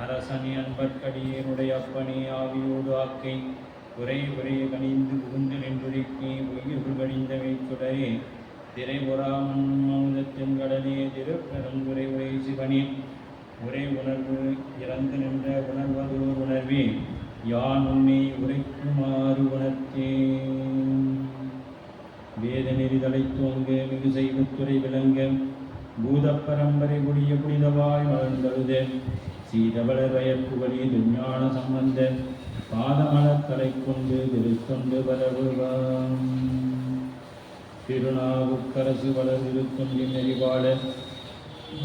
அரசனி அன்பற்கடியனுடைய அப்பனே ஆவியோடு ஆக்கை உரை உரைய கணிந்து புகுந்து நின்றுருக்கி உயிர்கள் கணிந்தவை சுடரே திரைபுறாமன்னும் அமுதத்தின் கடலே திருப்பெருந்துரை உரை சிவனே உரை உணர்வு இறந்து நின்ற உணர்வதோர் உணர்வே யான் உன்னை உரைக்குமாறு உணர்த்தேன். வேத நெறிதலை தோங்க மிகு செய்வத்துறை விளங்க பூத பரம்பரை புடிய புனிதவாய் மலர்ந்தழுத சீதவளர் வயற்புகழி விஞ்ஞான சம்பந்த பாதமலர் தலை கொண்டு திருத்தொண்டு பரவுவான். திருநாவுக்கரசு வளர் திருத்தொண்டின் நெறிவாளர்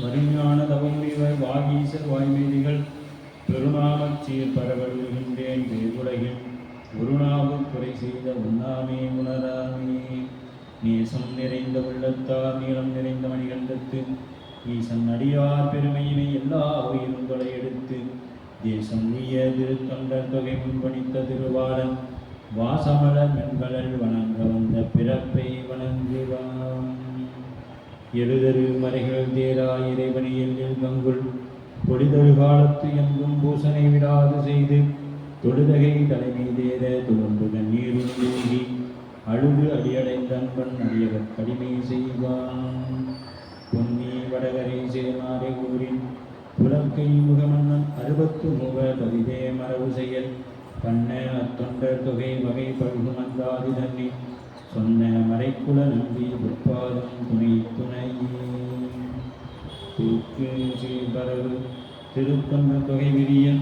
மறுஞான தவமுனிவர் வாகீசர் வாய்மேதிகள் பெருநாமச் சீர் பரவல்கின்றேன் வேகுலகில் குருநாவு குறை செய்த உண்ணாமே உணராமே. நேசம் நிறைந்த உள்ளத்தார் நீளம் நிறைந்த மணிகண்டத்து ஈசன் அடியார் பெருமையினை எல்லா உயிர்களை எடுத்து தேசம் உய திருத்தொண்டர் தொகை முன்பணித்த திருவாளன் வாசமலர் மென்களல் வணங்க வந்த பிறப்பை வணங்குவான். எழுதரு மறைகள் தேரா இறைவனியில் கங்குள் பொடிதொரு காலத்து எங்கும் பூசனை விடாது செய்து தொழுதகை தலைமை தேர துவண்டு கண்ணீரும் தூங்கி அழுது அடியடைந்தன்பன் அடியவர் கடிமை செய்வான். பொன்னி வடகரை சேனாரை ஊரின் புலக்கை முகமன்னன் 63 பதிதே மரபு செயல் பண்ண அத்தொண்டர் தொகை வகை பழுகு மந்தாதி தண்ணி சொன்ன மறைக்குல நம்பி உற்பாதம் துணை துணையே. தூக்கு சீர்பரவு திருத்தொண்ட தொகை விரியன்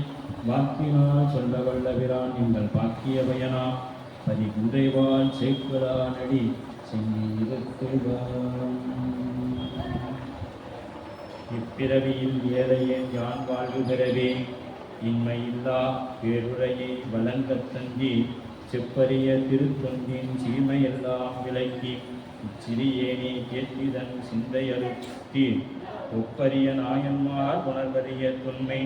வாக்கினால் சொல்ல வல்லவிரான் எங்கள் பாக்கிய பயனா பதிகுன்றைவாள் சேக்குலானடி சென்னிருத்துவான். இப்பிறவியில் ஏழையன் யான் வாழ்வு பெறவே இன்மையில்லா பேருரையை வழங்கத் தங்கி செப்பரிய திருத்தொண்டின் சீமையெல்லாம் விளக்கி இச்சிறியேனே கேட்பிதன் சிந்தையறுத்தி ஒப்பரிய நாயன்மார் உணர்வறிய தொன்மை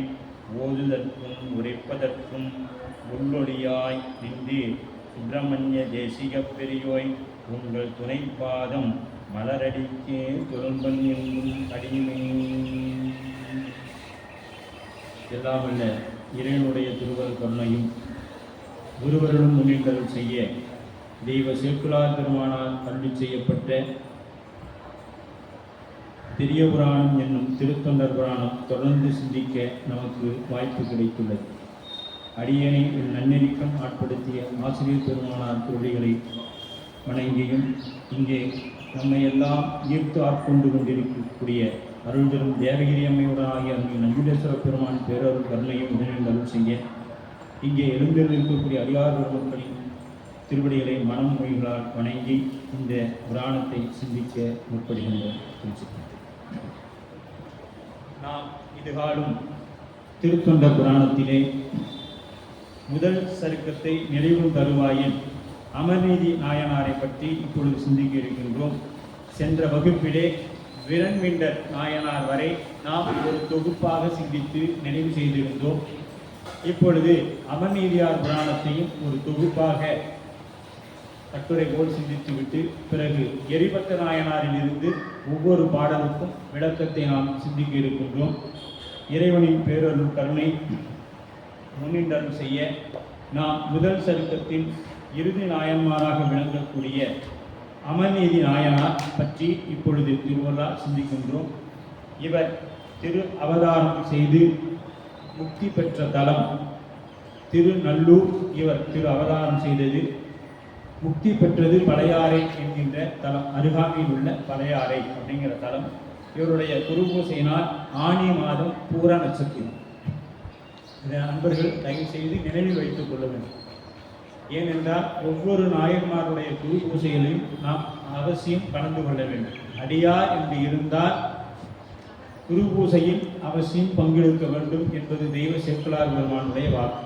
ஓதுதற்கும் உரைப்பதற்கும் உள்ளொளியாய் நின்று சுப்பிரமணிய தேசிக பெரியோய் உங்கள் துணைப்பாதம் மலரடிக்கே துரும்பன் என்னும் அடிமை. எல்லாமல்ல இறைவனுடைய திருவருள் கருணையும் குருவருடன் முன்னின்றல் செய்ய தெய்வ சேக்குலார் பெருமானால் அருளி செய்யப்பட்ட பெரிய புராணம் என்னும் திருத்தொண்டர் புராணம் தொடர்ந்து சிந்திக்க நமக்கு வாய்ப்பு கிடைத்துள்ளது. அடியனை நன்னெறிக்கம் ஆட்படுத்திய ஆசிரியர் பெருமானார் திருவடிகளை வணங்கியும் இங்கே நம்மை எல்லாம் ஈர்த்து ஆட்கொண்டு கொண்டிருக்கக்கூடிய அருள்தரும் தேவகிரி அம்மையுடன் ஆகிய அருள் நஞ்சுடேஸ்வர பெருமான் பேரருள் கருணையும் உடனில் அருள் செய்ய இங்கே எழுந்தில் இருக்கக்கூடிய அடியார் பெருமக்களின் திருவடிகளை மனம் மொழிகளால் வணங்கி இந்த புராணத்தை சிந்திக்க முற்படுகின்ற நாம் இதுகாலும் திருத்தொண்ட புராணத்திலே முதல் சருக்கத்தை நிறைவும் தருவாயில் அமர்நீதி நாயனாரை பற்றி இப்பொழுது சிந்திக்க இருக்கின்றோம். சென்ற வகுப்பிலே விரண்மிண்டர் நாயனார் வரை நாம் ஒரு தொகுப்பாக சிந்தித்து நினைவு செய்திருந்தோம். இப்பொழுது அமர்நீதியார் புராணத்தையும் ஒரு தொகுப்பாக கட்டுரை போல் சிந்தித்துவிட்டு பிறகு எரிபத்த நாயனாரிலிருந்து ஒவ்வொரு பாடலுக்கும் விளக்கத்தை நாம் சிந்திக்க இருக்கின்றோம். இறைவனின் பேரருள் கருணை முன்னின்றல் செய்ய நாம் முதல் சருக்கத்தின் இறுதி நாயன்மாராக விளங்கக்கூடிய அமர்நீதி நாயனார் பற்றி இப்பொழுது திருவள்ளார் சிந்திக்கின்றோம். இவர் திரு அவதாரம் செய்து முக்தி பெற்ற தலம் திருநல்லூர். இவர் திரு அவதாரம் செய்தது முக்தி பெற்றது பழையாறை என்கின்ற தலம், அருகாமையில் உள்ள பழையாறை அப்படிங்கிற தலம். இவருடைய குருபூசை நாள் ஆனி மாதம் பூர நட்சத்திரம். இதை நண்பர்கள் தயவு செய்து நினைவில் வைத்துக் கொள்ள வேண்டும். ஏனென்றால் ஒவ்வொரு நாயன்மாருடைய குரு பூசைகளையும் நாம் அவசியம் கலந்து கொள்ள வேண்டும். அடியார் என்று இருந்தால் குரு பூசையில் அவசியம் பங்கெடுக்க வேண்டும் என்பது தெய்வ சேக்குலார் பெருமானுடைய வாக்கு.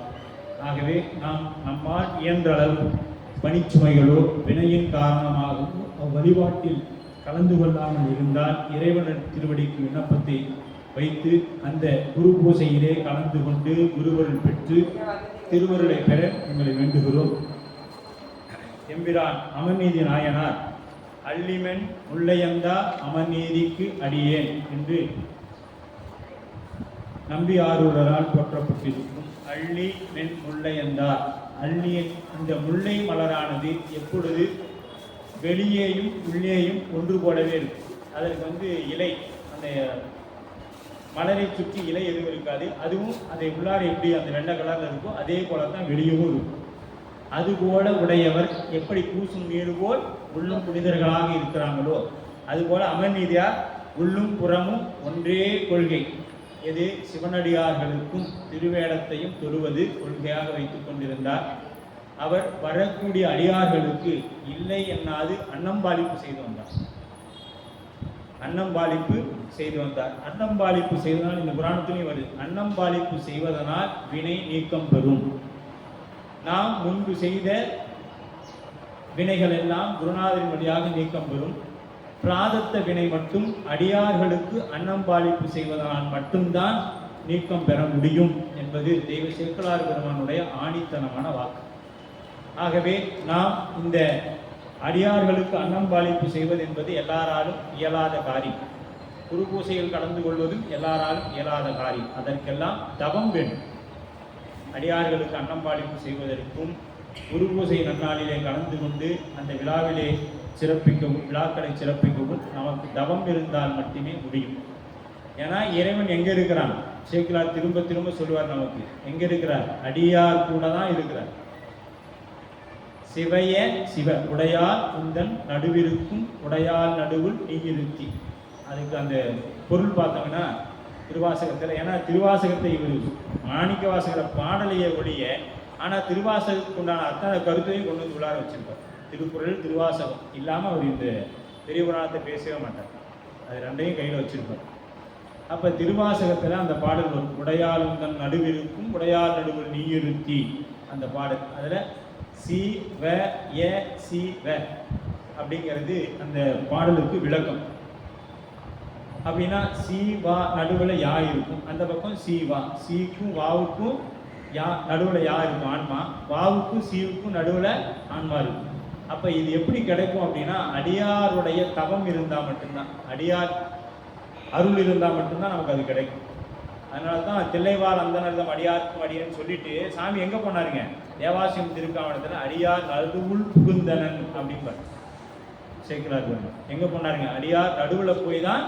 ஆகவே நாம் நம்மால் இயன்ற அளவு பணிச்சுமைகளோ வினையின் காரணமாகவோ அவ்வழிபாட்டில் கலந்து கொள்ளாமல் இருந்தால் இறைவனின் திருவடிக்கு விண்ணப்பத்தை வைத்து அந்த குரு பூசையிலே கலந்து கொண்டு குருவருள் பெற்று திருவருளை பெற எங்களை வேண்டுகிறோம். எம்பிரான் அமர்நீதி நாயனார் அள்ளிமென் முல்லையந்தா அமர்நீதிக்கு அடியேன் என்று நம்பி ஆரூரரால் போற்றப்பட்டிருக்கும் அள்ளி மென் முல்லை என்றார். அள்ளியின் இந்த முல்லை மலரானது எப்பொழுது வெளியேயும் உள்ளேயும் ஒன்று போலவே இருக்கும். அதற்கு இலை, அந்த மலரை சுற்றி இலை எதுவும் இருக்காது. அதுவும் அதை உள்ளார எப்படி அந்த வெள்ளை கலரில் இருக்கோ அதே போல தான் வெளியவும் இருக்கும். அதுபோல உடையவர் எப்படி பூசும் நீர் போல் உள்ளும் புனிதர்களாக இருக்கிறாங்களோ அதுபோல அமர்நீதியார் உள்ளும் புறமும் ஒன்றே கொள்கை. எது? சிவனடியார்களுக்கும் திருவேடத்தையும் தொழுவது கொள்கையாக வைத்துக் கொண்டிருந்தார். அவர் வரக்கூடிய அடியார்களுக்கு இல்லை என்னாது அன்னம்பாளிப்பு செய்து வந்தார். அன்னம்பாளிப்பு செய்து வந்தார். அன்னம்பாளிப்பு செய்வதனால் இந்த புராணத்திலையும் வருது, அன்னம்பாளிப்பு செய்வதனால் வினை நீக்கம் பெறும். நாம் முன்பு செய்த வினைகள் எல்லாம் குருநாதரின் வழியாக நீக்கம் பெறும். பிராதத்த வினை மட்டும் அடியார்களுக்கு அன்னம்பாளிப்பு செய்வதனால் மட்டும்தான் நீக்கம் பெற முடியும் என்பது தெய்வ சேக்கலார் பெருமானுடைய ஆணித்தனமான வாக்கு. ஆகவே நாம் இந்த அடியார்களுக்கு அன்னம்பாளிப்பு செய்வது என்பது எல்லாராலும் இயலாத காரியம். குரு பூசையில் கலந்து கொள்வதும் எல்லாராலும் இயலாத காரியம். அதற்கெல்லாம் தவம் வேண்டும். அடியார்களுக்கு அன்னம்பாளிப்பு செய்வதற்கும் குரு பூசை நன்னாளிலே கலந்து கொண்டு அந்த விழாவிலே சிறப்பிக்கவும், விழாக்களை சிறப்பிக்கவும் நமக்கு தவம் இருந்தால் மட்டுமே முடியும். ஏன்னா இறைவன் எங்கே இருக்கிறான்? சேக்கிலார் திரும்ப திரும்ப சொல்லுவார், நமக்கு எங்கே இருக்கிறார்? அடியார் கூட தான் இருக்கிறார். சிவைய சிவ உடையார் உந்தன் நடுவிருக்கும் உடையார் நடுவுள் நீ இருத்தி. அதுக்கு அந்த பொருள் பார்த்தோம்னா திருவாசகத்தில், ஏன்னா திருவாசகத்தை இவர் மாணிக்க வாசகர பாடலையே ஒழிய, ஆனால் திருவாசகத்துக்கு உண்டான அத்தனை கருத்தையும் கொண்டு வந்து உள்ளார வச்சிருப்பார். திருக்குறள் திருவாசகம் இல்லாமல் அவர் இந்த பெரிய புராணத்தை பேசவே மாட்டார். அது ரெண்டையும் கையில் வச்சிருப்பார். அப்போ திருவாசகத்தில் அந்த பாடல் வரும், உடையால் உந்தன் நடுவிருக்கும் உடையார் நடுவில் நீ இருத்தி. அந்த பாடல் அதில் சி வ ஏ சி வ அப்படிங்கிறது அந்த பாடலுக்கு விளக்கம். அப்படின்னா சி வா நடுவில் யா இருக்கும், அந்த பக்கம் சி வா, சீக்கும் வாவுக்கும் யா நடுவில் யா இருக்கும் ஆன்மா, வாவுக்கும் சீவுக்கும் நடுவில் ஆன்மா இருக்கும். அப்போ இது எப்படி கிடைக்கும் அப்படின்னா அடியாருடைய தவம் இருந்தால் மட்டும்தான், அடியார் அருள் இருந்தால் மட்டும்தான் நமக்கு அது கிடைக்கும். அதனால தான் தில்லைவாழ் அந்தனர்தம் அடியாருக்கும் அடியன்னு சொல்லிட்டு சாமி எங்கே போனாருங்க? தேவாசியம் திருக்காவணத்தில் அடியார் நடுவுள் புகுந்தனன் அப்படின்பார் சேக்கிலார். எங்கே போனாருங்க? அடியார் நடுவில் போய் தான்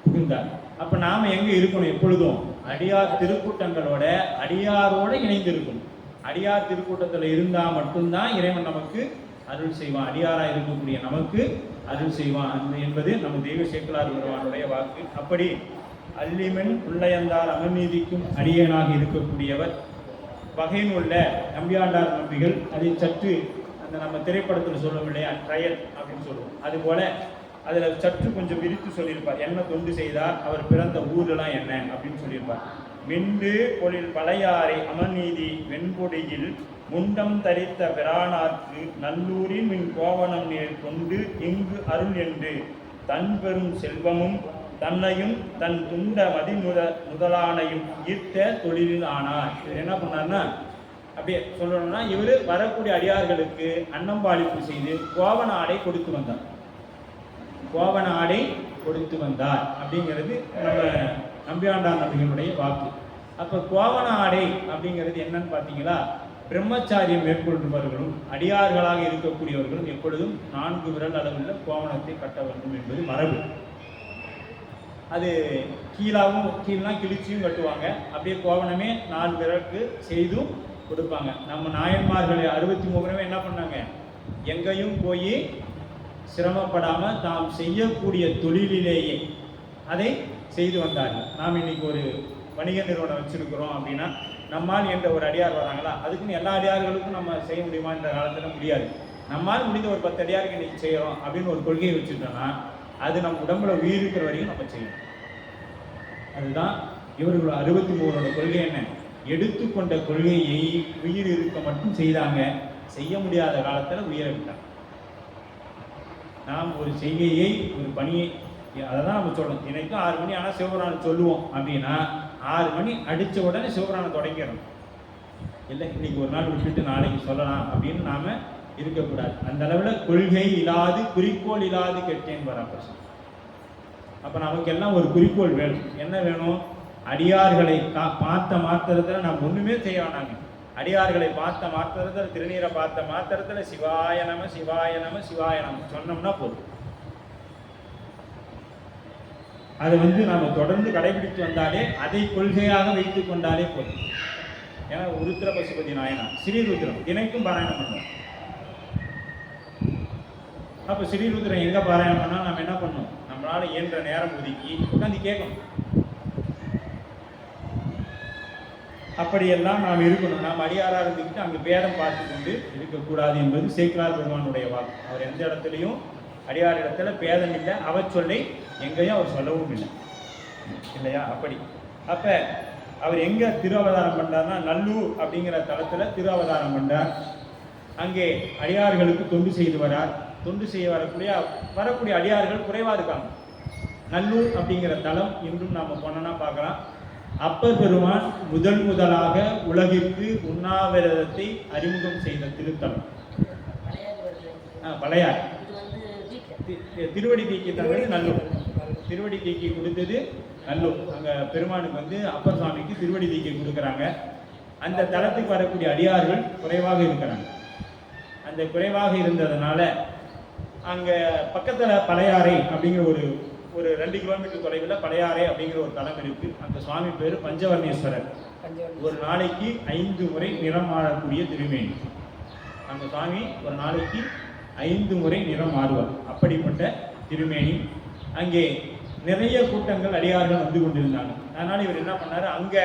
புகுந்தார். அப்போ நாம் எங்கே இருக்கணும்? எப்பொழுதும் அடியார் திருக்கூட்டங்களோட அடியாரோடு இணைந்து இருக்கணும். அடியார் திருக்கூட்டத்தில் இருந்தால் மட்டும்தான் இறைவன் நமக்கு அருள் செய்வான். அடியாராக இருக்கக்கூடிய நமக்கு அருள் செய்வான் என்பது நம்ம தெய்வ சேக்கிலார் பெருமானுடைய வாக்கு. அப்படி அல்லிமென் உள்ளயந்தார் அமர்நீதிக்கும் அடியனாக இருக்கக்கூடியவர். வகையில் உள்ள நம்பியாண்டார் நம்பிகள் அதை சற்று அந்த நம்ம திரைப்படத்தில் சொல்லுவோம் இல்லையா, ட்ரையல் அப்படின்னு சொல்லுவோம், அதுபோல அதில் சற்று கொஞ்சம் விரித்து சொல்லியிருப்பார். என்ன தொண்டு செய்தார், அவர் பிறந்த ஊரெலாம் என்ன அப்படின்னு சொல்லியிருப்பார். மிண்டு பொழில் பழையாறை அமர்நீதி வெண்பொடியில் முண்டம் தரித்த பிரானார்க்கு நல்லூரின் மின் கோவணம் நேர் கொண்டு இங்கு அருள் என்று தன் பெரும் செல்வமும் தன்னையும் தன் துண்ட முதலானையும் ஈர்த்த தொழிலில் ஆனார். இவர் என்ன பண்ணார்னா, அப்படியே சொல்லணும்னா இவர் வரக்கூடிய அடியார்களுக்கு அன்னம்பாளிப்பு செய்து கோவண ஆடை கொடுத்து வந்தார். கோவண ஆடை கொடுத்து வந்தார் அப்படிங்கிறது நம்ம நம்பியாண்டார் நம்பிகளுடைய வாக்கு. அப்போ கோவண ஆடை அப்படிங்கிறது என்னன்னு பார்த்தீங்களா, பிரம்மச்சாரியம் மேற்கொள்பவர்களும் அடியார்களாக இருக்கக்கூடியவர்களும் எப்பொழுதும் 4 விரல் அளவில் கோவணத்தை கட்ட வேண்டும் என்பது மரபு. அது கீழெலாம் கிழிச்சியும் கட்டுவாங்க. அப்படியே கோவணமே 4 விரலுக்கு செய்தும் கொடுப்பாங்க. நம்ம நாயன்மார்களை 63 என்ன பண்ணாங்க, எங்கேயும் போய் சிரமப்படாமல் தாம் செய்யக்கூடிய தொழிலிலேயே அதை செய்து வந்தார்கள். நாம் இன்னைக்கு ஒரு வணிக நிறுவனம் வச்சிருக்கிறோம் அப்படின்னா நம்மால் என்ற ஒரு அடியார் வராங்களா, அதுக்குன்னு எல்லா அடியார்களுக்கும் நம்ம செய்ய முடியுமா? இந்த காலத்தில் முடியாது. நம்மால் முடிந்த ஒரு 10 அடியாருக்கு இன்னைக்கு செய்கிறோம் அப்படின்னு ஒரு கொள்கையை வச்சுட்டோம்னா அது நம்ம உடம்புல உயிர் இருக்கிற வரைக்கும் நம்ம செய்யணும். அதுதான் இவர்களோட 63 கொள்கை. என்ன எடுத்துக்கொண்ட கொள்கையை உயிர் இருக்க மட்டும் செய்தாங்க, செய்ய முடியாத காலத்தில் உயிரை விட்டாங்க. நாம் ஒரு செய்கையை ஒரு பணியை அதை தான் நம்ம சொல்லணும். இன்னைக்கும் 6 மணி ஆனால் சிவபுராணம் சொல்லுவோம் அப்படின்னா 6 மணி அடித்த உடனே சிவபுராணம் தொடங்கிடணும். இல்லை இன்னைக்கு ஒரு நாள் விட்டுட்டு நாளைக்கு சொல்லலாம் அப்படின்னு நாம் இருக்கக்கூடாது. அந்த அளவில் கொள்கை இல்லாது குறிக்கோள் இல்லாது கெட்டேன் வர பிரச்சனை. அப்போ நமக்கு எல்லாம் ஒரு குறிக்கோள் வேணும். என்ன வேணும்? அடியார்களை பார்த்த மாத்திரத்தில் நம்ம ஒண்ணுமே செய்ய வேணாங்க. அடியார்களை பார்த்த மாத்திரத்தில், திருநீரை பார்த்த மாத்திரத்தில் சிவாய நம சிவாய நம சிவாய நம சொன்னோம்னா போதும். அதை நாம தொடர்ந்து கடைபிடித்து வந்தாலே, அதை கொள்கையாக வைத்துக் கொண்டாலே போதும். ஏன்னா உருத்திர பசுபதி நாயனார் ஸ்ரீருத்ரம் தினைக்கும் பாராயணம் பண்ணுவோம். அப்ப ஸ்ரீருத்ரம் எங்க பாராயணம் பண்ணா நம்ம என்ன பண்ணணும்? நம்மளால இயன்ற நேரம் ஒதுக்கி உட்காந்து கேட்கணும். அப்படியெல்லாம் நாம் இருக்கணும். நாம் அடியாரா இருந்துக்கிட்டு அங்கு பேரம் பார்த்து கொண்டு இருக்கக்கூடாது என்பது சேக்கிழார் பெருமானுடைய வாக்கு. அவர் எந்த இடத்துலையும் அடியார் இடத்துல பேதம் இல்லை, அவர் சொல்லை எங்கேயும் அவர் சொல்லவும் இல்லை, இல்லையா? அப்படி அப்ப அவர் எங்க திரு அவதாரம் பண்றாருன்னா, நல்லூர் அப்படிங்கிற தளத்துல திரு அவதாரம் பண்றார். அங்கே அடியார்களுக்கு தொண்டு செய்து வரார். தொண்டு செய்ய வரக்கூடிய அடியார்கள் குறைவா இருக்காங்க. நல்லூர் அப்படிங்கிற தலம் இன்றும் நாம போனோம்னா பார்க்கலாம். அப்பர் பெருமான் முதலாக உலகிற்கு உண்ணாவிரதத்தை அறிமுகம் செய்த திருத்தலம் பழையார். திருவடி தீக்கி தந்தது நல்லூர். திருவடி தீக்கி கொடுத்தது நல்லூர். அங்க பெருமானுக்கு அப்பர் சுவாமிக்கு திருவடி தீக்கி கொடுக்குறாங்க. அந்த தலத்துக்கு வரக்கூடிய அடியார்கள் குறைவாக இருக்கிறாங்க. அந்த குறைவாக இருந்ததுனால அங்க பக்கத்துல பழையாறை அப்படிங்கிற ஒரு 2 கிலோமீட்டர் தொலைவில் பழையாறை அப்படிங்கிற ஒரு தலம் இருக்கு. அந்த சுவாமி பேரு பஞ்சவர்ணேஸ்வரர். ஒரு நாளைக்கு 5 முறை நிறம் மாறக்கூடிய திருமேனி. அந்த சுவாமி ஒரு நாளைக்கு 5 முறை நிறம் மாறுவார். அப்படிப்பட்ட திருமேனி. அங்கே நிறைய கூட்டங்கள் அடியார்கள் வந்து கொண்டிருந்தாங்க. அதனால இவர் என்ன பண்ணாரு, அங்க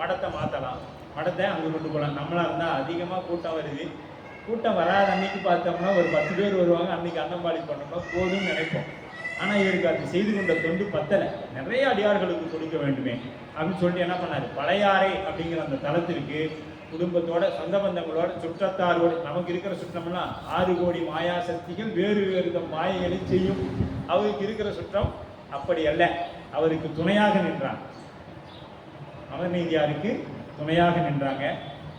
மடத்தை மாத்தலாம், மடத்தை அங்க கொண்டு போகலாம். நம்மளா இருந்தா அதிகமா கூட்டம் வருது, கூட்டம் வராத அன்னைக்கு பார்த்தோம்னா ஒரு 10 பேர் வருவாங்க, அன்னைக்கு அன்னம்பாளி பண்ணோம்னா போதும்னு நினைப்போம். ஆனா இவருக்கு அது செய்து கொண்ட தொண்டு பத்தலை, நிறைய அடியார்களுக்கு கொடுக்க வேண்டுமே அப்படின்னு சொல்லிட்டு என்ன பண்ணாரு, பழையாறை அப்படிங்கிற அந்த தலத்திற்கு குடும்பத்தோட, சொந்த பந்தங்களோட, சுற்றத்தாரோடு, நமக்கு இருக்கிற சுற்றம்லாம் 6 கோடி மாயா சக்திகள் வேறு வேறு மாயைகளை செய்யும். அவருக்கு இருக்கிற சுற்றம் அப்படி அல்ல, அவருக்கு துணையாக நின்றாங்க. அமர்நீதியாருக்கு துணையாக நின்றாங்க.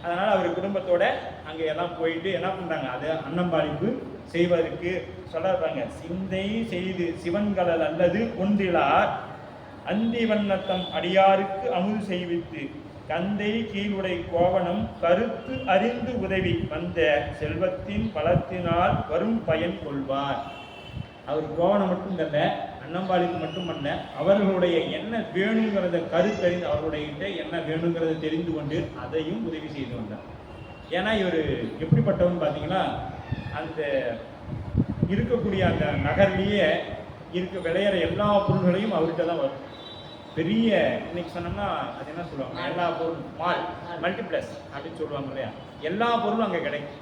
அதனால அவர் குடும்பத்தோட அங்க எல்லாம் போயிட்டு என்ன பண்றாங்க, அது அன்னம்பாளிப்பு செய்வதற்கு சொல்றாங்க. சிந்தை செய்து சிவன்களல் அல்லது ஒன்றிலார் அந்தி வண்ணத்தம் அடியாருக்கு அமுது செய்வித்து கந்தை கீழுடை கோவணம் கருத்து அறிந்து உதவி வந்த செல்வத்தின் பலத்தினால் வரும் பயன் கொள்வார். அவர் கோவணம் மட்டும் தந்த, அன்னம்பாளிக்கு மட்டும் பண்ண, அவர்களுடைய என்ன வேணுங்கிறத கருத்தறிந்து, அவர்களுடைய என்ன வேணுங்கிறத தெரிந்து கொண்டு அதையும் உதவி செய்து வந்தார். ஏன்னா இவர் எப்படிப்பட்டவன்னு பார்த்தீங்கன்னா, அந்த இருக்கக்கூடிய அந்த நகர்லேயே விளையிற எல்லா பொருள்களையும் அவர்கிட்ட தான் வரும். பெரிய இன்னைக்கு சொன்னோம்னா அது என்ன சொல்லுவாங்க, எல்லா பொருளும் மால் மல்டிப்ளஸ் அப்படின்னு சொல்லுவாங்க இல்லையா, எல்லா பொருளும் அங்கே கிடைக்கும்.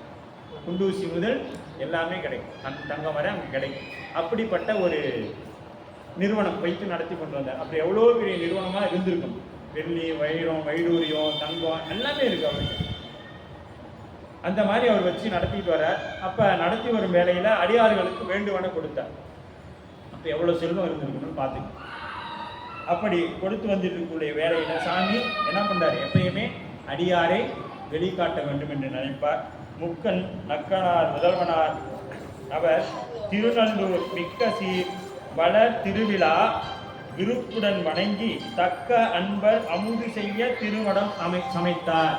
குண்டூசி முதல் எல்லாமே கிடைக்கும், தங்கம் வரை அங்கே கிடைக்கும். அப்படிப்பட்ட ஒரு நிறுவனம் வைத்து நடத்தி கொண்டு வந்தார். அப்படி எவ்வளோ பெரிய நிறுவனமாக இருந்திருக்கும். வெள்ளி, வைரம், வைடூரியம், தங்கம் எல்லாமே இருக்கு அவருக்கு. அந்த மாதிரி அவர் வச்சு நடத்திட்டு வர்றார். அப்போ நடத்தி வரும் வேலையில் அடியார்களுக்கு வேண்டுவன கொடுத்தார். அப்போ எவ்வளோ செல்வம் இருந்திருக்கணும்னு பார்த்துக்கணும். அப்படி கொடுத்து வந்துட்டு இருக்கக்கூடிய வேலையில் சாமி என்ன பண்ணுறாரு, எப்பயுமே அடியாரை வெளிக்காட்ட வேண்டும் என்று நினைப்பார். முக்கன் நக்கனார் முதல்வனார் அவர் திருநல்லூர் மிக்க சீர் வள திருவிழா விருப்புடன் வணங்கி தக்க அன்பர் அமுது செய்ய திருமடம் சமைத்தார்.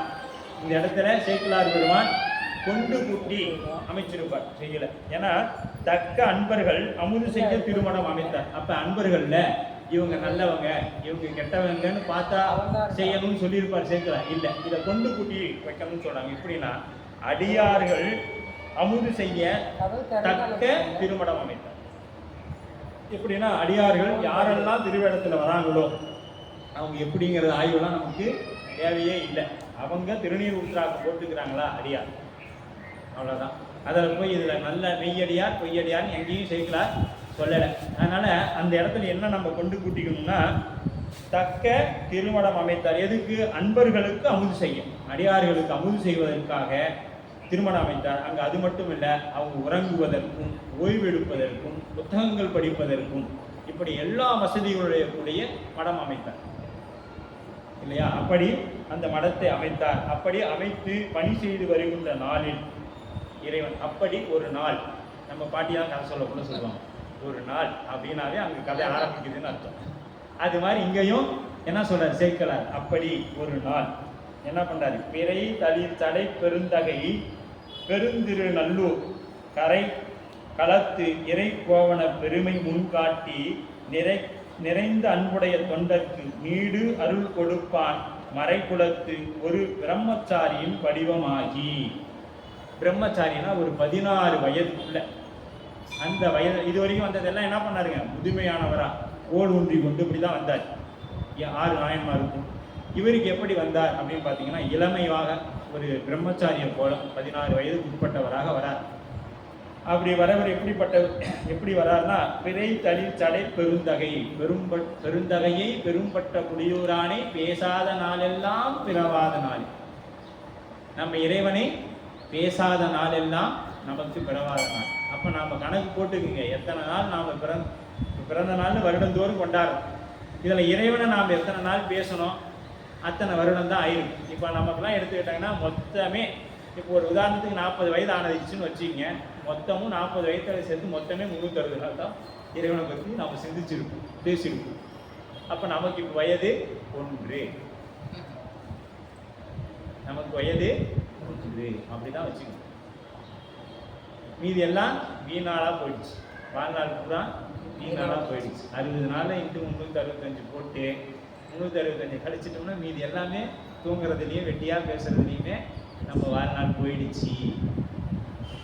இந்த இடத்துல சேக்கிழார் பெருமான் கொண்டு கூட்டி அமைச்சிருப்பார், செய்யல. ஏன்னா தக்க அன்பர்கள் அமுது செய்ய திருமணம் அமைத்தார். அப்ப அன்பர்கள்ல இவங்க நல்லவங்க இவங்க கெட்டவங்கன்னு பார்த்தா செய்யணும்னு சொல்லியிருப்பார் சேக்கிழார். இல்லை, இதை கொண்டு கூட்டி வைக்கணும்னு சொல்றாங்க. எப்படின்னா, அடியார்கள் அமுது செய்ய தக்க திருமணம் அமைத்தார். எப்படின்னா, அடியார்கள் யாரெல்லாம் திருவேடத்துல வராங்களோ அவங்க எப்படிங்கிறது ஆய்வுலாம் நமக்கு தேவையே இல்லை. அவங்க திருநீர் உற்றாக்கம் போட்டுக்கிறாங்களா அடியார், அவ்வளோதான். அதில் போய் இதில் நல்ல மெய்யடியார் பொய்யடியார்னு எங்கேயும் சேர்க்கலார் சொல்லலை. அதனால அந்த இடத்துல என்ன நம்ம கொண்டு கூட்டிக்கணும்னா, தக்க திருமணம் அமைத்தார். எதுக்கு? அன்பர்களுக்கு அமுது செய்யும், அடியார்களுக்கு அமுது செய்வதற்காக திருமணம் அமைத்தார். அங்கே அது மட்டும் இல்லை, அவங்க உறங்குவதற்கும் ஓய்வெடுப்பதற்கும் புத்தகங்கள் படிப்பதற்கும் இப்படி எல்லா வசதிகளுடைய கூடிய மடம் அமைத்தார் இல்லையா? அப்படி அந்த மடத்தை அமைத்தார். அப்படி அமைத்து பணி செய்து வருகின்ற நாளில் இறைவன் அப்படி ஒரு நாள், நம்ம பாட்டியெல்லாம் கதை சொல்ல கூட சொல்லுவாங்க, ஒரு நாள் அப்படின்னாலே அங்கே கதை ஆரம்பிக்குதுன்னு அர்த்தம். அது மாதிரி இங்கேயும் என்ன சொல்றார் சேர்க்கலார், அப்படி ஒரு நாள் என்ன பண்றாரு, பிறை தளிர் தடை பெருந்தகை பெருந்திரு நல்லூர் கரை களத்து இறை கோவண பெருமை முன்காட்டி நிறைந்த அன்புடைய தொண்டர்க்கு நீடு அருள் கொடுப்பான் மறைக்குலத்து ஒரு பிரம்மச்சாரியின் வடிவமாகி. பிரம்மச்சாரினா ஒரு 16 வயதுக்குள்ள, அந்த வயது இது வரைக்கும் வந்ததெல்லாம் என்ன பண்ணாருங்க, முதுமையானவரா ஓடு ஊன்றி கொண்டு இப்படிதான் வந்தார். 6 நாயன்மாருக்கும் இவருக்கு எப்படி வந்தார் அப்படின்னு பார்த்தீங்கன்னா, இளமையாக ஒரு பிரம்மச்சாரியை போல 16 வயதுக்கு உட்பட்டவராக வரார். அப்படி வரவர் எப்படி வரார்னா, பிறை தளிர் சடை பெருந்தகை பெருந்தகையை பெரும்பட்ட புலியூரானை பேசாத நாளெல்லாம் பிறவாத நாள். நம்ம இறைவனை பேசாத நாளெல்லாம் நமக்கு பிறவாத நாள். அப்போ நாம் கணக்கு போட்டுக்குங்க, எத்தனை நாள் நாம் பிறந்த நாள்னு வருடந்தோறும் கொண்டாடுறோம். இதில் இறைவனை நாம் எத்தனை நாள் பேசணும், அத்தனை வருடம் தான் ஆயிருக்கு. இப்போ நமக்குலாம் எடுத்துக்கிட்டாங்கன்னா மொத்தமே, இப்போ ஒரு உதாரணத்துக்கு 40 வயது ஆனதுச்சுன்னு வச்சுக்கிங்க, மொத்தமும் 40 வயதில் சேர்த்து மொத்தமே 360 நாள் தான் இறைவனை பற்றி நாம் சிந்திச்சிருக்கோம், பேசியிருக்கோம். அப்போ நமக்கு இப்போ வயது 1, நமக்கு வயது 1 அப்படிதான் வச்சுக்கணும். மீதி எல்லாம் வீணாளாக போயிடுச்சு, வாழ்நாள் பூரா வீணாளாக போயிடுச்சு. 60 நாளில் இன்ட்டு 365 போட்டு 365 கழிச்சிட்டோம்னா மீதி எல்லாமே தூங்குறதுலையும் வெட்டியாக பேசுறதுலையுமே நம்ம வாழ்நாள் போயிடுச்சு.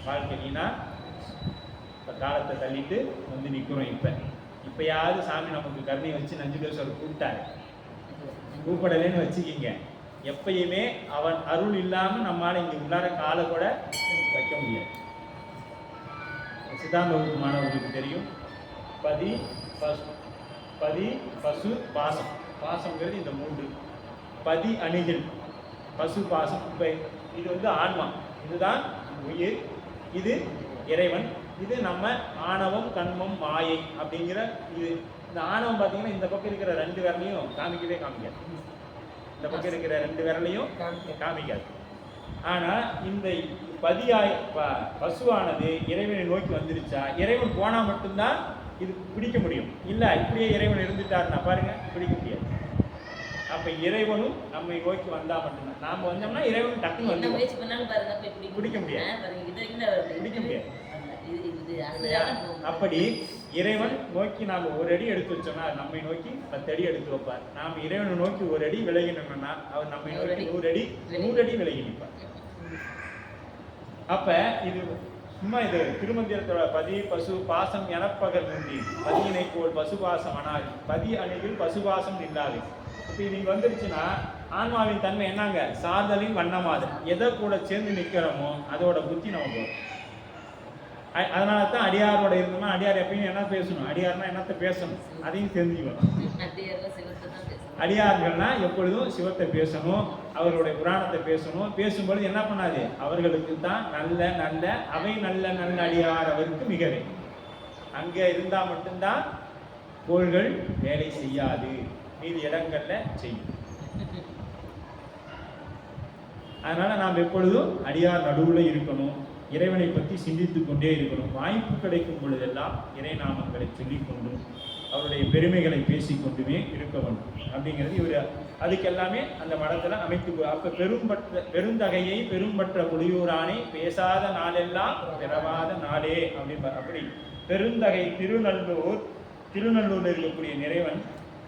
வாழ்க்கையினா இப்போ காலத்தை தள்ளிட்டு வந்து நிற்கிறோம். இப்போயாவது சாமி நமக்கு கருணை வச்சு நஞ்சுண்டேஸ்வரர் கூப்பிட்டாரு, கூப்பிடலேன்னு வச்சுக்கிங்க, எப்பயுமே அவன் அருள் இல்லாமல் நம்மளால் இங்கே உள்ளார காலை கூட வைக்க முடியாது. சித்தாந்த வகுப்பு மாணவர்களுக்கு தெரியும், பதி பசு பாசம். பாசம்ங்கிறது இந்த 3. பதி அணிகள், பசு பாசம். இப்போ இது வந்து ஆன்மா, இதுதான் உயிர், இது இறைவன், இது நம்ம ஆணவம் கண்மம் மாயை அப்படிங்கிற இது. இந்த ஆணவம் பார்த்தீங்கன்னா இந்த பக்கம் இருக்கிற 2 விரலையும் காமிக்கவே காமிக்காது, இந்த பக்கம் இருக்கிற 2 விரலையும் காமிக்காது. ஆனால் இந்த பசுவானது இறைவனை நோக்கி வந்துருச்சா, இறைவன் போனால் மட்டும்தான் இது பிடிக்க முடியும். இல்லை இப்படியே இறைவன் இருந்துட்டாருன்னா பாருங்க பிடிக்க முடியாது. அப்போ இறைவனும் நம்மை நோக்கி வந்தால் மட்டும்தான், நாம் வந்தோம்னா இறைவன் டக்குன்னு வந்து பிடிக்க முடியாது. அப்படி இறைவன் நோக்கி நாம் 1 அடி எடுத்து வச்சோம்னா நம்மை நோக்கி 10 அடி எடுத்து வைப்பார். நாம் இறைவனை நோக்கி 1 அடி விலகினோம்னா அவர் நம்மை நோக்கி 100 அடி விலகி நிற்பார். அப்ப இது சும்மா இது திருமந்திரத்தோட பதி பசு பாசம் எனப்பகல் முந்தி பதியினை போல் பசுபாசம் அனாது பதி அணிவில் பசுபாசம் இல்லாது. இப்போ இது வந்துருச்சுன்னா ஆன்மாவின் தன்மை என்னங்க, சாதலின் வண்ணமாது. எதை கூட சேர்ந்து நிற்கிறோமோ அதோட புத்தி நமக்கு வரும். அதனால தான் அடியாரோட இருந்தோம்னா அடியார் எப்பயும் என்ன பேசணும், அடியார்னா என்னத்தை பேசணும் அதையும் தெரிஞ்சுக்கணும். அடியார்கள்னா எப்பொழுதும் சிவத்தை பேசணும், அவர்களுடைய புராணத்தை பேசணும். பேசும்பொழுது என்ன பண்ணாது, அவர்களுக்கு தான் நல்ல நல்ல அவை நல்ல நல்ல அடியார் அவருக்கு மிகவே. அங்கே இருந்தால் மட்டும்தான் கோள்கள் வேலை செய்யாது, மீதி இடங்கள்ல செய்யும். அதனால நாம் எப்பொழுதும் அடியார் நடுவில் இருக்கணும், இறைவனை பற்றி சிந்தித்து கொண்டே இருக்கணும். வாய்ப்பு கிடைக்கும் பொழுதெல்லாம் இறை நாமங்களை சொல்லிக்கொண்டும் அவருடைய பெருமைகளை பேசிக்கொண்டுமே இருக்க வேண்டும் அப்படிங்கிறது இவர் அதுக்கெல்லாமே அந்த மடத்தில் அமைத்து. அப்போ பெருந்தகையை பெரும்பற்ற புலியூரானை பேசாத நாளெல்லாம் பிறவாத நாளே அப்படின்பார். அப்படி பெருந்தகை திருநல்லூரில் இருக்கக்கூடிய இறைவன்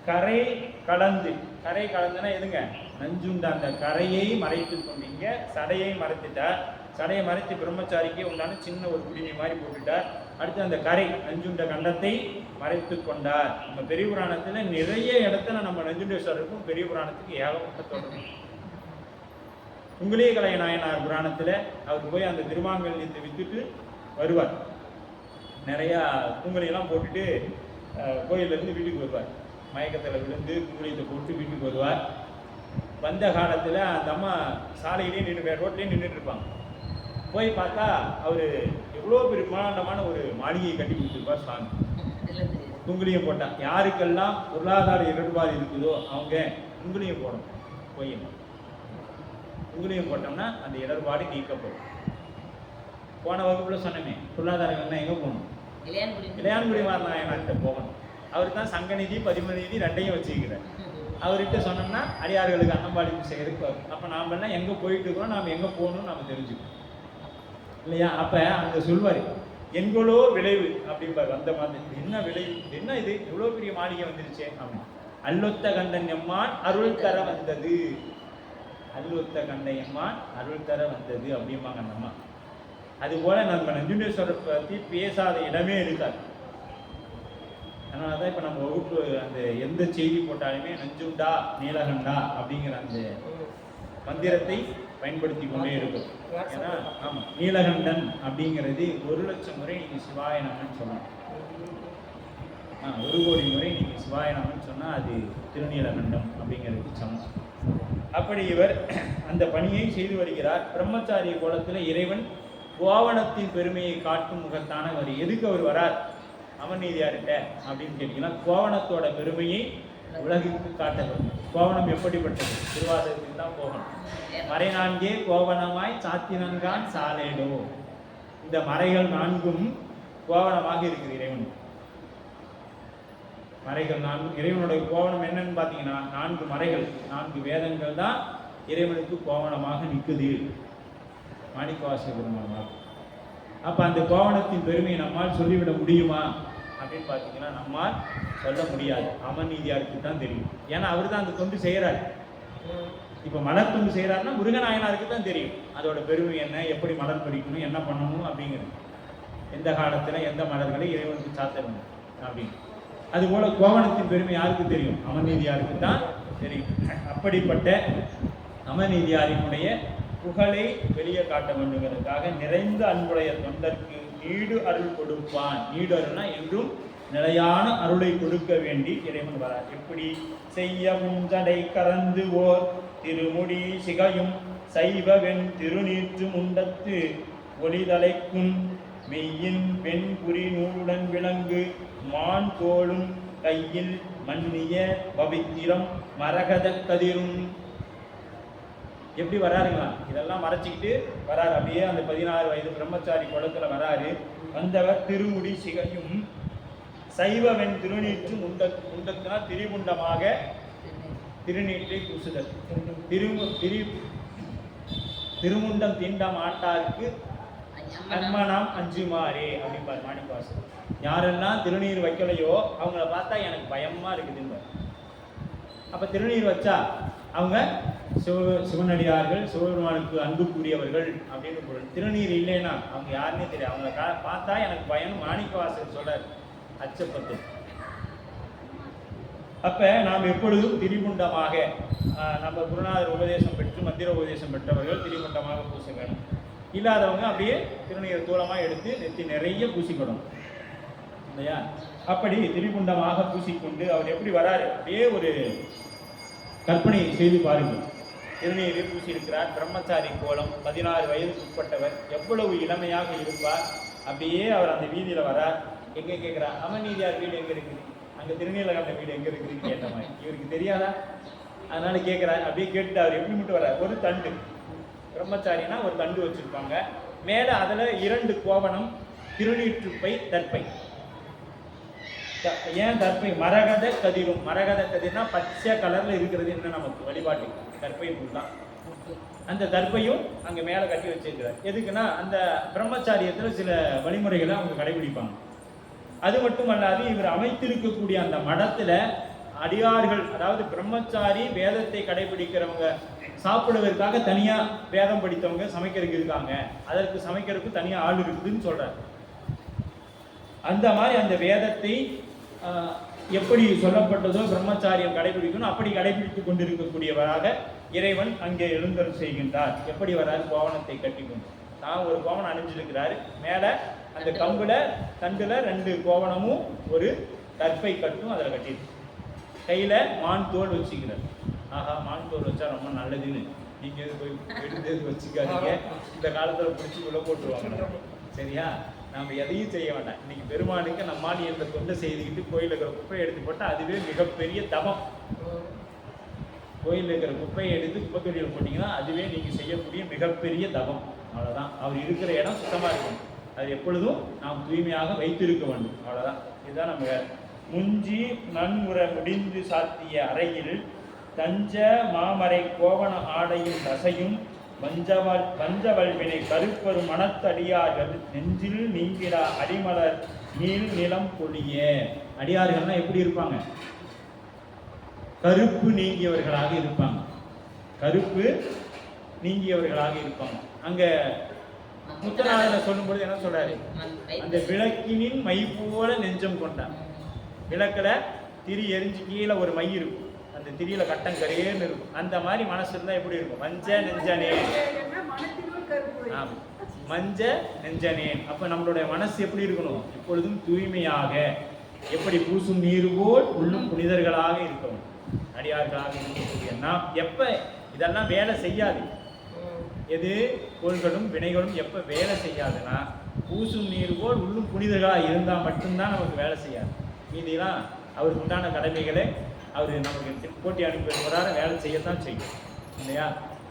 கரை கலந்துனா எதுங்க, நஞ்சுண்ட அந்த கரையை மறைத்து கொண்டு இங்கே சடையை மறைத்துட்டார். சடையை மறைத்து பிரம்மச்சாரிக்கே உண்டான சின்ன ஒரு குடிமை மாதிரி போட்டுட்டார். அடுத்து அந்த கரை நஞ்சுண்ட கண்டத்தை மறைத்து கொண்டார். நம்ம பெரிய புராணத்தில் நிறைய இடத்துல நம்ம நஞ்சுண்டேஸ்வரருக்கும் பெரிய புராணத்துக்கு ஏகப்பட்ட தொடர்பு. உங்களே கலைய நாயனார் புராணத்தில் அவர் போய் அந்த திருமாங்கல்யத்தை வித்துட்டு வருவார். நிறையா குங்குலியெல்லாம் போட்டுட்டு கோயிலேருந்து வீட்டுக்கு வருவார். மயக்கத்தில் விழுந்து குங்குலியத்தை போட்டு வீட்டுக்கு வருவார். வந்த காலத்தில் அந்த அம்மா சாலையிலேயே ரோட்லேயே நின்றுட்டு இருப்பாங்க. போய் பார்த்தா அவர் எவ்வளோ பெரிய பிரமாண்டமான ஒரு மாளிகையை கட்டி கொடுத்துருப்பார் சுவாமி. குங்குலியம் போட்டால் யாருக்கெல்லாம் பொருளாதார இடர்பாடு இருக்குதோ அவங்க குங்குலியம் போடணும். போய் குங்குலியம் போட்டோம்னா அந்த இடர்பாடு நீக்கப்படும். போன வகுப்புல சொன்னமே பொருளாதாரம் என்ன எங்கே போகணும், இளையான்குடி நாயனார்கிட்ட போகணும். அவர் தான் சங்கநிதி பதிமநிதி 2ஐயும் வச்சுக்கிறார். அவர்கிட்ட சொன்னோம்னா அடியார்களுக்கு அன்னம்பாடிப்பு செய்யறதுக்கு வரும். அப்போ நாம் எல்லாம் எங்கே போயிட்டு இருக்கிறோம், நாம் எங்கே போகணும்னு நம்ம தெரிஞ்சுக்கணும் இல்லையா? அப்போ அங்கே சொல்வார் எங்களோ விளைவு அப்படிம்பாரு. அந்த மாதிரி என்ன விளைவு, என்ன இது எவ்வளோ பெரிய மாளிகை வந்துருச்சே அப்படின்னு. அல்லொத்த கண்டன் எம்மான் அருள் தர வந்தது, அல்லொத்த கண்ட எம்மான் அருள் தர வந்தது அப்படிம்பாங்க அந்த அம்மா. அதுபோல நம்ம நஞ்சுண்டேஸ்வரரை பற்றி பேசாத இடமே இருக்காது. அதனால தான் இப்போ நம்ம வகுப்பு அந்த எந்த செய்தி போட்டாலுமே நஞ்சுண்டா நீலகண்டா அப்படிங்கிற அந்த மந்திரத்தை பயன்படுத்தி கொண்டே இருக்கும். ஏன்னா ஆமாம், நீலகண்டன் அப்படிங்கிறது 1,00,000 முறை நீங்கள் சிவாய நமன்னு சொல்லணும். 1 கோடி முறை நீங்கள் சிவாய நமன்னு சொன்னால் அது திருநீலகண்டம் அப்படிங்கிறதுக்கு சமம். அப்படி இவர் அந்த பணியை செய்து வருகிறார். பிரம்மச்சாரிய கோலத்தில் இறைவன் கோவணத்தின் பெருமையை காட்டும் முகத்தான அவர். எதுக்கு அவர் வரார் அமர்நீதியார்கிட்ட அப்படின்னு கேட்டீங்கன்னா, கோவணத்தோட பெருமையை உலகிற்கு காட்டப்படும். கோவணம் எப்படிப்பட்டது? திருவாசகத்துக்கு தான் போகணும். மறை 4 கோவணமாய் சாத்தினன்கான் சாலேடோ. இந்த மறைகள் 4ம் கோவணமாக இருக்குது இறைவன். மறைகள் 4 இறைவனுடைய கோவணம் என்னன்னு பார்த்தீங்கன்னா 4 மறைகள், 4 வேதங்கள் தான் இறைவனுக்கு கோவணமாக நிற்குது. மாணிக்கவாசக பெருமாள். அப்போ அந்த கோவணத்தின் பெருமையை நம்மால் சொல்லிவிட முடியுமா அப்படின்னு பார்த்தீங்கன்னா நம்மால் சொல்ல முடியாது. அமர்நீதியாருக்கு தான் தெரியும். ஏன்னா அவர் தான் அந்த தொண்டு செய்கிறார். இப்போ மலர் தொண்டு செய்கிறாருன்னா முருகநாயனாருக்கு தான் தெரியும் அதோட பெருமை என்ன, எப்படி மலர் பறிக்கணும், என்ன பண்ணணும் அப்படிங்கிறது, எந்த காலத்தில் எந்த மலர்களை இறைவனுக்கு சாத்தணும் அப்படின்னு. அதுபோல கோவணத்தின் பெருமை யாருக்கு தெரியும்? அமர்நீதியாருக்கு தான் தெரியும். அப்படிப்பட்ட அமர்நீதியாரினுடைய புகழை வெளியே காட்ட வேண்டுங்கிறதுக்காக நிறைந்த அன்புடைய தொண்டருக்கு நீடு அருள் கொடுப்பான். நீடு அருள்னா என்றும் நிலையான அருளை கொடுக்க வேண்டி இறைவன் வரார். எப்படி? செய்யவும் ஜடை கறந்து ஓர் திருமுடி சிகையும் சைவவெண் திருநீற்று முண்டத்து ஒளிதலைக்கும் மெய்யின் பெண் குறி நூலுடன் விளங்கு மான் தோளும் கையில் மன்னிய பவித்திரம் மரகத கதிரும். எப்படி வராருங்களா? இதெல்லாம் மறைச்சிக்கிட்டு வராரு. அப்படியே அந்த 16 வயது பிரம்மச்சாரி குளத்துல வராரு. வந்தவர் திருமுடி சிகையும் சைவவெண் திருநீற்று முண்டத்தினா திரிமுண்டமாக திருநீற்றை பூசுதல். திருமுண்டம் தீண்ட மாட்டாருக்கு அன்மனாம் அஞ்சுமாறே அப்படிம்பார் மாணிக்கவாசகர். யாரெல்லாம் திருநீர் வைக்கலையோ அவங்கள பார்த்தா எனக்கு பயமா இருக்குதுன்னு. அப்ப திருநீர் வச்சா அவங்க சிவனடியார்கள், சிவபெருமானுக்கு அன்புக்குரியவர்கள் அப்படின்னு பொருள். திருநீர் இல்லைன்னா அவங்க யாருன்னே தெரியும். அவங்கள பார்த்தா எனக்கு பயம் மாணிக்கவாசகர் சொல்றார் அச்சப்பட்டு. அப்ப நாம் எப்பொழுதும் திரிகுண்டமாக நம்ம குருநாதர் உபதேசம் பெற்று மந்திர உபதேசம் பெற்றவர்கள் திரிகுண்டமாக பூச வேணும். இல்லாதவங்க அப்படியே திருநீர் தூளமாக எடுத்து நெத்தி நிறைய பூசிக்கணும் இல்லையா? அப்படி திரிகுண்டமாக பூசிக்கொண்டு அவர் எப்படி வராரு அப்படியே ஒரு கற்பனை செய்து பாருங்கள். திருநீரை பூசியிருக்கிறார். பிரம்மச்சாரி கோலம், 16 வயதுக்கு உட்பட்டவர். எவ்வளவு இளமையாக இருப்பார். அப்படியே அவர் அந்த வீதியில் வரார். எங்கே கேட்குறார்? அமர்நீதியார் வீடு எங்கே இருக்குது, அங்கே திருநீலகண்ட வீடு எங்கே இருக்குதுன்னு கேட்ட மாதிரி. இவருக்கு தெரியாதா? அதனால கேட்குறாரு. அப்படியே கேட்டுட்டு அவர் எப்படி மட்டும் வர்றார்? ஒரு தண்டு, பிரம்மச்சாரினா ஒரு தண்டு வச்சுருப்பாங்க. மேலே அதில் 2 கோவணம், திருநீற்றுப்பை, தற்பை. ஏன் தற்பை? மரகத கதிரும். மரகத கதிர்னா பச்சை கலரில் இருக்கிறது என்ன நமக்கு வழிபாட்டு தற்பை பூ தான். அந்த தற்பையும் அங்கே மேலே கட்டி வச்சிருக்கிறார். எதுக்குன்னா அந்த பிரம்மச்சாரியத்தில் சில வழிமுறைகளை அவங்க கடைபிடிப்பாங்க. அது மட்டுமல்லாது இவர் அமைத்திருக்கக்கூடிய அந்த மடத்தில் அடியார்கள், அதாவது பிரம்மச்சாரி வேதத்தை கடைபிடிக்கிறவங்க சாப்பிடுவதற்காக தனியாக வேதம் படித்தவங்க சமைக்கிறதுக்கு இருக்காங்க. அதற்கு சமைக்கிறதுக்கு தனியாக ஆள் இருக்குதுன்னு சொல்கிறார். அந்த மாதிரி அந்த வேதத்தை எப்படி சொல்லப்பட்டதோ பிரம்மச்சாரியம் கடைபிடிக்கணும், அப்படி கடைபிடித்துக் கொண்டிருக்கக்கூடியவராக இறைவன் அங்கே எழுந்தருள் செய்கின்றார். எப்படி வராது? கோவணத்தை கட்டிக்கொண்டு தான் ஒரு கோவணம் அணிஞ்சிருக்கிறார். மேலே அந்த கம்புல தண்டுல 2 கோவணமும் ஒரு தற்பை கட்டும் அதில் கட்டிருக்கு. கையில் மான் தோல் வச்சுக்கிறார். ஆஹா, மான் தோல் வச்சா ரொம்ப நல்லதுன்னு நீங்கள் போய் எடுத்து வச்சுக்காதீங்க. இந்த காலத்தில் பிடிச்சி உள்ள போட்டுருவாங்க. சரியா? நம்ம எதையும் செய்ய வேண்டாம். இன்னைக்கு பெருமானுக்கு நம்மால் இந்த தொண்டை செய்துக்கிட்டு கோயிலில் இருக்கிற குப்பையை எடுத்து போட்டால் அதுவே மிகப்பெரிய தபம். கோயிலில் இருக்கிற குப்பையை எடுத்து குப்பைத்தொழியில் போட்டிங்கன்னா அதுவே நீங்கள் செய்யக்கூடிய மிகப்பெரிய தபம். அவ்வளோதான். அவர் இருக்கிற இடம் சுத்தமாக இருக்கணும். அது எப்பொழுதும் நாம் தூய்மையாக வைத்திருக்க வேண்டும். அவ்வளோதான். இதுதான் நம்ம வேலை. முஞ்சி நன்முறை முடிந்து சாத்திய அறையில் தஞ்ச மாமரை கோவண ஆடையும் தசையும் வஞ்சவல்வினை கருப்பரு மனத்தடியார்கள் நெஞ்சில் நீங்கிடா அடிமலர் நீள் நிலம் பொழிய. அடியார்கள்னா எப்படி இருப்பாங்க? கருப்பு நீங்கியவர்களாக இருப்பாங்க. கருப்பு நீங்கியவர்களாக இருப்பாங்க. அங்க முத்தநாதனை சொல்லும் பொழுது என்ன சொல்றாரு? அந்த விளக்கினின் மை போல நெஞ்சம் கொண்டான். விளக்குல திரி எரிஞ்சு கீழே ஒரு மை இருக்கும், அந்த திரியில கட்டம் கரையேன்னு இருக்கும். அந்த மாதிரி மனசு இருந்தா எப்படி இருக்கும்? மஞ்ச நெஞ்சனே. மஞ்ச நெஞ்சனேன். அப்ப நம்மளுடைய மனசு எப்படி இருக்கணும்? எப்பொழுதும் தூய்மையாக, எப்படி பூசும் நீர் போல் உள்ளும் புனிதர்களாக இருக்கணும், அடியார்களாக இருக்கக்கூடிய நாம். எப்ப இதெல்லாம் வேலை செய்யாது, எது கோள்களும் வினைகளும் எப்ப வேலை செய்யாதுன்னா, பூசும் நீர் போல் உள்ளும் புனிதர்களாக இருந்தால் மட்டும்தான் நமக்கு வேலை செய்யாது. மீதிலாம் அவருக்கு உண்டான கடமைகளை அவர் நமக்கு போட்டி அனுப்பி போறாரு, வேலை செய்யத்தான் செய்யும் இல்லையா?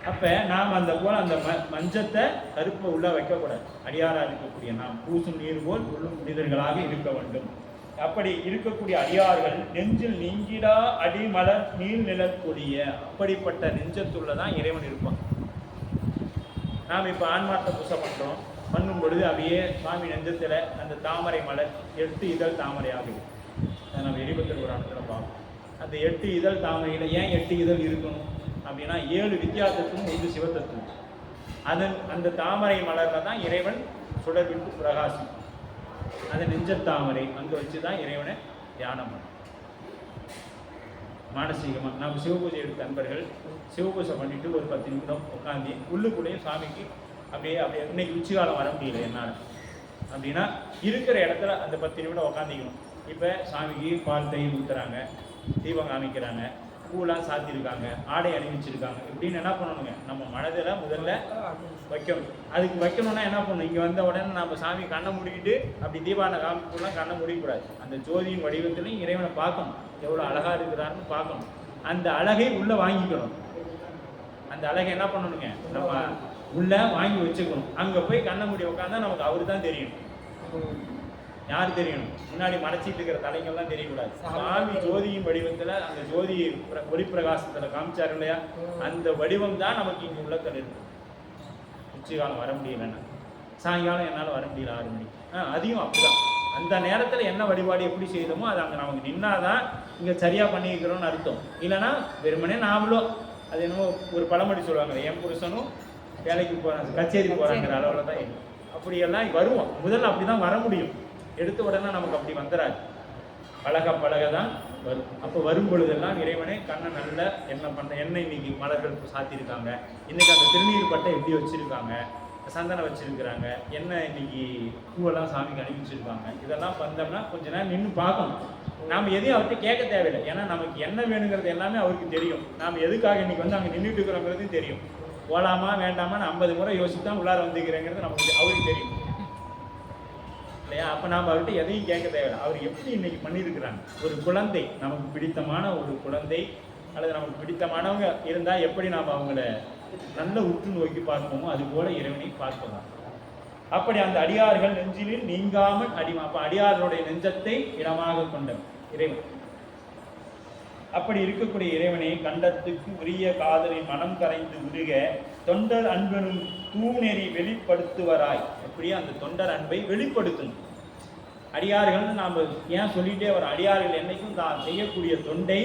அப்போ நாம் அந்த போல் அந்த மஞ்சத்தை கருப்பை உள்ள வைக்கக்கூடாது. அடியாராக இருக்கக்கூடிய நாம் பூசும் நீர் போல் உள்ளும் புனிதர்களாக இருக்க வேண்டும். அப்படி இருக்கக்கூடிய அடியார்கள் நெஞ்சில் நீங்கிடா அடிமலர் நீள் நிலக்கூடிய அப்படிப்பட்ட நெஞ்சத்துள்ளதான் இறைவன் இருப்பான். நாம் இப்போ ஆன்மார்த்த பூசை பண்ணுறோம், பண்ணும் பொழுது அப்படியே சுவாமி நெஞ்சத்தில் அந்த தாமரை மலர் 8 இதழ் தாமரை ஆகுது. அதை நம்ம எரிபத்தர் புராணத்தில் பார்ப்போம். அந்த 8 இதழ் தாமரையில் ஏன் 8 இதழ் இருக்கணும் அப்படின்னா 7 வித்தியாசத்துக்கும் 1 சிவத்தத்துவம். அந்த தாமரை மலரில் தான் இறைவன் சுடர் விட்டு பிரகாசம். அந்த நெஞ்சத்தாமரை அங்கே வச்சு தான் இறைவனை தியானம் பண்ணும். மானசீகமாக நம்ம சிவபூஜை எடுத்த நண்பர்கள் சிவபூஜை பண்ணிட்டு ஒரு 10 நிமிடம் உட்காந்து உள்ளுக்குள்ளேயும் சாமிக்கு அப்படியே இன்னைக்கு உச்சிகாலம் வர முடியல என்னால் அப்படின்னா இருக்கிற இடத்துல அந்த 10 நிமிடம் உட்காந்துக்கணும். இப்போ சாமிக்கு பால் தயிர் ஊற்றுறாங்க, தீபம் காமிக்கிறாங்க, பூலாம் சாத்தியிருக்காங்க, ஆடை அணிவிச்சிருக்காங்க. இப்படின்னு என்ன பண்ணணுங்க? நம்ம மனதில் முதல்ல வைக்கணும். அதுக்கு வைக்கணும்னா என்ன பண்ணணும்? இங்கே வந்த உடனே நம்ம சாமி கண்ணை மூடிக்கிட்டு அப்படி தீபாவளி காமிக்கலாம் கண்ணை முடிக்கக்கூடாது. அந்த ஜோதியின் வடிவத்திலையும் இறைவனை பார்க்கணும், எவ்வளோ அழகாக இருக்கிறாருன்னு பார்க்கணும். அந்த அழகை உள்ளே வாங்கிக்கணும். அந்த அழகை என்ன பண்ணணுங்க? நம்ம உள்ளே வாங்கி வச்சுக்கணும். அங்கே போய் கண்ணை மூடி உட்காந்தா நமக்கு அவரு தான் தெரியணும். யார் தெரியணும்? முன்னாடி மறைச்சிட்டு இருக்கிற தலைங்கள்லாம் தெரியக்கூடாது. சாமி ஜோதியின் வடிவத்தில் அந்த ஜோதி ஒளி பிரகாசத்தில் காமிச்சாரு இல்லையா? அந்த வடிவம் தான் நமக்கு இங்கே உள்ளத்தில் இருக்கு. உச்சிகாலம் வர முடியலன்னா, சாயங்காலம் என்னால் வர முடியல 6 மணிக்கு, அதையும் அப்படிதான். அந்த நேரத்தில் என்ன வழிபாடு எப்படி செய்தோமோ அது அங்கே நமக்கு நின்னாதான் இங்கே சரியாக பண்ணிக்கிறோம்னு அர்த்தம். இல்லைன்னா வெறுமனே நாமளும் அது என்னமோ ஒரு பழமொழி சொல்லுவாங்க, என் புருஷனும் வேலைக்கு போகிறாங்க கச்சேரி போகிறாங்கிற அளவில் தான் இருக்கும். அப்படியெல்லாம் வருவோம். முதல்ல அப்படி தான் வர முடியும். எடுத்த உடனே நமக்கு அப்படி வந்துடாது. பழக தான் வரும். அப்போ வரும் பொழுதெல்லாம் இறைவனே கண்ணை நல்ல எண்ணெய் இன்னைக்கு மலர்கள் சாத்தியிருக்காங்க, இன்னைக்கு அந்த திருநீர் பட்டை எப்படி வச்சிருக்காங்க, சந்தனம் வச்சிருக்கிறாங்க, எண்ணெய் இன்னைக்கு பூவெல்லாம் சாமிக்கு அனுப்பிச்சிருக்காங்க. இதெல்லாம் வந்தோம்னா கொஞ்ச நேரம் நின்று பார்க்கணும். நாம் எதையும் அவர்கிட்ட கேட்க தேவையில்லை. ஏன்னா நமக்கு என்ன வேணுங்கிறது எல்லாமே அவருக்கு தெரியும். நாம் எதுக்காக இன்னைக்கு வந்து அங்கே நின்றுட்டு இருக்கிறோங்கிறதும் தெரியும். போகலாமா வேண்டாமான்னு 50 முறை யோசித்து தான் உள்ளார வந்துக்கிறேங்கிறது நமக்கு அவருக்கு தெரியும் இல்லையா? அப்போ நாம் அவர்கிட்ட எதையும் கேட்க தேவையில்லை. அவர் எப்படி இன்னைக்கு பண்ணியிருக்கிறாங்க. ஒரு குழந்தை, நமக்கு பிடித்தமான ஒரு குழந்தை அல்லது நமக்கு பிடித்தமானவங்க இருந்தால் எப்படி நாம் அவங்கள நல்ல உற்று நோக்கி பார்ப்போமோ அது போல இறைவனை பார்க்கலாம். அப்படி அந்த அடியார்கள் நெஞ்சிலில் நீங்காமல் அப்போ அடியார்களுடைய நெஞ்சத்தை இடமாக கொண்ட இறைவன். அப்படி இருக்கக்கூடிய இறைவனை கண்டத்துக்கு உரிய காதலின் மனம் கரைந்து உருக தொண்டர் அன்பனும் தூணெறி வெளிப்படுத்துவராய். எப்படியே அந்த தொண்டர் அன்பை வெளிப்படுத்தணும். அடியார்கள் நாம் ஏன் சொல்லிட்டே வரோம்? அடியார்கள் என்னைக்கும் தான் செய்யக்கூடிய தொண்டை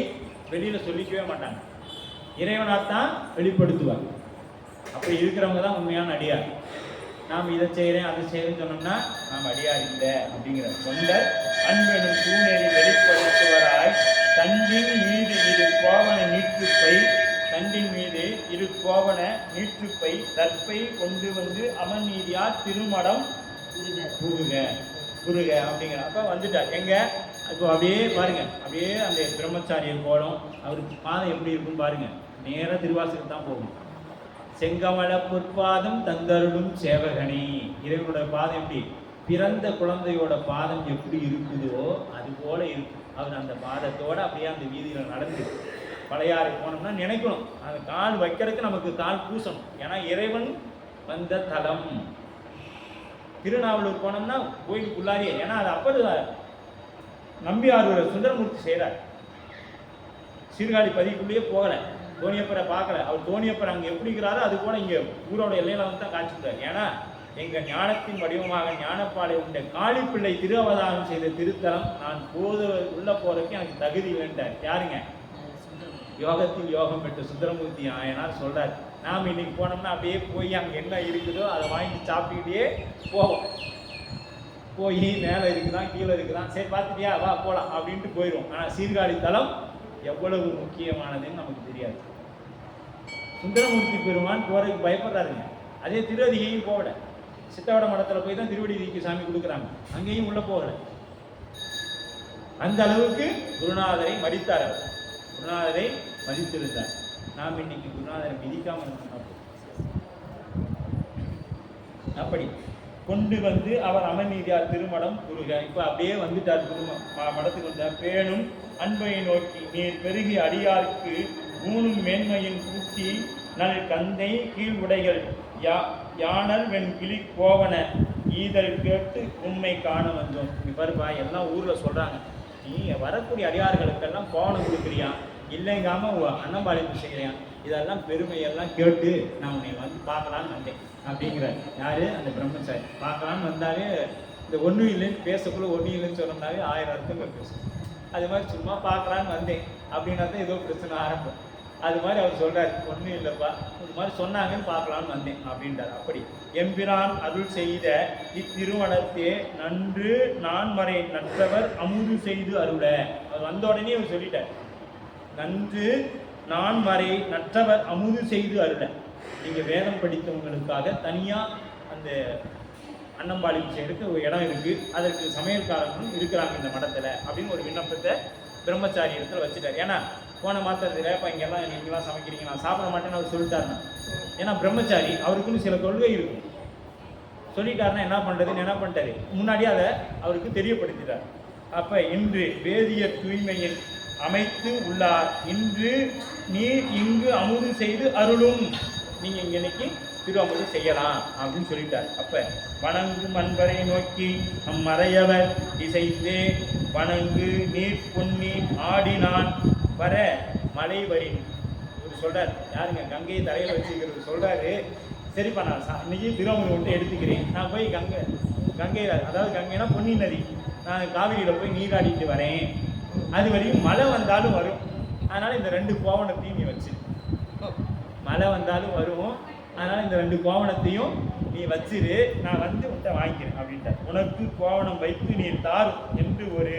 வெளியில் சொல்லிக்கவே மாட்டாங்க, இறைவனாத்தான் வெளிப்படுத்துவார். அப்படி இருக்கிறவங்க தான் உண்மையான அடியார். நாம் இதை செய்கிறேன் அதை செய்கிறேன்னு சொன்னோம்னா நாம் அடியார் இல்லை அப்படிங்கிற. தொண்டர் அன்பனும் தூணெறி வெளிப்படுத்துவராய் தண்டின் மீது இரு கோவண நீற்றுப்பை, தண்டின் மீது இரு கோவண நீற்றுப்பை தற்பை கொண்டு வந்து அமர்நீதியார் திருமடம் குருக அப்படிங்கிற. அப்போ வந்துட்டார் எங்க? இப்போ அப்படியே பாருங்க, அப்படியே அந்த பிரம்மச்சாரியர் கோலம் அவருக்கு பாதம் எப்படி இருக்குன்னு பாருங்க. நேராக திருவாசலுக்கு தான் போகும். செங்கமல பொற்பாதம் தந்தருடும் சேவகனி. இறைவனோட பாதம் எப்படி? பிறந்த குழந்தையோட பாதம் எப்படி இருக்குதோ அது போல இருக்கும். அவர் அந்த பாதத்தோட அப்படியே அந்த வீதியில் நடந்து பழையாறு போனோம்னா நினைக்கணும், அந்த கால் வைக்கிறதுக்கு நமக்கு கால் பூசணும். ஏன்னா இறைவன் வந்த தலம். திருநாவலூர் போனோம்னா கோயிலுக்குள்ளாரியே, ஏன்னா அது அப்போ நம்பியார் சுந்தரமூர்த்தி செய்கிறார். சீர்காழி பதிக்குள்ளேயே போகலை, தோணியப்பரை பார்க்கல. அவர் தோணியப்பர் அங்கே எப்படி இருக்கிறாரோ அது போல இங்கே ஊரோட எல்லையில வந்து தான் காட்சிக்கிறார். ஏன்னா எங்கள் ஞானத்தின் வடிவமாக ஞானப்பாலை உண்ட காளிப்பிள்ளை திரு அவதாரம் செய்த திருத்தலம், நான் உள்ள போறதுக்கு எனக்கு தகுதி இல்லைன்றார். யாருங்க? யோகத்தில் யோகம் பெற்ற சுந்தரமூர்த்தி ஆயனார் சொல்றார். நாம் இன்னைக்கு போனோம்னா அப்படியே போய் அங்கே என்ன இருக்குதோ அதை வாங்கி சாப்பிட்டுக்கிட்டே போவோம். போய் மேலே இருக்குதான் கீழே இருக்குதான், சரி பார்த்துட்டியா வா போகலாம் அப்படின்ட்டு போயிடுவோம். ஆனால் சீர்காழி தலம் எவ்வளவு முக்கியமானதுன்னு நமக்கு தெரியாது. சுந்தரமூர்த்தி பெருமான் போறதுக்கு பயப்படுறாருங்க. அதே திருவதிகையும் போகல, சித்தவட மடத்தில் போய் தான் திருவடிக்கு சாமி கொடுக்குறாங்க, அங்கேயும் உள்ள போகல. அந்த அளவுக்கு குருநாதரை மதித்தார். குருநாதரை மதித்திருந்தார். நாம் இன்னைக்கு குருநாதரை மிதிக்காம இருக்கணும். அப்படி கொண்டு வந்து அவர் அமர்நீதியார் திருமடம் குருக. இப்ப அப்படியே வந்துட்டார் மடத்துக்கு வந்தார். பேணும் அன்பை நோக்கி நீர் பெருகி அடியாருக்கு ஊனும் மேன்மையின் கூட்டி நல் கந்தை கீழ் உடைகள் யானல் வெண் கிளி கோவன ஈதல் கேட்டு உண்மை காண வந்தோம். இவருப்பா எல்லாம் ஊர்ல சொல்றாங்க, நீ வரக்கூடிய அடியார்களுக்கெல்லாம் கோவணம் கொடுக்குறியா, இல்லைங்காம அன்னம்பாளிப்பு செய்யறியா, இதெல்லாம் பெருமையெல்லாம் கேட்டு நான் உன்னை வந்து பார்க்கலான்னு வந்தேன் அப்படிங்கிறார். யாரு? அந்த பிரம்மச்சாரி. பார்க்கலான்னு வந்தாலே இந்த ஒன்றும் இல்லைன்னு பேசக்குள்ள ஒன்றும் இல்லைன்னு சொன்னோம்னாவே 1000 அர்த்தங்கள் பேசும். அது மாதிரி சும்மா பார்க்கலான்னு வந்தேன் அப்படின்னா தான் ஏதோ பிரச்சனை ஆரம்பம். அது மாதிரி அவர் சொல்றாரு, ஒன்றும் இல்லைப்பா, இது மாதிரி சொன்னாங்கன்னு பார்க்கலான்னு வந்தேன் அப்படின்றார். அப்படி எம்பிரான் அருள் செய்த இத்திருமணத்தே நன்று நான் மறை நற்றவர் அமுது செய்து அருள. அவர் வந்த உடனே அவர் சொல்லிட்டார், நன்று நான் மறை நற்றவர் அமுது செய்து அருள. நீங்க வேதம் படித்தவங்களுக்காக தனியா அந்த அன்னம்பாளிப்பு செய்யறதுக்கு ஒரு இடம் இருக்கு, அதற்கு சமையல்காரர்களும் இருக்கிறாங்க இந்த மடத்துல அப்படின்னு ஒரு விண்ணப்பத்தை பிரம்மச்சாரி இடத்துல வச்சுட்டார். ஏன்னா போன மாத்திரத்தில் இப்போ இங்கெல்லாம் நீங்களாம் சமைக்கிறீங்க, நான் சாப்பிட மாட்டேன்னு அவர் சொல்லிட்டாருன்னா, ஏன்னா பிரம்மச்சாரி அவருக்குன்னு சில கொள்கை இருக்கும். சொல்லிட்டாருன்னா என்ன பண்ணுறதுன்னு என்ன பண்ணிட்டாரு, முன்னாடியே அதை அவருக்கு தெரியப்படுத்திட்டார். அப்போ இன்று வேதிய தூய்மையில் அமைத்து உள்ளார், இன்று நீர் இங்கு அமுது செய்து அருளும், நீங்கள் இங்கே இன்னைக்கு திரு அமுது செய்யலாம் அப்படின்னு சொல்லிட்டார். அப்போ வணங்கும் அன்பரை நோக்கி அம்மறையவர் இசைந்தே வணங்கு நீர் பொன்னி ஆடினான் வர மலை வரி. இவர் சொல்றாரு, யாருங்க? கங்கையை தலையில் வச்சுக்கிறது சொல்றாரு. சரிப்பா, நான் இன்னைக்கு திருவண்ணூர் விட்டு எடுத்துக்கிறேன், நான் போய் கங்கையில், அதாவது கங்கைனா பொன்னி நதி, நான் காவிரியில் போய் நீராடிட்டு வரேன், அது வரையும் மழை வந்தாலும் வரும், அதனால இந்த 2 கோவணத்தையும் நீ வச்சு, மழை வந்தாலும் வரும், அதனால இந்த 2 கோவணத்தையும் நீ வச்சிரு, நான் வந்து உன்ட்ட வாங்கிக்கிறேன் அப்படின்ட்டார். உனக்கு கோவணம் வைத்து நீ தாரும் என்று ஒரு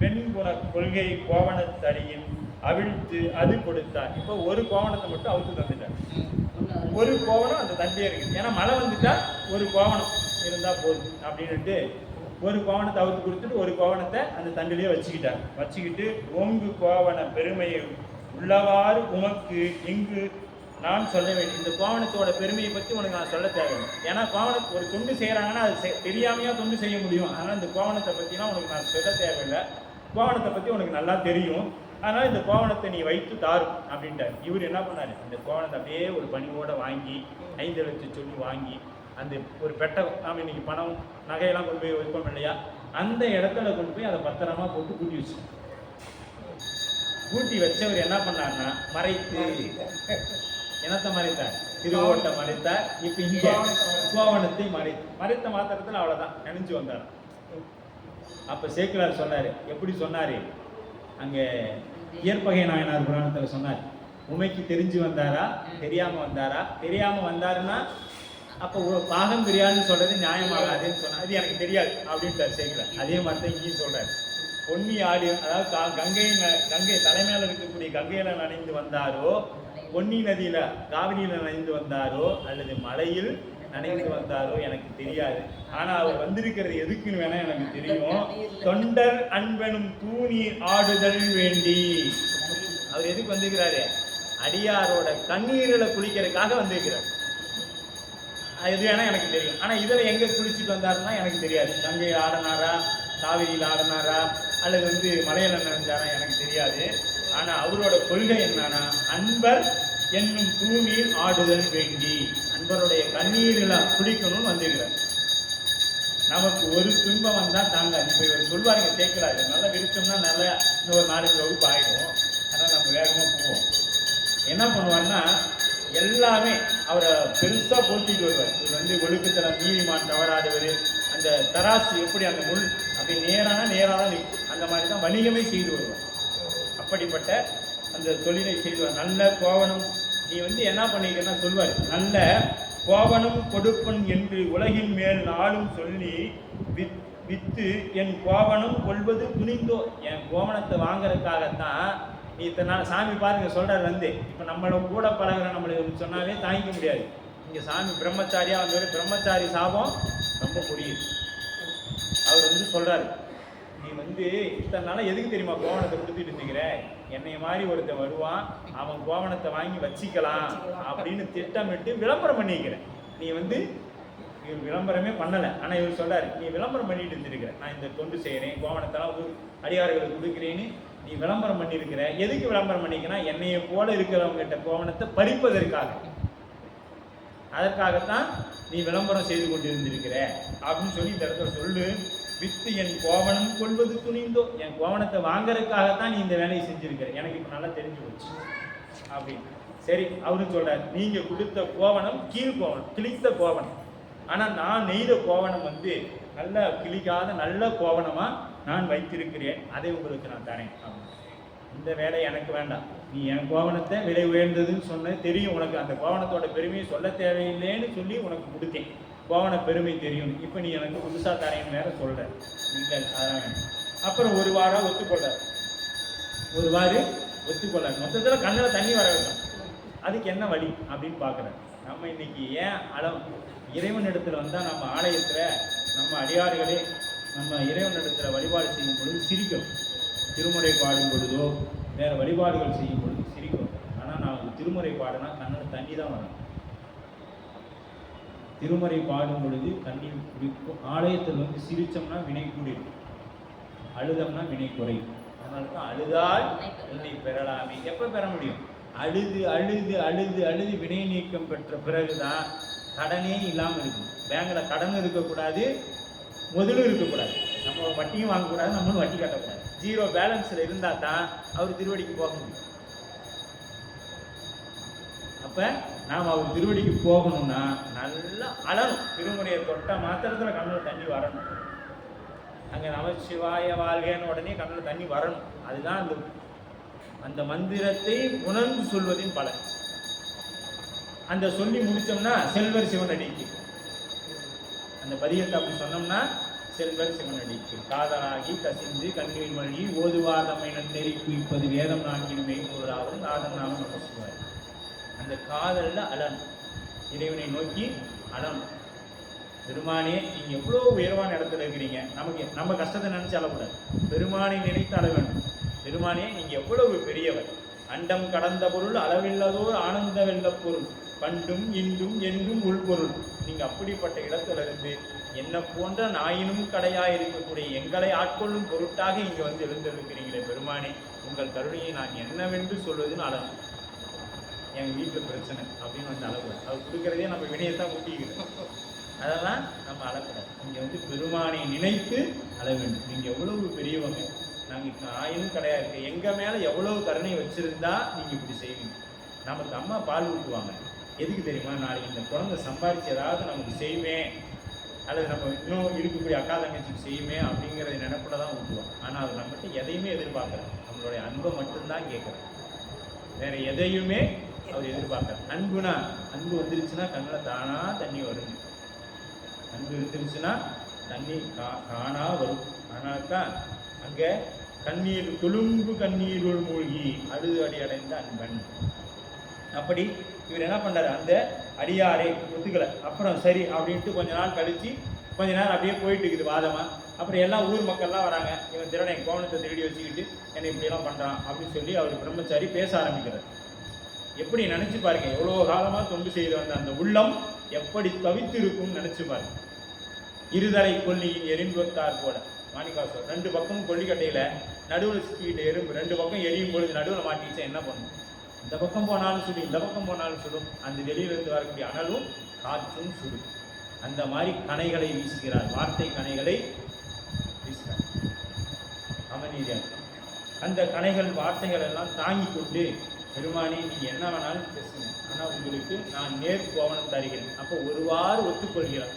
பெண் குண கொள்கை கோவணத்தடியின் அவிழ்த்து அது கொடுத்தார். இப்போ ஒரு கோவணத்தை மட்டும் அவுத்து தந்துட்டார். ஒரு கோவணம் அந்த தண்டியே இருக்குது, ஏன்னா மழை வந்துட்டா ஒரு கோவணம் இருந்தா போதும் அப்படின்ட்டு ஒரு கோவணத்தை அவுத்து கொடுத்துட்டு ஒரு கோவணத்தை அந்த தண்டிலேயே வச்சுக்கிட்டு ஓங்கு கோவண பெருமையை உள்ளவாறு உமக்கு இங்கு நான் சொல்ல வேண்டும். இந்த கோவணத்தோட பெருமையை பற்றி உனக்கு நான் சொல்ல தேவையில்லை, ஏன்னா கோவணத்தை ஒரு தொண்டு செய்கிறாங்கன்னா அது தெரியாமையா தொண்டு செய்ய முடியும். அதனால் இந்த கோவணத்தை பற்றிலாம் உனக்கு நான் சொல்ல தேவையில்லை, கோவணத்தை பற்றி உனக்கு நல்லா தெரியும், அதனால் இந்த கோவணத்தை நீ வைத்து தாரும் அப்படின்ட்டார். இவர் என்ன பண்ணார், இந்த கோவணத்தை அப்படியே ஒரு பணிவோடு வாங்கி 5 லட்சம் சொல்லி வாங்கி அந்த ஒரு பெட்டை, நாம் இன்னைக்கு பணம் நகையெல்லாம் கொண்டு போய் வைப்போம் இல்லையா, அந்த இடத்துல கொண்டு போய் அதை பத்திரமா போட்டு பூட்டி வச்சு, பூட்டி வச்சவர் என்ன பண்ணார்னா மறைத்து, என்னத்தை மறைத்தார்? திருவோட்டை மறைத்தார். இப்போ இங்கே கோவணத்தை மறைத்த மாத்திரத்தில் அவ்வளோதான் நினைஞ்சு வந்தார். அப்போ சேக்கிழார் சொன்னார், எப்படி சொன்னார்? அங்கே இயற்பகை நாயனார் புராணத்தில் சொன்னார், உமைக்கு தெரிஞ்சு வந்தாரா தெரியாமல் வந்தாரா? தெரியாமல் வந்தாருன்னா அப்போ பாகம் தெரியாதுன்னு சொல்றது நியாயமாகாதுன்னு சொன்னா, அது எனக்கு தெரியாது அப்படின்ட்டார் சேக்கிழார். அதே மாதிரி தான் இங்கேயும் சொல்றாரு, பொன்னி ஆடி, அதாவது கங்கை தலைமையில இருக்கக்கூடிய கங்கையில நனைந்து வந்தாரோ, பொன்னி நதியில காவிரியில நனைந்து வந்தாரோ, அல்லது மலையில் நனைந்து வந்தாரோ எனக்கு தெரியாது, ஆனா அவர் வந்திருக்கிறது எதுக்குன்னு வேணா எனக்கு தெரியும். தொண்டர் அன்பனும் தூணீர் ஆடுதல் வேண்டி. அவர் எதுக்கு வந்திருக்கிறாரு? அடியாரோட கண்ணீரில குளிக்கிறதுக்காக வந்திருக்கிறார். எது வேணா எனக்கு தெரியும், ஆனா இதுல எங்க குளிச்சுட்டு வந்தாருன்னா எனக்கு தெரியாது. கங்கையில் ஆடினாரா, காவிரியில் ஆடினாரா, அல்லது மலையில நனைஞ்சாரா எனக்கு தெரியாது. ஆனா அவரோட கொள்கை என்னன்னா, அன்பர் என்னும் தூணில் ஆடுதல் வேண்டி, அன்பருடைய கண்ணீரில் குளிக்கணும்னு வந்துக்கிறார். நமக்கு ஒரு துன்பம் வந்தா தாங்க, இப்ப இவர் சொல்வாருங்க சேக்கிழார், நல்ல விருச்சம்னா நல்ல இன்னொரு 4 வகுப்பு ஆயிடும். அதனால் நம்ம வேகமாக போவோம். என்ன பண்ணுவார்னா எல்லாமே அவரை பெருசாக போட்டிட்டு வருவார். இவர் வந்து ஒழுக்கத்தில் நீதிமான் தவறாதவர், அந்த தராசு எப்படி அந்த முள் அப்படி நேராக தான் நிற்கும், அந்த மாதிரி தான் வணிகமே செய்து வருவார். அப்படிப்பட்ட அந்த தொழிலை செய்வார். நல்ல கோவணம் நீ வந்து என்ன பண்ணிக்கிறன்னா சொல்வார், நல்ல கோவணம் கொடுப்பன் என்று உலகின் மேல் நாளும் சொல்லி வித்து என் கோவணம் கொள்வது துணிந்தோ. என் கோவணத்தை வாங்கறதுக்காகத்தான் நீ இத்தனை நாள் சாமி பாருங்க சொல்றாரு வந்து, இப்போ நம்மளை கூட பழகிற நம்மளுக்கு சொன்னாவே தாங்கிக்க முடியாது. இங்கே சாமி பிரம்மச்சாரியா வந்து பிரம்மச்சாரி சாபம் ரொம்ப புரியுது. அவர் வந்து சொல்றாரு, நீ வந்து இத்தனை நாளாக எதுக்கு தெரியுமா கோவணத்தை கொடுத்துட்டு இருந்துக்கிற, என்னை மாதிரி ஒருத்தன் வருவான், அவன் கோவணத்தை வாங்கி வச்சிக்கலாம் அப்படின்னு திட்டமிட்டு விளம்பரம் பண்ணிக்கிறேன். நீ வந்து இவர் விளம்பரமே பண்ணலை, ஆனால் இவர் சொல்றாரு நீ விளம்பரம் பண்ணிட்டு இருந்திருக்கிற, நான் இந்த தொண்டு செய்கிறேன், கோவணத்தெல்லாம் அடியார்களுக்கு கொடுக்குறேன்னு நீ விளம்பரம் பண்ணியிருக்கிற. எதுக்கு விளம்பரம் பண்ணிக்கன்னா என்னைய போல இருக்கிறவங்ககிட்ட கோவணத்தை பறிப்பதற்காக, அதற்காகத்தான் நீ விளம்பரம் செய்து கொண்டு இருந்திருக்கிற அப்படின்னு சொல்லி இந்த இடத்துல சொல்லு. வித்து என் கோவணம் கொள்வது துணிந்தோ, என் கோவணத்தை வாங்கறதுக்காகத்தான் நீ இந்த வேலையை செஞ்சிருக்கிற, எனக்கு இப்போ நல்லா தெரிஞ்சு போச்சு அப்படின்னு. சரி, அவரும் சொல்றாரு, நீங்க கொடுத்த கோவணம் கீழ் கோவணம், கிழித்த கோவணம், ஆனால் நான் நெய்த கோவணம் வந்து நல்ல கிழிக்காத நல்ல கோவணமா நான் வைத்திருக்கிறேன், அதை உங்களுக்கு நான் தரேன் அப்படின்னு. இந்த வேலை எனக்கு வேண்டாம், நீ என் கோவணத்தை விலை உயர்ந்ததுன்னு சொன்ன தெரியும், உனக்கு அந்த கோவணத்தோட பெருமையை சொல்ல தேவையில்லைன்னு சொல்லி உனக்கு கொடுத்தேன், கோவண பெருமை தெரியும், இப்போ நீ எனக்கு புதுசாக தரேன்னு வேற சொல்ற. இல்லை அதான் வேணும். அப்புறம் ஒரு வாரம் ஒத்துக்கொள்ளார், மொத்தத்தில் கண்ணில் தண்ணி வர வைக்கும். அதுக்கு என்ன வழி அப்படின்னு பார்க்குறேன். நம்ம இன்னைக்கு ஏன் இறைவன் இடத்துல வந்தால் நம்ம ஆலயத்தில் நம்ம அடியார்களே நம்ம இறைவன் இடத்துல வழிபாடு செய்யும் பொழுது சிரிக்கும், திருமுறை பாடும் பொழுதோ வேற வழிபாடுகள் செய்யும் பொழுது சிரிக்கும். ஆனால் நான் திருமுறை பாடினா கண்ணில் தண்ணி தான் வரும். திருமுறை பாடும் பொழுது தண்ணீர் குடிக்கும். ஆலயத்தில் வந்து சிரிச்சோம்னா வினை கூடிடும், அழுதம்னா வினை குறையும். அதனால தான் அழுதால் வினை பெறலாமே. எப்போ பெற முடியும்? அழுது அழுது அழுது அழுது வினை நீக்கம் பெற்ற பிறகுதான் கடனே இல்லாமல் இருக்கும். பேங்க்ல கடன் இருக்கக்கூடாது, முதலும் இருக்கக்கூடாது, நம்ம வட்டியும் வாங்கக்கூடாது, நம்மளும் வட்டி கட்டக்கூடாது. ஜீரோ பேலன்ஸ்ல இருந்தா தான் அவர் திருவடிக்கு போக முடியும். அப்ப நாம் அவர் திருவடிக்கு போகணும்னா நல்லா அழணும். திருமுறையை தொட்ட மாத்திரத்துல கண்ணில் தண்ணி வரணும். அங்க நமசிவாய வாழ்கன்னு உடனே கண்ணில் தண்ணி வரணும். அதுதான் அந்த மந்திரத்தை உணர்ந்து சொல்வதின் பலன். அந்த சொல்லி முடிச்சோம்னா செல்வர் சிவனடிக்கு, அந்த பதியத்தை அப்படி சொன்னோம்னா செல்வர் சிவனடிக்கு காதலாகி கசிந்து கண்ணீர் மொழி ஓதுவாதமை நெறி குவிப்பது வேதம் நான்கினுமே கூறாவது நாதன் நாமம் நம்ம சொல்வார். அந்த காதலில் அலன் இறைவனை நோக்கி அலன். பெருமானே நீங்க எவ்வளவு உயர்வான இடத்துல இருக்கிறீங்க, நமக்கு நம்ம கஷ்டத்தை நினைச்சு அழக்கூடாது, பெருமானை நினைத்து அழ வேண்டும். பெருமானே நீங்க எவ்வளவு பெரியவர், அண்டம் கடந்த பொருள் அளவில்லதோர் ஆனந்த வெள்ள பொருள், பண்டும் இன்றும் என்றும் உள்பொருள். நீங்க அப்படிப்பட்ட இடத்துல இருந்து என்ன போன்ற நாயினும் கடையாய் இருக்கக்கூடிய எங்களை ஆட்கொள்ளும் பொருட்டாக இங்க வந்து எழுந்திருக்கிறீங்களே பெருமானே, உங்கள் கருணையை நான் என்னவென்று சொல்வதுன்னு அழகும். எங்கள் வீட்டில் பிரச்சனை அப்படின்னு வந்து அழக்கூடாது. அது கொடுக்கறதே நம்ம வினையத்தான் ஊட்டிக்கிறோம், அதெல்லாம் நம்ம அழக்கூடாது. இங்கே வந்து பெருமானை நினைத்து அழ வேண்டும். நீங்கள் எவ்வளவு பெரியவங்க, நாங்கள் ஆயினும் கிடையாது இருக்கு, எங்கள் மேலே எவ்வளவு கருணை வச்சுருந்தா நீங்கள் இப்படி செய்வீங்க. நமக்கு அம்மா பால் ஊட்டுவாங்க, எதுக்கு தெரியுமா? நாளைக்கு இந்த குழந்தை சம்பாதிச்சு ஏதாவது நமக்கு செய்வேன், அல்லது நம்ம இன்னும் இருக்கக்கூடிய அக்கா தங்கச்சிக்கு செய்யுமே அப்படிங்கிறத நினைப்பில் தான் ஊட்டுவோம். ஆனால் அது நம்மகிட்ட எதையுமே எதிர்பார்க்குறோம், நம்மளுடைய அன்பை மட்டும்தான் கேட்குறோம், வேற எதையுமே அவர் எதிர்பார்க்குறார். அன்புனா அன்பு வந்துருச்சுன்னா கண்ணில் தானா தண்ணி வருங்க, அன்பு இருந்துருச்சுன்னா தண்ணி காணா வரும். அதனால்தான் அங்கே கண்ணீர் துளும்பு கண்ணீருள் மூழ்கி அழுது அடி அடைந்த அன்பன். அப்படி இவர் என்ன பண்ணுறாரு, அந்த அடியாரை ஒத்துக்கலை. அப்புறம் சரி அப்படின்ட்டு கொஞ்ச நாள் கழித்து கொஞ்ச நேரம் அப்படியே போயிட்டு இருக்குது வாதமாக. அப்புறம் எல்லாம் ஊர் மக்கள்லாம் வராங்க, இவன் திருடனை கோவணத்தை திருடி வச்சுக்கிட்டு என்னை இப்படியெல்லாம் பண்ணுறான் அப்படின்னு சொல்லி அவர் பிரம்மச்சாரி பேச ஆரம்பிக்கிறார். எப்படி நினச்சி பாருங்க, எவ்வளோ காலமாக தொண்டு செய்து வந்த அந்த உள்ளம் எப்படி தவித்து இருக்கும்னு நினச்சி பாருங்க. இருதலை கொல்லியின் எரிம்பொத்தார் போல மாணிக்காசர், ரெண்டு பக்கமும் கொல்லிக்கட்டையில் நடுவில் சிக்கிட்டு எறும்பு ரெண்டு பக்கம் எரியும் பொழுது நடுவில் மாட்டிச்சா என்ன பண்ணும்? இந்த பக்கம் போனாலும் சுடும், இந்த பக்கம் போனாலும் சுடும். அந்த வெளியிலிருந்து வரக்கூடிய அனலும் காற்றும் சுடும். அந்த மாதிரி கணைகளை வீசுகிறார், வார்த்தை கணைகளை வீசுகிறார். அமைதியாக அந்த கணைகள் வார்த்தைகள் எல்லாம் தாங்கி கொண்டு, பெருமானே நீங்க என்ன வேணாலும் பேசுங்க, ஆனால் உங்களுக்கு நான் நேர் கோவணம் தருகிறேன். அப்போ ஒருவாறு ஒத்துக்கொள்கிறார்.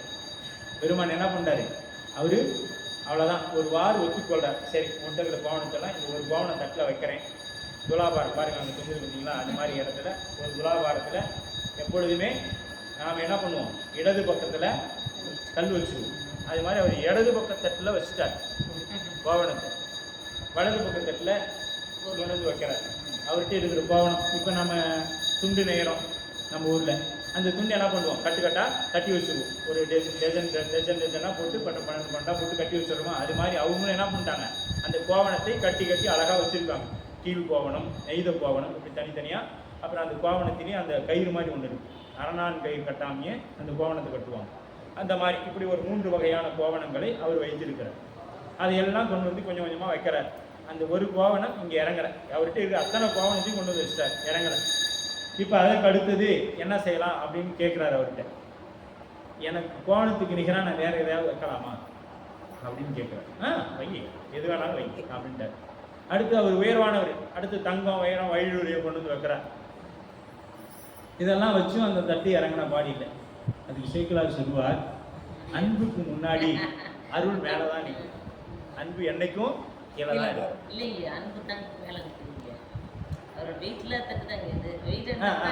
பெருமான் என்ன பண்றாரு, அவரு அவ்வளோதான் ஒருவாறு ஒத்துக்கொள்றார். சரி, ஒன்றரை கோவணத்தெல்லாம் இந்த ஒரு கோவணம் தட்டில் வைக்கிறேன். துலாபாரம் பாருங்க, அங்கே தொங்குது பார்த்தீங்களா, அது மாதிரி இடத்துல ஒரு துலாபாரத்தில் எப்பொழுதுமே நாம் என்ன பண்ணுவோம், இடது பக்கத்தில் கல் வச்சுருவோம். அது மாதிரி அவர் இடது பக்கத்தட்டில் வச்சுட்டார் கோவணத்தை, வலது பக்கத்தட்டில் கொண்டு வந்து வைக்கிறார். அவர்கிட்ட இருக்கிற கோவணம் இப்போ நம்ம துண்டு நெய்கிறோம் நம்ம ஊரில், அந்த துண்டு என்ன பண்ணுவோம், கட்டுக்கட்டாக கட்டி வச்சுருவோம். ஒரு டஜனாக போட்டு 12 போட்டு கட்டி வச்சுருவோம். அது மாதிரி அவங்களும் என்ன பண்ணிட்டாங்க, அந்த கோவணத்தை கட்டி கட்டி அழகாக வச்சுருக்காங்க. கீழ் கோவணம், நெய்த கோவணம், இப்படி தனித்தனியாக. அப்புறம் அந்த கோவணத்திலேயே அந்த கயிறு மாதிரி ஒன்று இருக்குது, அரணான் கயிறு கட்டாமையே அந்த கோவணத்தை கட்டுவாங்க. அந்த மாதிரி இப்படி ஒரு 3 வகையான கோவணங்களை அவர் வைத்திருக்கிறார். அதையெல்லாம் கொண்டு வந்து கொஞ்சம் கொஞ்சமாக வைக்கிறார். அந்த ஒரு கோவணம் இங்கே இறங்குற, அவர்கிட்ட இருக்கிற அத்தனை கோவணத்தையும் கொண்டு வந்து வச்சுட்டார், இறங்குற. இப்போ அதற்கு அடுத்தது என்ன செய்யலாம் அப்படின்னு கேட்குறாரு அவர்கிட்ட. எனக்கு கோவணத்துக்கு நிகராக நான் வேறு எதையாவது வைக்கலாமா அப்படின்னு கேட்குறாரு. வை, எது வேணாலும் வை அப்படின்ட்டார். அடுத்து அவர் உயர்வானவர், அடுத்து தங்கம், உயரம், வயிறுடைய கொண்டு வந்து வைக்கிறார். இதெல்லாம் வச்சும் அந்த தட்டி இறங்கின பாடி இல்லை. அதுக்கு சேக்கிழார் சொல்லுவார், அன்புக்கு முன்னாடி அருள் மேலே தான் நிற்கும், அன்பு என்னைக்கும் கீழே தான் இருக்கும்.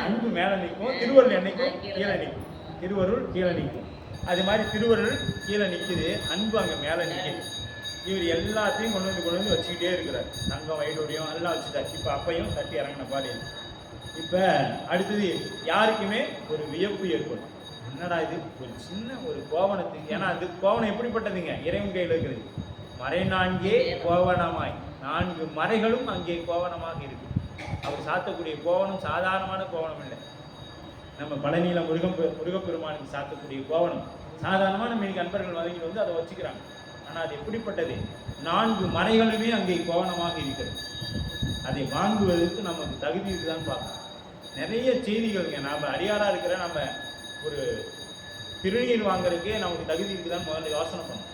அன்பு மேலே நிற்கும், திருவருள் என்னைக்கும் கீழே நிற்கும். திருவருள் கீழே நிற்கும். அது மாதிரி திருவருள் கீழே நிற்குது, அன்பு அங்கே மேலே நிற்குது. இவர் எல்லாத்தையும் கொண்டு வந்து வச்சுக்கிட்டே இருக்கிறார். தங்கம், வயிறுடையும் எல்லாம் வச்சுட்டார். இப்போ அப்பையும் தட்டி இறங்கின பாடி. இப்போ அடுத்தது யாருக்குமே ஒரு வியப்பு ஏற்படும், என்னடா இது ஒரு சின்ன ஒரு கோவணத்துக்கு. ஏன்னா அது கோவணம் எப்படிப்பட்டதுங்க, இறைவன் கையில் இருக்கிறது. மறை 4 கோவணமாய், 4 மறைகளும் அங்கே கோவணமாக இருக்கு. அவர் சாத்தக்கூடிய கோவணம் சாதாரணமான கோவணம் இல்லை. நம்ம பழனியில் முருகப்பெருமானுக்கு சாத்தக்கூடிய கோவணம் சாதாரணமாக நம்ம இன்னைக்கு அன்பர்கள் வதங்கி வந்து அதை வச்சுக்கிறாங்க. ஆனால் அது எப்படிப்பட்டது, 4 மறைகளுமே அங்கே கோவணமாக இருக்கிறது. அதை வாங்குவதற்கு நமக்கு தகுதி இருக்குதான்னு பார்க்கணும். நிறைய செய்திகள்ங்க, நாம் அடியாராக இருக்கிற நம்ம ஒரு திருநீர் வாங்குறதுக்கே நமக்கு தகுதி இருக்குதான்னு முதல்ல யோசனை பண்ணணும்.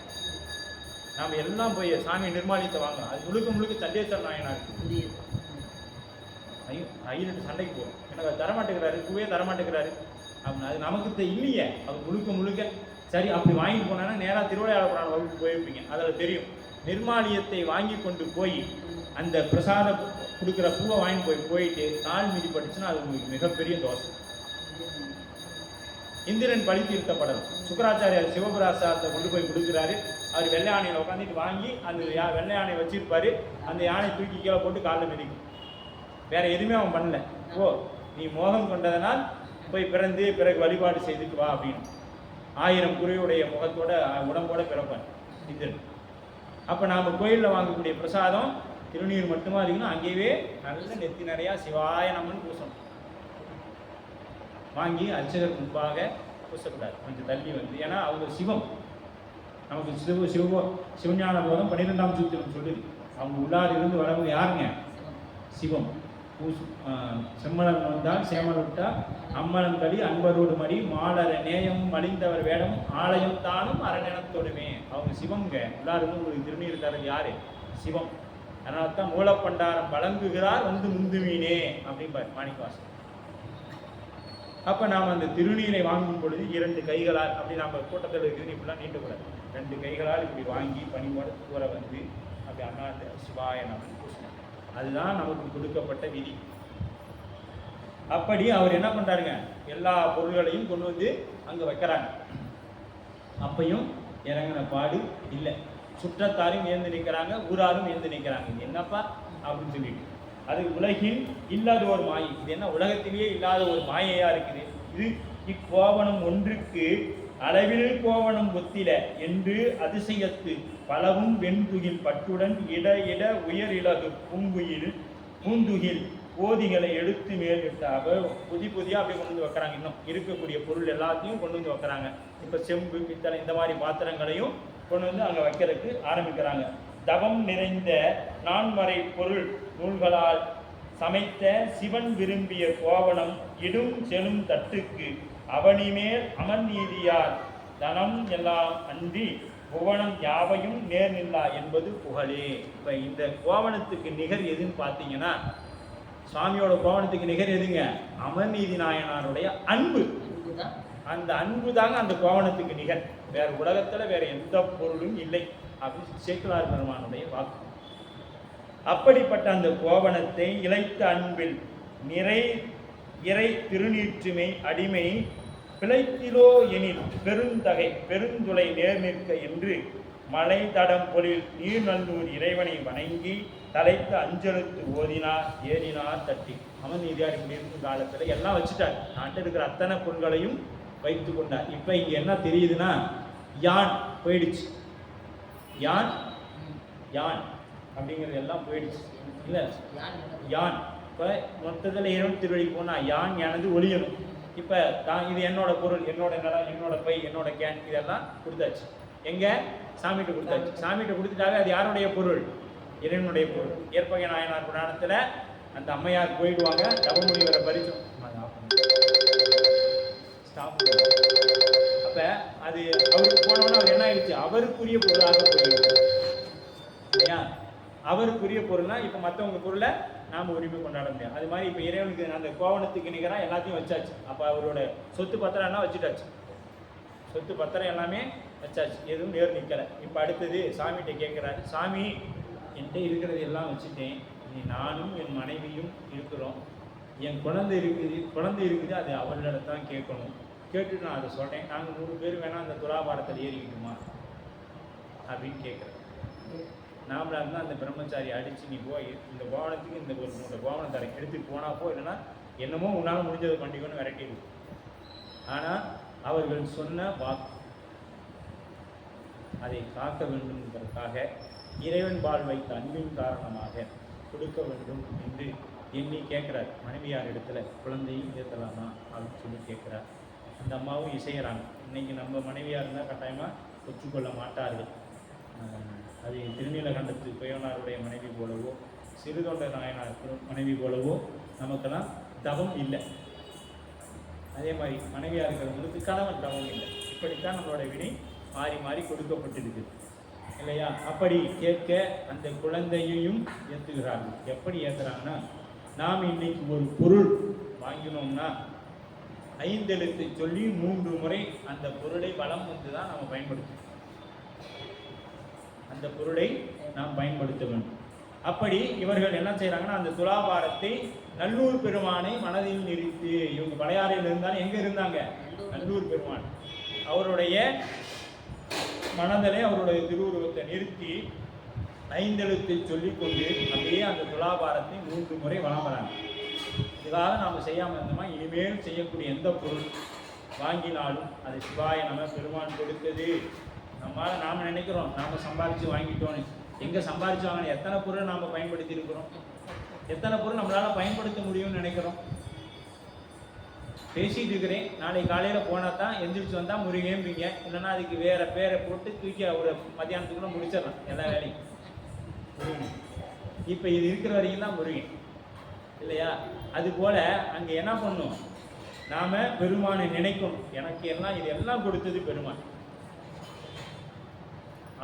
நாம் எல்லாம் போய் சாமி நிர்மாலியத்தை வாங்கணும். அது முழுக்க சண்டேஸ்வர நாயனாருக்கு ஐயனுக்கு சண்டைக்கு போகும், எனக்கு அது தரமாட்டேங்கிறாரு, பூவே தரமாட்டேங்கிறாரு அப்படின்னு. அது நமக்கு இல்லையே, அது முழுக்க சரி. அப்படி வாங்கிட்டு போனா நேராக திருவிளையாடல் வகுப்பு போயிருப்பீங்க, அதில் தெரியும். நிர்மாலியத்தை வாங்கி கொண்டு போய் அந்த பிரசாதம் கொடுக்குற பூவை வாங்கி போயிட்டு கால் மீதி பட்டுச்சுன்னா அது உங்களுக்கு மிகப்பெரிய தோஷம். இந்திரன் பழி தீர்த்தப்படணும். சுக்கராச்சாரியார் சிவபிரசாதத்தை கொண்டு போய் கொடுக்குறாரு. அவர் வெள்ளை யானையில் உட்காந்துட்டு வாங்கி அந்த வெள்ளை யானையை வச்சிருப்பாரு. அந்த யானை தூக்கி கீழே போட்டு காலில் மிதிக்கும். வேற எதுவுமே அவன் பண்ணல. ஓ, நீ மோகம் கொண்டதனால் போய் பிறந்து பிறகு வழிபாடு செய்துட்டு வா அப்படின்னு 1000 குறையுடைய முகத்தோட உடம்போட பிறப்பான் இந்திரன். அப்போ நாம் கோயிலில் வாங்கக்கூடிய பிரசாதம் திருநீர் மட்டுமா இருக்குன்னா அங்கேயே நல்ல நெத்தி நிறையா சிவாய நம்மன்னு பூசணும். வாங்கி அர்ச்சகர் முன்பாக பூசக்கூடாது, கொஞ்சம் தள்ளி வந்து. ஏன்னா அவங்க சிவம், நமக்கு சிவஞான போதம் 12ஆம் சூத்திரம் சொல்லுது. அவங்க உள்ளார் இருந்து வரவங்க யாருங்க, சிவம். செம்மலன் வந்தால் சேமல் விட்டால் அம்மலம் களி அன்பரோடு மடி மாலர நேயம் மலிந்தவர் வேடம் ஆலயம் தானும் அரணெனத்தோடுமே. அவங்க சிவங்க. உள்ளாருந்து உங்களுக்கு திருநீர் தரது யாரு, சிவம். அதனால தான் மூலப்பண்டாரம் வழங்குகிறார் வந்து முந்துவீனே அப்படின்பார் மாணிக்கவாசன். அப்போ நாம் அந்த திருநீரை வாங்கும் பொழுது 2 கைகளால், அப்படி நம்ம கூட்டத்தில் இருக்குதுன்னு இப்படிலாம் நீட்டக்கூடாது. 2 கைகளால் இப்படி வாங்கி பணிவோட கூற வந்து அப்படி அண்ணாந்த சிவாய நம்ம பூசணும். அதுதான் நமக்கு கொடுக்கப்பட்ட விதி. அப்படி அவர் என்ன பண்ணுறாருங்க, எல்லா பொருள்களையும் கொண்டு வந்து அங்கே வைக்கிறாங்க. அப்பையும் இறங்கின பாடு இல்லை. சுற்றத்தாரும் ஏந்து நிற்கிறாங்க, ஊராரும் ஏந்து நிற்கிறாங்க. இது என்னப்பா அப்படின்னு சொல்லிட்டு, அது உலகில் இல்லாத ஒரு மாயை. இது என்ன உலகத்திலேயே இல்லாத ஒரு மாயையா இருக்குது. இது இக்கோவணம் ஒன்றுக்கு அளவில் கோவணம் ஒத்தில என்று அதிசயத்து பலவும் வெண்துகில் பட்டுடன் இட இட உயர் இலகு பூந்துகில் போதிகளை எடுத்து மேலிட்ட புதியா அப்படியே கொண்டு வந்து வைக்கிறாங்க. இன்னும் இருக்கக்கூடிய பொருள் எல்லாத்தையும் கொண்டு வந்து வைக்கிறாங்க. இப்போ செம்பு, பித்தளை இந்த மாதிரி பாத்திரங்களையும் கொண்டு வந்து அங்கே வைக்கிறதுக்கு ஆரம்பிக்கிறாங்க. தவம் நிறைந்த 4 பொருள் நூல்களால் சமைத்த சிவன் விரும்பிய கோவணம் இடும் செலும் தட்டுக்கு அவனிமேல் அமர்நீதியார் தனம் எல்லாம் அன்றி புவனம் யாவையும் நேர் நில்லா என்பது புகழே. இப்ப இந்த கோவணத்துக்கு நிகர் எதுன்னு பார்த்தீங்கன்னா, சுவாமியோட கோவணத்துக்கு நிகர் எதுங்க? அமர்நீதி நாயனாருடைய அன்பு. அந்த அன்பு தாங்க அந்த கோவணத்துக்கு நிகர். வேற உலகத்துல வேற எந்த பொருளும் இல்லை அப்படின்னு சேக்கிழார் பெருமானுடைய வாக்கு. அப்படிப்பட்ட அந்த கோவணத்தை இழைத்த அன்பில் நிறை இறை திருநீற்றுமை அடிமை பிழைத்திலோ எனில் பெருந்தகை பெருந்துளை நேர் நிற்க என்று மலை தடம் பொழில் நீர்நல்லூர் இறைவனை வணங்கி தலைத்து அஞ்செழுத்து ஓதினார் ஏறினார் தட்டி. அமர்நீதியார் இப்படி இருக்கும் காலத்துல எல்லாம் வச்சுட்டார். நாட்டில் இருக்கிற அத்தனை பொருள்களையும் வைத்து கொண்டார். இப்ப இங்க என்ன தெரியுதுன்னா, யான் போயிடுச்சு. யான் யான் அப்படிங்கிறது எல்லாம் போயிடுச்சு இல்ல. யான் இப்ப மொத்தத்தில் இறைவன் திருவடி போனா யான் எனது ஒளியணும். இப்ப இது என்னோட பொருள், என்னோட நிலம், என்னோட பை, என்னோட கேன், இதெல்லாம் கொடுத்தாச்சு. எங்க? சாமிகிட்ட கொடுத்தாச்சு. சாமிகிட்ட கொடுத்துட்டாங்க. அது யாருடைய பொருள்? இறைவனுடைய பொருள். ஏற்பகை நாயனார் புராணத்துல அந்த அம்மையார் போயிடுவாங்க, தவமுனிவரை பரிசு. அப்ப அது அவருக்கு போனோன்னா அவர் என்ன ஆயிடுச்சு? அவருக்குரிய பொருளாக போயிடுச்சு இல்லையா? அவருக்குரிய பொருள்னா இப்ப மற்றவங்க பொருளை நாம உரிமை கொண்டாட முடியாது. அது மாதிரி இப்ப இறைவனுக்கு அந்த கோவணத்துக்கு நிகராக எல்லாத்தையும் வச்சாச்சு. அப்ப அவரோட சொத்து பத்திரம் எல்லாம் வச்சுட்டாச்சு. சொத்து பத்திரம் எல்லாமே வச்சாச்சு. எதுவும் நேர் நிற்கலை. இப்ப அடுத்தது சாமிகிட்ட கேட்கிறாரு, சாமி என்கிட்ட இருக்கிறது எல்லாம் வச்சுட்டேன், நீ நானும் என் மனைவியும் இருக்கிறோம், என் குழந்தை இருக்குது, அது அவளிடத்தான் கேட்கணும், கேட்டுட்டு நான் அதை சொல்றேன், நாங்கள் 3 பேர் வேணா அந்த துலாபாரத்தில் ஏறிக்கிட்டுமா அப்படின்னு கேட்குறேன். நாமளா இருந்தால் அந்த பிரம்மச்சாரி அடித்து நீ போய் இந்த கோவணத்துக்கு இந்த ஒரு 3 கோவணம் தரேன், எடுத்துட்டு போனா போ, இல்லைன்னா என்னமோ உன்னால் முடிஞ்சதை பண்ணிக்கணும்னு விரட்டிடு. ஆனால் அவர்கள் சொன்ன வாக்கு அதை காக்க வேண்டும் என்பதற்காக இறைவன் பால் வைத்த அன்பின் காரணமாக கொடுக்க வேண்டும் என்று எண்ணி கேட்குறார். மனைவியார் இடத்துல குழந்தையும் ஏற்றலாமா அப்படின்னு சொல்லி கேட்குறார். அந்த அம்மாவும் இசைகிறாங்க. இன்னைக்கு நம்ம மனைவியாக இருந்தால் கட்டாயமாக ஒற்றுக்கொள்ள மாட்டார்கள். அது திருநீலகண்டத்து பெயனாருடைய மனைவி போலவோ சிறுதொண்ட நாயனார் மனைவி போலவோ நமக்கெல்லாம் தவம் இல்லை. அதே மாதிரி மனைவியாக இருக்கிறவங்களுக்கு கணவன் தவம் இல்லை. இப்படித்தான் நம்மளோட வினை மாறி மாறி கொடுக்கப்பட்டிருக்கு இல்லையா? அப்படி கேட்க அந்த குழந்தையையும் ஏற்றுகிறார்கள். எப்படி ஏற்றுறாங்கன்னா, நாம் இன்னைக்கு ஒரு பொருள் வாங்கினோம்னா 5 எழுத்தை சொல்லி 3 முறை அந்த பொருளை வலம் வந்து தான் நம்ம பயன்படுத்தணும். அந்த பொருளை நாம் பயன்படுத்த வேண்டும். அப்படி இவர்கள் என்ன செய்யறாங்கன்னா, அந்த துலாபாரத்தை நல்லூர் பெருமானை மனதில் நிறுத்தி, இவங்க பழையாறையில் இருந்தாலும் எங்க இருந்தாங்க? நல்லூர் பெருமான். அவருடைய மனதிலே அவருடைய திருவுருவத்தை நிறுத்தி 5 எழுத்தை சொல்லிக்கொண்டு அப்படியே அந்த துலாபாரத்தை 3 முறை வலம் வராங்க. இதுக்காக நாம் செய்யாமல் இருந்தோமா, இனிமேல் செய்யக்கூடிய எந்த பொருள் வாங்கினாலும் அது சிவாய நம பெருமான் கொடுத்தது. நாம் நினைக்கிறோம் நாம் சம்பாதிச்சு வாங்கிட்டோன்னு. எங்கே சம்பாதிச்சு வாங்கின எத்தனை பொருள் நாம் பயன்படுத்தி இருக்கிறோம்? எத்தனை பொருள் நம்மளால் பயன்படுத்த முடியும்னு நினைக்கிறோம்? பேசிகிட்டு இருக்கிறேன், நாளைக்கு காலையில் போனால் தான் எந்திரிச்சு வந்தால் முருகேம்பிங்க, இல்லைன்னா அதுக்கு வேறு பேரை போட்டு தூக்கி ஒரு மத்தியானத்துக்குள்ளே முடிச்சிடலாம் எல்லா வேலையும். இப்போ இது இருக்கிற வரைக்கும் தான் முருகன் இல்லையா? அதுபோல் அங்கே என்ன பண்ணும், நாம் பெருமானை நினைக்கணும். எனக்கு எல்லாம் இதெல்லாம் கொடுத்தது பெருமான்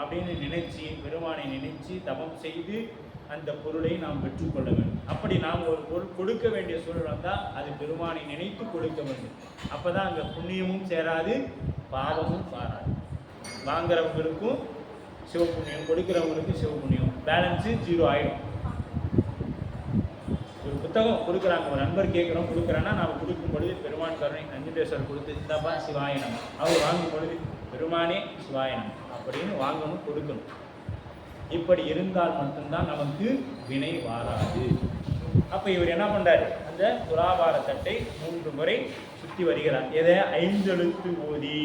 அப்படின்னு நினைச்சு, பெருமானை நினைச்சு தபம் செய்து அந்த பொருளை நாம் பெற்றுக்கொள்ள வேண்டும். அப்படி நாம் ஒரு பொருள் கொடுக்க வேண்டிய சூழல் வந்தால் அது பெருமானை நினைத்து கொடுக்க வேண்டும். அப்போ தான் அங்கே புண்ணியமும் சேராது, பாவமும் பாராது. வாங்குறவங்களுக்கும் சிவபுண்ணியம், கொடுக்குறவங்களுக்கும் சிவபுண்ணியம், பேலன்ஸு 0 ஆகிடும். ஒரு புத்தகம் கொடுக்குறாங்க, ஒரு நண்பர் கேட்குறோம் கொடுக்குறேன்னா, நாம் கொடுக்கும் பொழுது பெருமான் கருணை நஞ்சுண்டேஸ்வரர் கொடுத்து இந்தாப்பா சிவாயனம், அவர் வாங்கும் பொழுது பெருமானே சிவாயனம் அப்படின்னு வாங்கணும், கொடுக்கணும். இப்படி இருந்தால் மட்டும்தான் நமக்கு வினை வாராது. அப்ப இவர் என்ன பண்றாரு, அந்த துலாபார தட்டை 3 முறை சுற்றி வருகிறார். எதை? 5 எழுத்து ஓதி.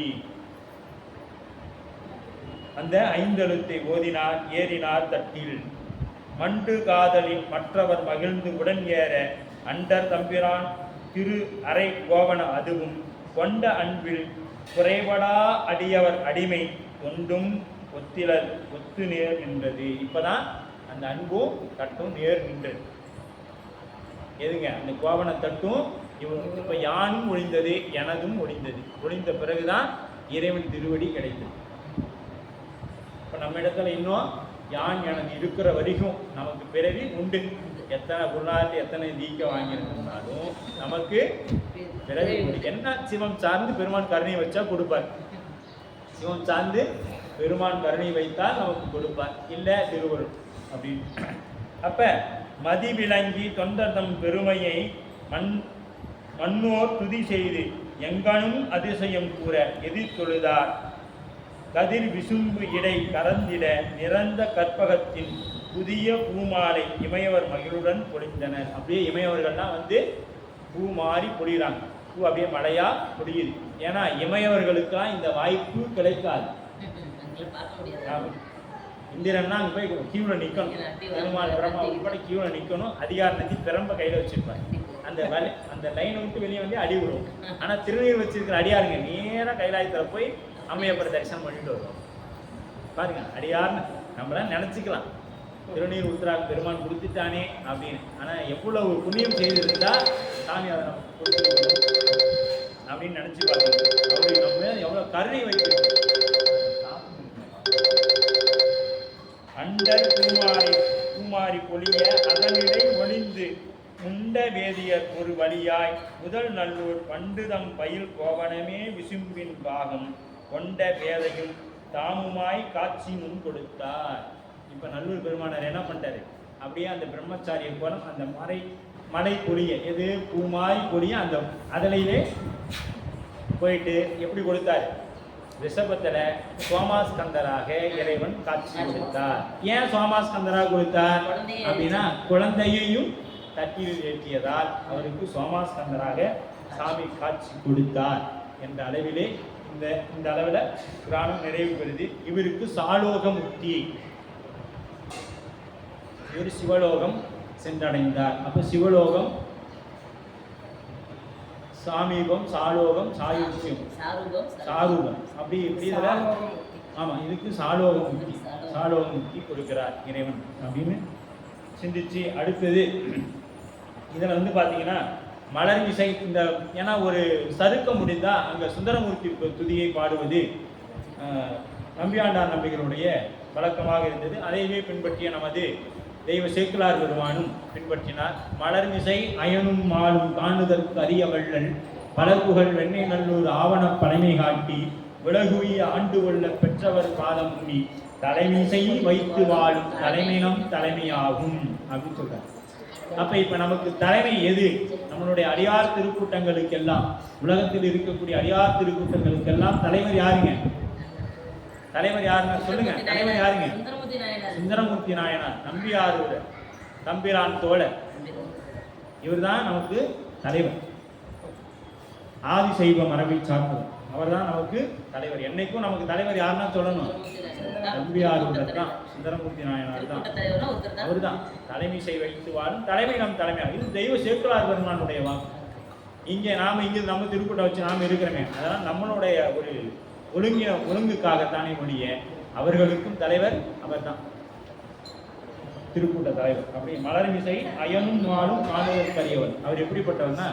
அந்த 5 எழுத்தை ஓதினார், ஏறினார் தட்டில். மண்டு காதலின் மற்றவர் மகிழ்ந்து உடன் ஏற அண்டர் தம்பிரான் திரு அரை கோவண அதுவும் கொண்ட அன்பில் குறைபடா அடியவர் அடிமை ஒன்றும் ஒத்திலர் ஒத்து நேர் நின்றது. இப்பதான் அந்த அன்பும் தட்டும் நேர் நின்றது. எதுங்க? அந்த கோவண தட்டும் இவங்க இப்ப யானும் ஒழிந்தது, எனதும் ஒழிந்தது. ஒழிந்த பிறகுதான் இறைவன் திருவடி கிடைத்தது. இப்போ நம்ம இடத்துல இன்னும் யான் எனது இருக்கிற வரைக்கும் நமக்கு பிறவி உண்டு. எத்தனை பொருளாதாரத்தை எத்தனை தீக்க வாங்கியிருந்தாலும் நமக்கு பிறவி உண்டு. என்ன சிவம் சார்ந்து பெருமான் கருணை வச்சா கொடுப்பார். சிவம் சார்ந்து பெருமான் கருணை வைத்தால் நமக்கு கொடுப்பார், இல்லை திருவருள் அப்படின்னு. அப்ப மதி விளங்கி தொண்டர்தம் பெருமையை மண்ணோர் துதி செய்து எங்கனும் அதிசயம் கூற எதிர் தொழுதார். கதிர் விசும்பு இடை கறந்திட நிறந்த கற்பகத்தின் புதிய பூமாலை இமையவர் மகிழுடன் பொழிந்தனர். அப்படியே இமையவர்கள்லாம் வந்து பூ மாறி பொழிகிறாங்க. பூ அப்படியே மழையா பொழியுது. ஏன்னா இமையவர்களுக்கெல்லாம் இந்த வாய்ப்பு கிடைக்காது. இந்திரன்னா அங்கே போய் கியூவில் நிற்கணும். பெருமாள் பிரம்மா உட்பட கியூவில் நிற்கணும். அதிகாரம் நதி பெரம்ப கையில் வச்சிருப்பாங்க. அந்த லைனை விட்டு வெளியே வந்து அடி விடும். ஆனால் திருநீர் வச்சிருக்கிற அடியாருங்க நேராக கைலாயத்தில் போய் அம்மையப்பரை தரிசனம் பண்ணிட்டு வருவோம். பாருங்க, அடியார்னு நம்மளாம் நினச்சிக்கலாம், திருநீர் உத்தராக பெருமான் கொடுத்துட்டானே அப்படின்னு. ஆனால் எவ்வளவு புண்ணியம் செய்திருந்தா சாமி அதை நம்ம கொடுத்துருக்கோம் அப்படின்னு நினச்சி பார்க்கணும். அப்படி நம்ம எவ்வளோ கருணை வைக்கிறோம். அண்டர் பூமாரி பொழிய அதனிடை ஒளிந்து முண்ட வேதியர் ஒரு வழியாய் முதல் நல்லூர் பண்டுதம் பயில் கோவனமே விசும்பின் பாகம் கொண்ட வேதையும் தாமுமாய் காட்சி முன் கொடுத்தார். இப்போ நல்லூர் பெருமானார் என்ன பண்ணிட்டாரு, அப்படியே அந்த பிரம்மச்சாரிய கோலம் அந்த மலை பொழிய எது பூமாய் பொழிய அந்த அதலையிலே போயிட்டு எப்படி கொடுத்தாரு, ரிஷபத்தில் சோமாஸ்கந்தராக இறைவன் காட்சி கொடுத்தார். ஏன் சோமாஸ்கந்தராக கொடுத்தார் அப்படின்னா குழந்தையையும் தட்டியில் ஏற்றியதால் அவருக்கு சோமாஸ்கந்தராக சாமி காட்சி கொடுத்தார் என்ற அளவிலே இந்த அளவில் புராணம் நிறைவு பெறுது. இவருக்கு சாலோக முக்தி, இவர் சிவலோகம் சென்றடைந்தார். அப்போ சிவலோகம், சாமீபம், சாலோகம், சாயுச்சியம், சாரூபம் அப்படி இப்படி ஆமாம், இதுக்கு சாலோக முக்தி கொடுக்கிறார் இறைவன் அப்படின்னு சிந்திச்சு. அடுத்தது இதில் வந்து பார்த்தீங்கன்னா மலர் இசை இந்த ஏன்னா ஒரு சறுக்க முடிந்தால் அங்கே சுந்தரமூர்த்தி துதியை பாடுவது நம்பியாண்டார் நம்பிகளுடைய வழக்கமாக இருந்தது. அதையே பின்பற்றிய நமது தெய்வ சேக்கிழார் பெருமானும் பின்பற்றினார். மலர்மிசை அயனும் மாலும் காணுதற்கு அரிய வள்ளல் பலர்புகழ் வெண்ணை நல்லூர் ஆவண பழமை காட்டி விலகுய ஆண்டு கொள்ள பெற்றவர் பாதம் முனி தலைமிசை வைத்து வாழும் தலைமைனம் தலைமையாகும் அப்படின்னு சொல்றார். அப்ப இப்ப நமக்கு தலைமை எது? நம்மளுடைய அடியார் திருக்கூட்டங்களுக்கெல்லாம், உலகத்தில் இருக்கக்கூடிய அடியார் திருக்கூட்டங்களுக்கெல்லாம் தலைவர் யாருங்க? தலைவர் யாருன்னு சொல்லுங்க. தலைவர் யாருங்க? சுந்தரமூர்த்தி நாயனார், நம்பியாரூர் தம்பிரான் தோழர். இவர் தான் நமக்கு தலைவர். ஆதிசைவ மரபை சார்ந்தவர் அவர் தான் நமக்கு தலைவர். என்னைக்கும் நமக்கு தலைவர் யாருன்னா சொல்லணும், நம்பியாரூர் தான், சுந்தரமூர்த்தி நாயனார் தான். அவர் தான் தலைமை வைத்து வாழும் தலைமை நம் தலைமையாக. இது தெய்வ சேக்கிழார் பெருமானுடைய வாக்கு. இங்கே நம்ம திருக்கூட்டம் வச்சு நாம் இருக்கிறோமே, அதனால் நம்மளுடைய ஒரு ஒழுங்குக்காகத்தானே ஒழிய அவர்களுக்கும் தலைவர் அவர் தான், திருக்கூட்ட தலைவர். அப்படி மலர்மிசை அயனும் மாலும் காணுவதற்கரியவர். அவர் எப்படிப்பட்டவர்னா,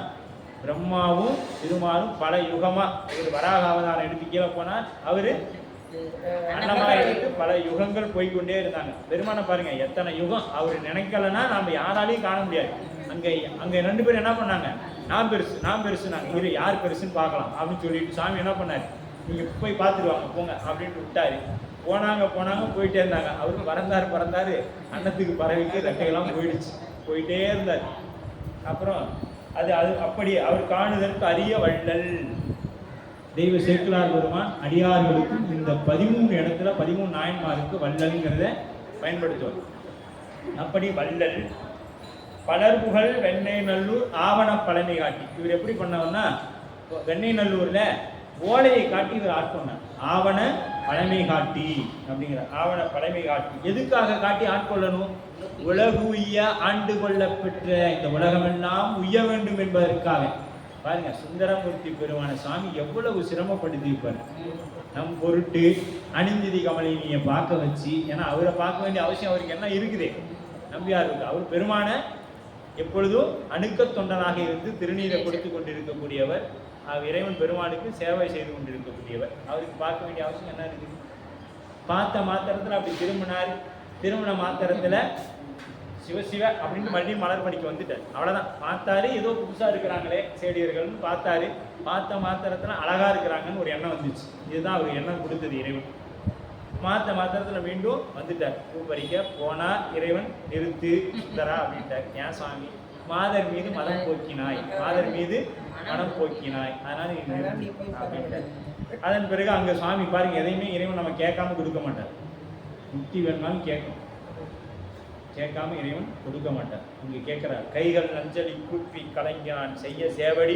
பிரம்மாவும் திருமாலும் பல யுகமா, இவர் வராக அவதாரம் எடுத்து கீழே போனார், அவரு அன்னமா எடுத்து பல யுகங்கள் போய்கொண்டே இருந்தாங்க. பெருமானை பாருங்க, எத்தனை யுகம் அவர் நினைக்கலன்னா நம்ம யாராலையும் காண முடியாது. அங்க 2 பேரும் என்ன பண்ணாங்க, நான் பெருசு நாங்க இரு யார் பெருசுன்னு பார்க்கலாம் அப்படின்னு சொல்லிட்டு சாமி என்ன பண்ணாரு, நீங்க போய் பார்த்துருவாங்க போங்க அப்படின்ட்டு விட்டாரு. போனாங்க போயிட்டே இருந்தாங்க. அவருக்கு பறந்தாரு அன்னத்துக்கு பறவைக்கு ரெட்டையெல்லாம் போயிட்டே இருந்தார். அப்புறம் அது அப்படி அவர் காணுதற்கு அரிய வள்ளல். தெய்வ சேக்கிழார் பெருமான் அடியார்களுக்கும் இந்த 13 இடத்துல 13 நாயன்மாருக்கு வள்ளல்ங்கிறத பயன்படுத்துவார். அப்படி வள்ளல் பலர்புகழ் வெண்ணை நல்லூர் ஆவண பழமை காட்டி. இவர் எப்படி பண்ணவர்னா, வெண்ணை நல்லூர்ல ஓலையை காட்டி இவர் ஆட்கொண்டார். ஆவண பழமை காட்டி அப்படிங்கிற ஆவண பழமை காட்டி எதுக்காக காட்டி ஆட்கொள்ளணும்? உலகு உய்ய ஆண்டு கொள்ள பெற்ற இந்த உலகமெல்லாம் உய்ய வேண்டும் என்பதற்காக. பாருங்க, சுந்தரமூர்த்தி பெருமான சாமி எவ்வளவு சிரமப்படுத்திருப்பார். நம் பொருட்டு அணிந்திதி கமலினியை பார்க்க வச்சு, ஏன்னா அவரை பார்க்க வேண்டிய அவசியம் அவருக்கு என்ன இருக்குது, நம்பியார் இருக்கு. அவர் பெருமான எப்பொழுதும் அணுக்க தொண்டனாக இருந்து திருநீரை கொடுத்து பார்த்த மாத்திரத்தில் அப்படி திரும்பின மாத்திரத்தில் சிவ சிவ அப்படின்னு மறுபடியும் மலர் படிக்க வந்துட்டார். அவ்வளோதான். பார்த்தாரு, ஏதோ புதுசாக இருக்கிறாங்களே சேடியர்கள்னு பார்த்தாரு. பார்த்த மாத்திரத்தில் அழகாக இருக்கிறாங்கன்னு ஒரு எண்ணம் வந்துச்சு. இதுதான் அவர் எண்ணம் கொடுத்தது இறைவன். மாத்திரத்தில் மீண்டும் வந்துட்டார். பூ பறிக்க போனார். இறைவன் நிறுத்து சுந்தரா அப்படின்ட்டார். ஏன் சுவாமி? மாதர் மீது மனம் போக்கினாய், மாதர் மீது மனம் போக்கினாய், அதனால நீ நிறுத்து அப்படின்ட்டார். அதன் பிறகு அங்கே சுவாமி பாருங்க, எதையுமே இறைவன் நம்ம கேட்காம கொடுக்க மாட்டார். முக்தி வேணுமாலும் கேட்காம இறைவன் கொடுக்க மாட்டார். இங்க கேட்கிறார், கைகள் நஞ்சலி கூப்பி கலைஞான் செய்ய சேவடி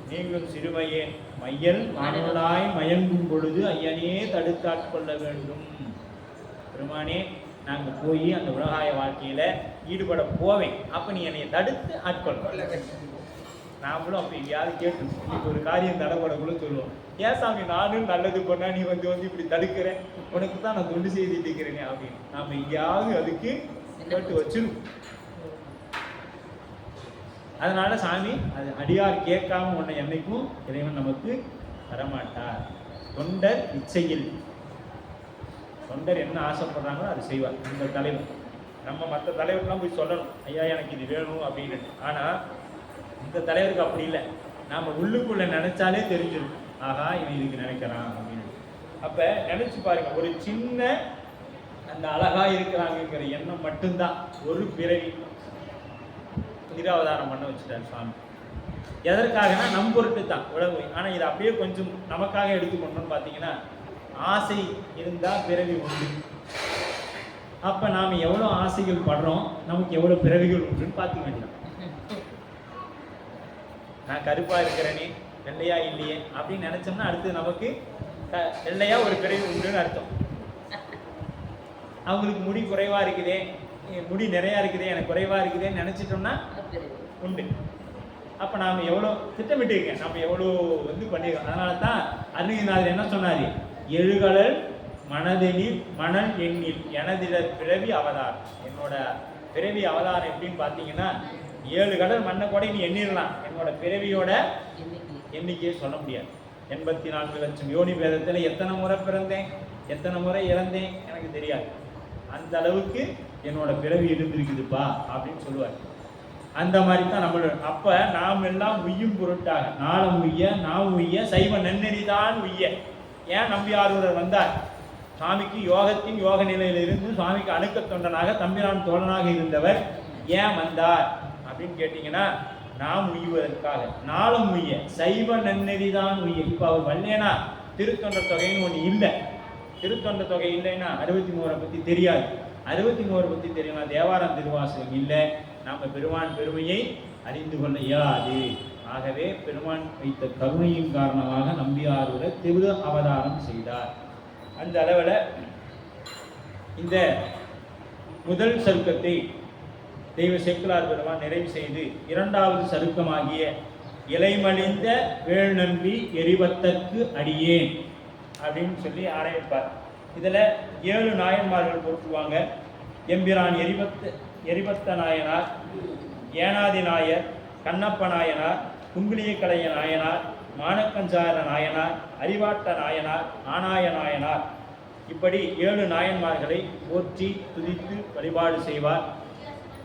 நீங்கும் சிறுமையே மையல் மாணவனாய் மயங்கும் பொழுது ஐயனே தடுத்தாட்கொள்ள வேண்டும். பெருமானே, நாங்கள் போய் அந்த உலகாய வாழ்க்கையில ஈடுபட போவேன், அப்ப நீ என்னை தடுத்து ஆட்கொள்ள. நாமளும் அப்ப எங்கேயாவது கேட்டு இப்போ ஒரு காரியம் தடப்படக்குள்ள சொல்லுவோம், ஏன் சாமி நானும் நல்லது பண்ணா நீ வந்து இப்படி தடுக்கிறேன், உனக்கு தான் நான் தொண்டு செய்துட்டு இருக்கிறேனே அப்படின்னு நாம எங்கேயாவது அதுக்கு கேட்டு வச்சிடும். அதனால சாமி அது அடியார் கேட்காம உன்னை என்னைக்கும் இறைவன் நமக்கு தரமாட்டார். தொண்டர் இச்சையில், தொண்டர் என்ன ஆசைப்படுறாங்களோ அது செய்வார். இந்த தலைவர் நம்ம மற்ற தலைவர்லாம் போய் சொல்லணும், ஐயா எனக்கு இது வேணும் அப்படின்னு. ஆனா இந்த தலைவருக்கு அப்படி இல்லை. நாம உள்ளுக்குள்ள நினைச்சாலே தெரிஞ்சிடும், ஆகா இவன் இதுக்கு நினைக்கிறான் அப்படின்னு. அப்ப நினைச்சு பாருங்க, ஒரு சின்ன அந்த அழகா இருக்கிறாங்கிற எண்ணம் மட்டும்தான் ஒரு பிறவி திருவாவதாரம் பண்ண வச்சுட்டார் சுவாமி. எதற்காகனா நம் பொருட்டு தான் உலகு. ஆனா இதை அப்படியே கொஞ்சம் நமக்காக எடுத்துக்கொண்டோம்னு பார்த்தீங்கன்னா, ஆசை இருந்தா பிறவி உண்டு. அப்ப நாம எவ்வளவு ஆசைகள் படுறோம், நமக்கு எவ்வளவு பிறவிகள் உண்டுன்னு பார்த்துக்க வேண்டியதான். நான் கருப்பா இருக்கிறேனே, வெள்ளையா இல்லையே அப்படின்னு நினைச்சோம்னா அடுத்து நமக்கு வெள்ளையா ஒரு பிறவி உண்டுன்னு அர்த்தம். அவங்களுக்கு முடி குறைவா இருக்குதே, முடி நிறையா இருக்குதே, எனக்கு குறைவா இருக்குதேன்னு நினைச்சிட்டோம்னா உண்டு. அப்ப நாம எவ்வளவு திட்டமிட்டு நம்ம எவ்வளவு பண்ணிருக்கோம். அதனால தான் அருணகிரிநாதர் என்ன சொன்னாரு, எழுகடல் மனதெனில் மணல் எண்ணில் எனதிடர் பிறவி அவதார். என்னோட பிறவி அவதாரம் எப்படின்னு பார்த்தீங்கன்னா, 7 கடல் மண்ணை கூட நீ எண்ணிடலாம், என்னோட பிறவியோட எண்ணிக்கையை சொல்ல முடியாது. 84 லட்சம் யோனி பேதத்தில் எத்தனை முறை பிறந்தேன், எத்தனை முறை இறந்தேன் எனக்கு தெரியாது. அந்த அளவுக்கு என்னோட பிறவி இருந்திருக்குதுப்பா அப்படின்னு சொல்லுவார். அந்த மாதிரி தான் நம்மளோட. அப்ப நாம் எல்லாம் உய்யும் பொருட்டாக நாளம் உய்ய நாம் உய்ய சைவ நன்னெறிதான் உய்ய. ஏன் நம்பியாரூரர் வந்தார்? சுவாமிக்கு யோகத்தின் யோக நிலையில இருந்து சுவாமிக்கு அணுக்க தொண்டனாக தம்பிரான் தோழனாக இருந்தவர் ஏன் வந்தார் அப்படின்னு கேட்டீங்கன்னா, நாம் உய்வதற்காக. நாளும் உய்ய சைவ நன்னெறிதான் உய்ய. இப்ப அவர் வல்லேனா திருத்தொண்ட தொகைன்னு ஒண்ணு இல்லை. திருத்தொண்ட தொகை இல்லைன்னா 63 பத்தி தெரியாது. 63 பத்தி தெரியுமா, தேவாரம் திருவாசகம் இல்லை, நாம பெருமான் பெருமையை அறிந்து கொள்ள இயலாது. ஆகவே பெருமான் வைத்த கருணையின் காரணமாக நம்பியாரூரர் திரு அவதாரம் செய்தார். அந்த அளவில் இந்த முதல் சருக்கத்தை தெய்வ சேக்கிழார் பெருமான் நிறைவு செய்து 2வது சருக்கமாகிய இலைமலிந்த வேள் நம்பி எரிவத்தற்கு அடியேன் அப்படின்னு சொல்லி ஆரம்பிப்பார். இதில் 7 நாயன்மார்கள் போற்றுவாங்க. எம்பிரான் எரிபத்த நாயனார், ஏனாதி நாயர், கண்ணப்ப நாயனார், கும்பிலியக்கலைய நாயனார், மானக்கஞ்சார நாயனார், அறிவாட்ட நாயனார், ஆனாய நாயனார், இப்படி 7 நாயன்மார்களை போற்றி துதித்து வழிபாடு செய்வார்.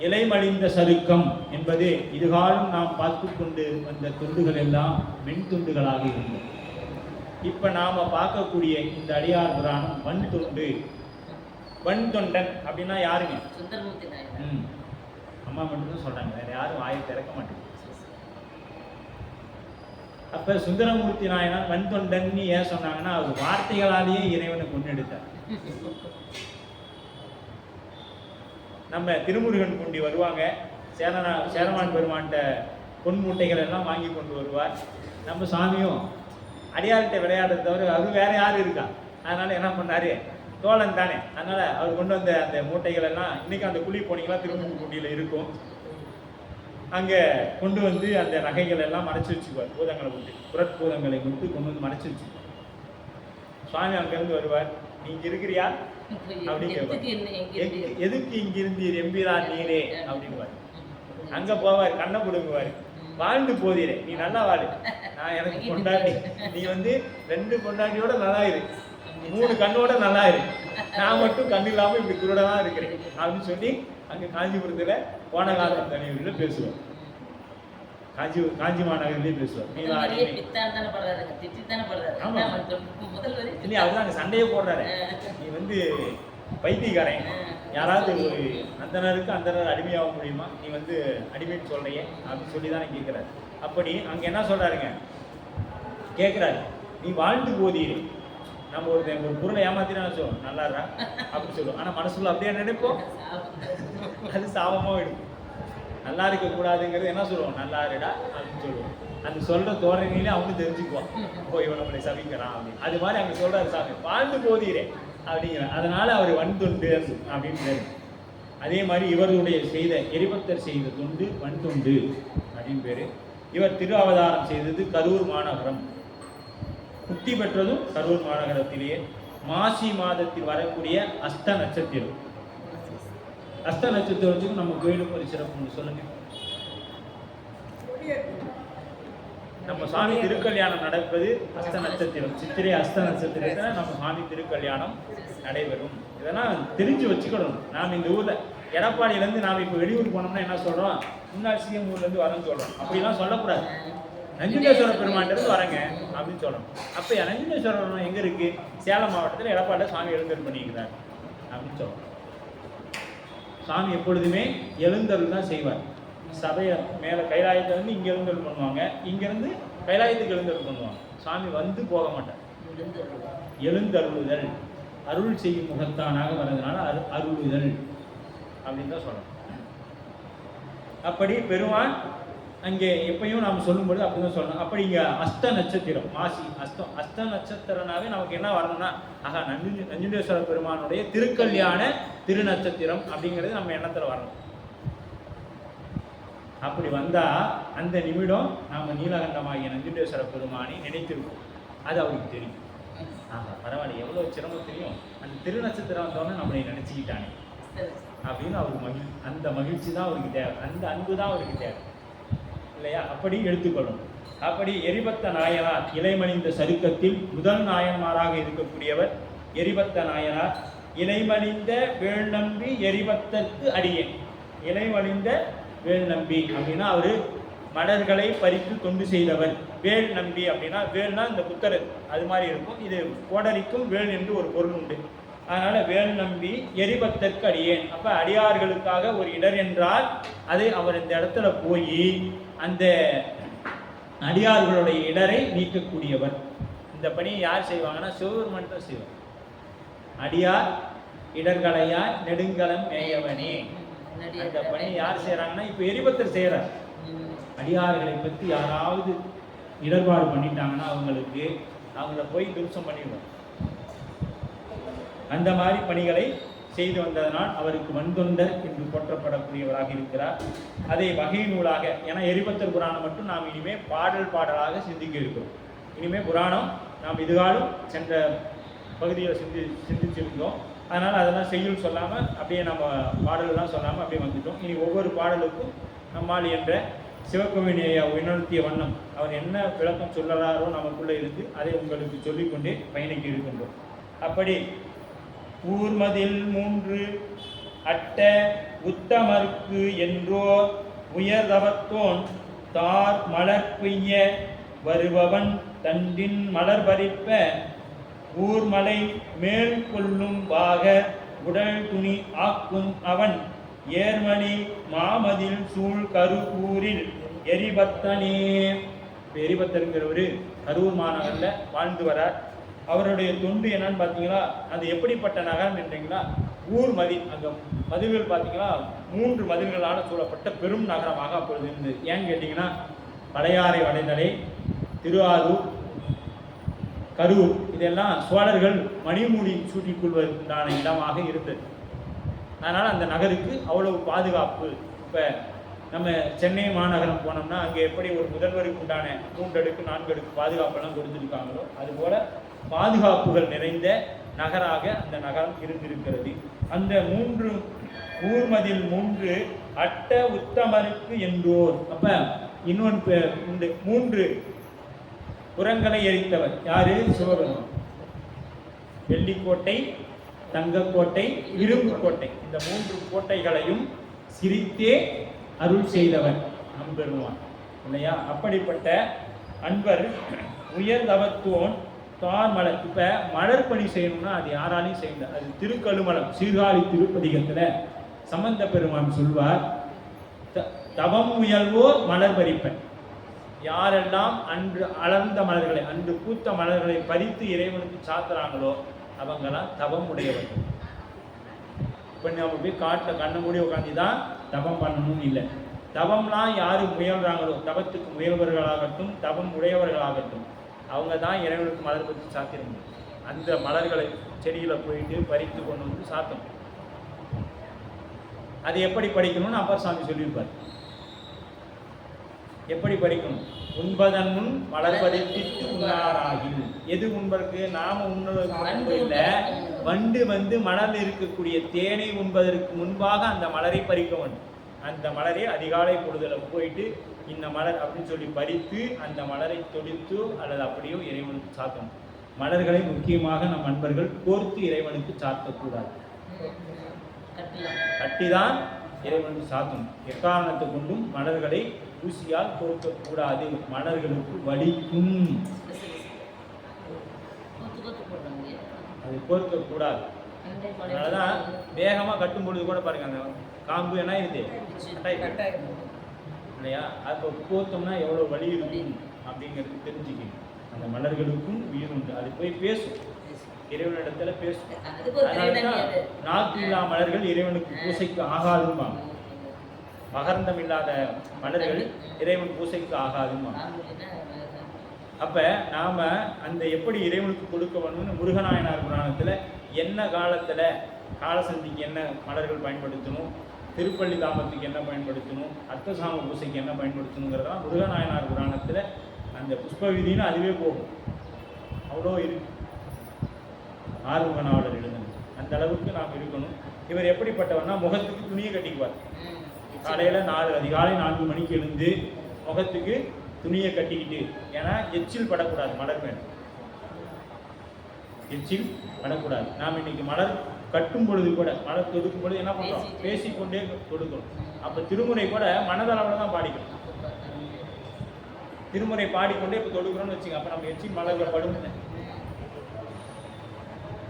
இலைமலிந்த சருக்கம் என்பது இதுகாலம் நாம் பார்த்து கொண்டு வந்த துண்டுகள் எல்லாம் மென் துண்டுகளாக இருந்தது. இப்ப நாம பார்க்கக்கூடிய இந்த அடியார் புராணம் வன் தொண்டு. வன் தொண்டன் அப்படின்னா யாருங்க? அம்மா மட்டும்தான் சொல்றாங்க, வேற யாரும் வாயை திறக்க மாட்டேங்க. அப்ப சுந்தரமூர்த்தி நாயனார் வன் தொண்டன் ஏன் சொன்னாங்கன்னா, அவர் வார்த்தைகளாலேயே இறைவனை கொண்டெடுத்தார். நம்ம திருமுருகன் குண்டி வருவாங்க, சேரமான் பெருமான்கிட்ட பொன் மூட்டைகள் எல்லாம் வாங்கி கொண்டு வருவார். நம்ம சாமியும் அடியார்கிட்ட விளையாடுறத தவிர அவர் வேற யாரும் இருக்கா. அதனால என்ன பண்ணாரு, தோழன் தானே, அதனால அவர் கொண்டு வந்த அந்த மூட்டைகள் எல்லாம் இன்னைக்கு அந்த குழி போனீங்களா திருமுருகன் குண்டியில இருக்கும், அங்க கொண்டு வந்து அந்த நகைகள் எல்லாம் மறைச்சு வச்சுக்குவார். பூதங்களை கொண்டு, புறற்பூதங்களை கொண்டு வந்து மறைச்சு வச்சுக்குவார். சுவாமி அங்கிருந்து வருவார், நீங்க இருக்கிறியா அப்படின்னு கேட்பார். எதுக்கு இங்க இருந்தீர் எம்பிரான் நீரே அப்படின்னு. அங்க போவார், கண்ணை கொடுங்குவாரு, வாழ்ந்து போதீரே, நீ நல்லா வாழு, நான் எனக்கு கொண்டாடி, நீ 2 கொண்டாடியோட நல்லா இரு, 3 கண்ணோட நல்லா இருக்கு, நான் மட்டும் கண்ணு இல்லாம இப்படி குருடா இருக்கிறேன் அப்படின்னு சொல்லி அங்க காஞ்சிபுரத்துல கோணகாலம் தனியூர்ல பேசுவோம். காஞ்சி மாநகர்லயே பேசுவார். அதுதான் சண்டையே போடுறாரு, நீ வந்து பைத்தியக்காரன், யாராவது ஒரு அந்தனருக்கு அந்தனர் அடிமையாக முடியுமா, நீ வந்து அடிமைன்னு சொல்றையே அப்படின்னு சொல்லி தானே கேட்கிறாரு. அப்படி அங்க என்ன சொல்றாருங்க, கேட்கிறாரு, நீ வாழ்ந்து போதீரு, நம்ம ஒரு பொருளை ஏமாத்தினா சொல்லுவோம் நல்லாரா அப்படின்னு சொல்லுவோம், ஆனா மனசுல அப்படியே நினைப்போம், அது சாபமா எடுக்கும். நல்லா இருக்க கூடாதுங்கிறது என்ன சொல்லுவோம், நல்லா இருடா அப்படின்னு சொல்லுவோம். அந்த சொல்ற தோரணையிலே அவங்க தெரிஞ்சுக்குவான், ஓ இவன் நம்மளை சபிக்கிறான் அப்படின்னு. அது மாதிரி அவங்க சொல்றாரு, சாமி வாழ்ந்து போதீரே அப்படிங்கிற, அதனால அவர் வன்தொண்டு அப்படின்னு. அதே மாதிரி இவருடைய செய்த எரிபத்தர் செய்த தொண்டு வன்தொண்டு அப்படின்னு பேரு. இவர் திரு அவதாரம் செய்தது கரூர் மாநகரம், முக்தி பெற்றதும் கரூர் மாநகரத்திலேயே. மாசி மாதத்தில் வரக்கூடிய அஸ்த நட்சத்திரம், அஸ்த நட்சத்திரத்துக்கு நம்ம கோயிலுக்கு ஒரு சிறப்பு சொல்லுங்க. நம்ம சாமி திருக்கல்யாணம் நடப்பது அஸ்த நட்சத்திரம், சித்திரை அஸ்த நட்சத்திரத்துல நம்ம சாமி திருக்கல்யாணம் நடைபெறும். இதெல்லாம் தெரிஞ்சு வச்சுக்கணும். நாம் இந்த ஊர்ல எடப்பாடியிலேருந்து நாம் இப்போ வெளியூர் போனோம்னா என்ன சொல்றோம், முன்னாள் சிஎம் ஊர்லேருந்து வரேன்னு சொல்றோம். அப்படிலாம் சொல்லக்கூடாது. நஞ்சுண்டேஸ்வர பெருமான்ட்டு வரேங்க அப்படின்னு சொல்லணும். அப்போ நஞ்சுண்டேஸ்வர பெருமான் எங்க இருக்கு, சேலம் மாவட்டத்தில் எடப்பாடியில் சாமி எழுந்தருள் பண்ணியிருக்கிறார் அப்படின்னு சொல்லணும். சாமி எப்பொழுதுமே எழுந்தருள் தான் செய்வார். சபையை மேலே கைலாயத்தை வந்து இங்கே எழுந்தருள் பண்ணுவாங்க, இங்கேருந்து கைலாயத்துக்கு எழுந்தருள் பண்ணுவாங்க. சாமி வந்து போக மாட்டார். எழுந்தருளுதல், அருள் செய்யும் முகத்தானாக வர்றதுனால அருளுதல் அப்படின்னு தான் சொல்லணும். அப்படி பெருமான் அங்கே எப்பயும் நாம் சொல்லும்போது அப்படிதான் சொல்லணும். அப்படி இங்கே அஸ்த நட்சத்திரம் மாசி அஸ்த நட்சத்திரனாவே நமக்கு என்ன வரணும்னா, ஆகா நஞ்சுண்டேஸ்வர பெருமானுடைய திருக்கல்யாண திருநட்சத்திரம் அப்படிங்கிறது நம்ம எண்ணத்தில் வரணும். அப்படி வந்தா அந்த நிமிடம் நாம நீலகண்டமாகிய நஞ்சுண்டேஸ்வர பெருமானை நினைத்திருக்கோம். அது அவருக்கு தெரியும். ஆஹா பரவாயில்ல, எவ்வளவு சிரமம் தெரியும், அந்த திருநட்சத்திரம் வந்தோன்னு நம்மளை நினைச்சுக்கிட்டானே அப்படின்னு அவருக்கு அந்த மகிழ்ச்சி தான் அவருக்கு தேவை, அந்த அன்பு தான் அவருக்கு தேவை இல்லையா? அப்படி எடுத்துக்கொள்ளும். அப்படி எரிபத்த நாயனார் இலைமணிந்த சருக்கத்தில் முதல் நாயன்மாராக இருக்கக்கூடியவர் எரிபத்த நாயனார். இலைமணிந்த வேள் நம்பி எரிபத்தற்கு அடியேன். இலைமணிந்த வேள் நம்பி அப்படின்னா அவரு மலர்களை பறித்து தொண்டு செய்தவர். வேள் நம்பி அப்படின்னா, வேல்னா இந்த புத்தர் அது மாதிரி இருக்கும், இது கோடரிக்கும் வேல் என்று ஒரு பொருள் உண்டு. அதனால வேல் நம்பி எரிபத்தற்கு அடியேன். அப்ப அடியார்களுக்காக ஒரு இடர் என்றால் அதை அவர் இந்த இடத்துல போய் அந்த அடியார்களுடைய இடரை நீக்கக்கூடியவர். இந்த பணியை யார் செய்வாங்கன்னா சிவபெருமான் தான் செய்வார். அடியார் இடர்களையார் நெடுங்கலம் மேயவனே, அந்த பணியை யார் செய்யறாங்கன்னா இப்ப எரிபத்தர் செய்யறார். அடியார்களை பற்றி யாராவது இடர்பாடு பண்ணிட்டாங்கன்னா அவங்கள போய் துருசம் பண்ணிடுவோம். அந்த மாதிரி பணிகளை செய்து வந்ததனால் அவருக்கு வன்தொண்டர் என்று போற்றப்படக்கூடியவராக இருக்கிறார். அதை வகை நூலாக, ஏன்னா எரிபத்தர் புராணம் மட்டும் நாம் இனிமே பாடலாக சிந்திக்க இருக்கிறோம். இனிமே புராணம் நாம் இதுகாலும் சென்ற பகுதியில் சிந்திச்சிருந்தோம். அதனால் அதெல்லாம் செய்யுள் சொல்லாமல் அப்படியே நம்ம பாடலாம் சொல்லாமல் அப்படியே வந்துட்டோம். இனி ஒவ்வொரு பாடலுக்கும் நம்மால் என்ற சிவகோவினையை உணர்த்திய வண்ணம் அவர் என்ன விளக்கம் சொல்லறாரோ நமக்குள்ளே இருந்து அதை உங்களுக்கு சொல்லிக்கொண்டே பயணிக்க இருக்கின்றோம். அப்படி ஊர்மதில் 3 அட்ட உத்தமர்க்கு என்றோ உயர்தவத்தோன் தார் மலர் பெய்ய வருபவன் தண்டின் மலர் பறிப்ப ஊர்மலை மேல் கொள்ளும் பாக உடல் துணி ஆக்கும் அவன் ஏர்மணி மாமதில் சூழ் கருவூரில் எரிபத்தனே. எரிபத்தருங்கிறவரு கரூர் மாநகரில் வாழ்ந்து வரார். அவருடைய தொண்டு என்னன்னு பார்த்தீங்கன்னா, அது எப்படிப்பட்ட நகரம் என்றீங்களா, ஊர் மதில், அந்த மதில்கள் பார்த்தீங்கன்னா 3 மதில்களால் சூழப்பட்ட பெரும் நகரமாக அப்பொழுது இருந்தது. ஏன்னு கேட்டிங்கன்னா, பழையாறை வளைதலை, திருவாரூர், கரூர் இதெல்லாம் சோழர்கள் மணிமூடி சூட்டிக்கொள்வதற்கான இடமாக இருந்தது. அதனால் அந்த நகருக்கு அவ்வளவு பாதுகாப்பு. இப்போ நம்ம சென்னை மாநகரம் போனோம்னா அங்கே எப்படி ஒரு முதல்வருக்கு உண்டான 3 அடுக்கு 4 அடுக்கு பாதுகாப்பெல்லாம் கொடுத்துருக்காங்களோ அதுபோல் பாதுகாப்புகள் நிறைந்த நகராக அந்த நகரம் இருந்திருக்கிறது. அந்த 3 ஊர்மதில் 3 அட்ட உத்தமருக்கு என்றோர். அப்ப இன்னொன்று 3 புறங்களை எரித்தவர் யாரு? சிவபெருமான். வெள்ளிக்கோட்டை, தங்கக்கோட்டை, இரும்பு கோட்டை, இந்த 3 கோட்டைகளையும் சிரித்தே அருள் செய்தவர் நம்பெருமான் இல்லையா? அப்படிப்பட்ட அன்பர் உயர் தவத்துவன் தார் மலர். இப்ப மலர் பணி செய்யணும்னா அது யாராலையும் செய்யல. அது திருக்கழுமலம் சீர்காழி திருப்பதிகத்துல சம்பந்த பெருமான் சொல்வார், தவம் முயல்வோர் மலர் பறிப்பன். யாரெல்லாம் அன்று அலர்ந்த மலர்களை, அன்று பூத்த மலர்களை பறித்து இறைவனுக்கு சாத்துறாங்களோ அவங்கெல்லாம் தவம் உடையவர்கள். இப்ப நம்ம போய் காட்டில் கண்ண மூடி உட்காந்து தான் தவம் பண்ணணும்னு இல்லை. தவம்லாம் யாரு முயல்றாங்களோ, தவத்துக்கு முயல்வர்களாகட்டும் தவம் உடையவர்களாகட்டும், அவங்க தான் இறைவனுக்கு மலர் பறித்து சாத்திருங்க. அந்த மலர்களை செடியில் போயிட்டு பறித்து கொண்டு வந்து சாத்தணும். அது எப்படி படிக்கணும்னு அப்பர் சாமி சொல்லியிருப்பார். எப்படி படிக்கணும்? உண்பதன் முன் மலர் பறித்திட்டு உண்ணாராகில். எது உண்பதற்கு? நாம உண்ணுவதற்கு இல்லை, வண்டு வந்து மலரில் இருக்கக்கூடிய தேனை உண்பதற்கு முன்பாக அந்த மலரை பறிக்க வேண்டும். அந்த மலரை அதிகாலை பொழுதுல போயிட்டு இந்த மலர் அப்படின்னு சொல்லி பறித்து அந்த மலரை தொடுத்து அல்லது அப்படியோ இறைவனுக்கு சாத்தணும். மலர்களை முக்கியமாக நம் நண்பர்கள் கோர்த்து இறைவனுக்கு சாத்தக்கூடாது, கட்டிதான் இறைவனுக்கு சாத்தணும். எக்காரணத்தை கொண்டும் மலர்களை ஊசியால் கோர்க்கக்கூடாது, மலர்களுக்கு வலிக்கும், அது கோர்க்கக்கூடாது. அதனாலதான் வேகமா கட்டும் பொழுது கூட பாருங்க அந்த காம்பு என்ன இருக்கு இல்லையா? அப்போ கோத்தோம்னா எவ்வளவு வலி இருக்கும் அப்படிங்கிறது தெரிஞ்சுக்கணும். அந்த மலர்களுக்கும் உயிர் உண்டு, அது போய் பேசும், இறைவனிடத்துல பேசும். அதனாலதான் நாக்கு இல்லா மலர்கள் இறைவனுக்கு பூசைக்கு ஆகாதும்பாங்க. மகர்ந்தம் இல்லாத மலர்கள் இறைவன் பூசைக்கு ஆகாதும்பாங்க. அப்ப நாம அந்த எப்படி இறைவனுக்கு கொடுக்க வேணும்னு முருகநாயனார் புராணத்துல என்ன காலத்துல காலசந்திக்கு என்ன மலர்கள் பயன்படுத்தணும், திருப்பள்ளி தாமத்துக்கு என்ன பயன்படுத்தணும், அர்த்தசாம பூசைக்கு என்ன பயன்படுத்தணுங்கிறதெல்லாம் முருகநாயனார் புராணத்துல அந்த புஷ்ப விதின்னு அதுவே போகும். அவ்வளோ இருக்கு ஆறுமுக நாவலர் எழுதணும். அந்த அளவுக்கு நாம் இருக்கணும். இவர் எப்படிப்பட்டவர்னா முகத்துக்கு துணியை கட்டிக்குவார். காலையில அதிகாலை 4 மணிக்கு எழுந்து முகத்துக்கு துணியை கட்டிக்கிட்டு, ஏன்னா எச்சில் படக்கூடாது, மலர் மேல் எச்சில் படக்கூடாது. நாம் இன்னைக்கு மலர் கட்டும் பொழுது கூட, மலர் தொடுக்கும் பொழுது என்ன பண்றோம்? பேசிக்கொண்டே கொடுக்கணும். அப்ப திருமுறை கூட மனதளவுல தான் பாடிக்கணும். திருமுறை பாடிக்கொண்டே இப்ப தொடுக்கிறோம்னு வச்சுங்க, அப்ப நம்ம எச்சில் மலர்கள் படும்.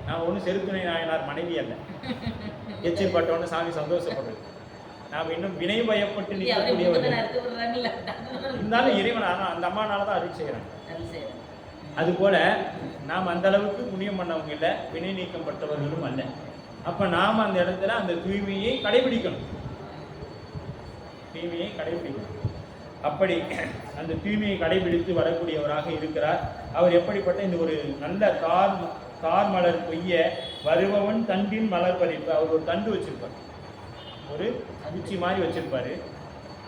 நான் ஒன்றும் செருத்துணை நாயனார் மனைவி அல்ல, எச்சில் பட்டோன்னு சாமி சந்தோஷப்படுறது. நாம் இன்னும் வினை பயப்பட்டு நிற்கக்கூடியவர்கள் இருந்தாலும் இறைவன் அந்த அம்மானாலதான் அருள் செய்யறாங்க. அது போல நாம் அந்த அளவுக்கு புண்ணியம் பண்ணவங்க இல்லை, வினை நீக்கம் பட்டவர்களும் அல்ல. அப்ப நாம அந்த இடத்துல அந்த தூய்மையை கடைபிடிக்கணும், தூய்மையை கடைபிடிக்கணும். அப்படி அந்த தூய்மையை கடைபிடித்து வரக்கூடியவராக இருக்கிறார். அவர் எப்படிப்பட்ட இந்த ஒரு நல்ல கார் மலர் கொய்ய வருபவன் தண்டின் மலர் பறிப்பு. அவர் ஒரு தண்டு வச்சிருப்பார், ஒரு குச்சி மாதிரி வச்சிருப்பாரு.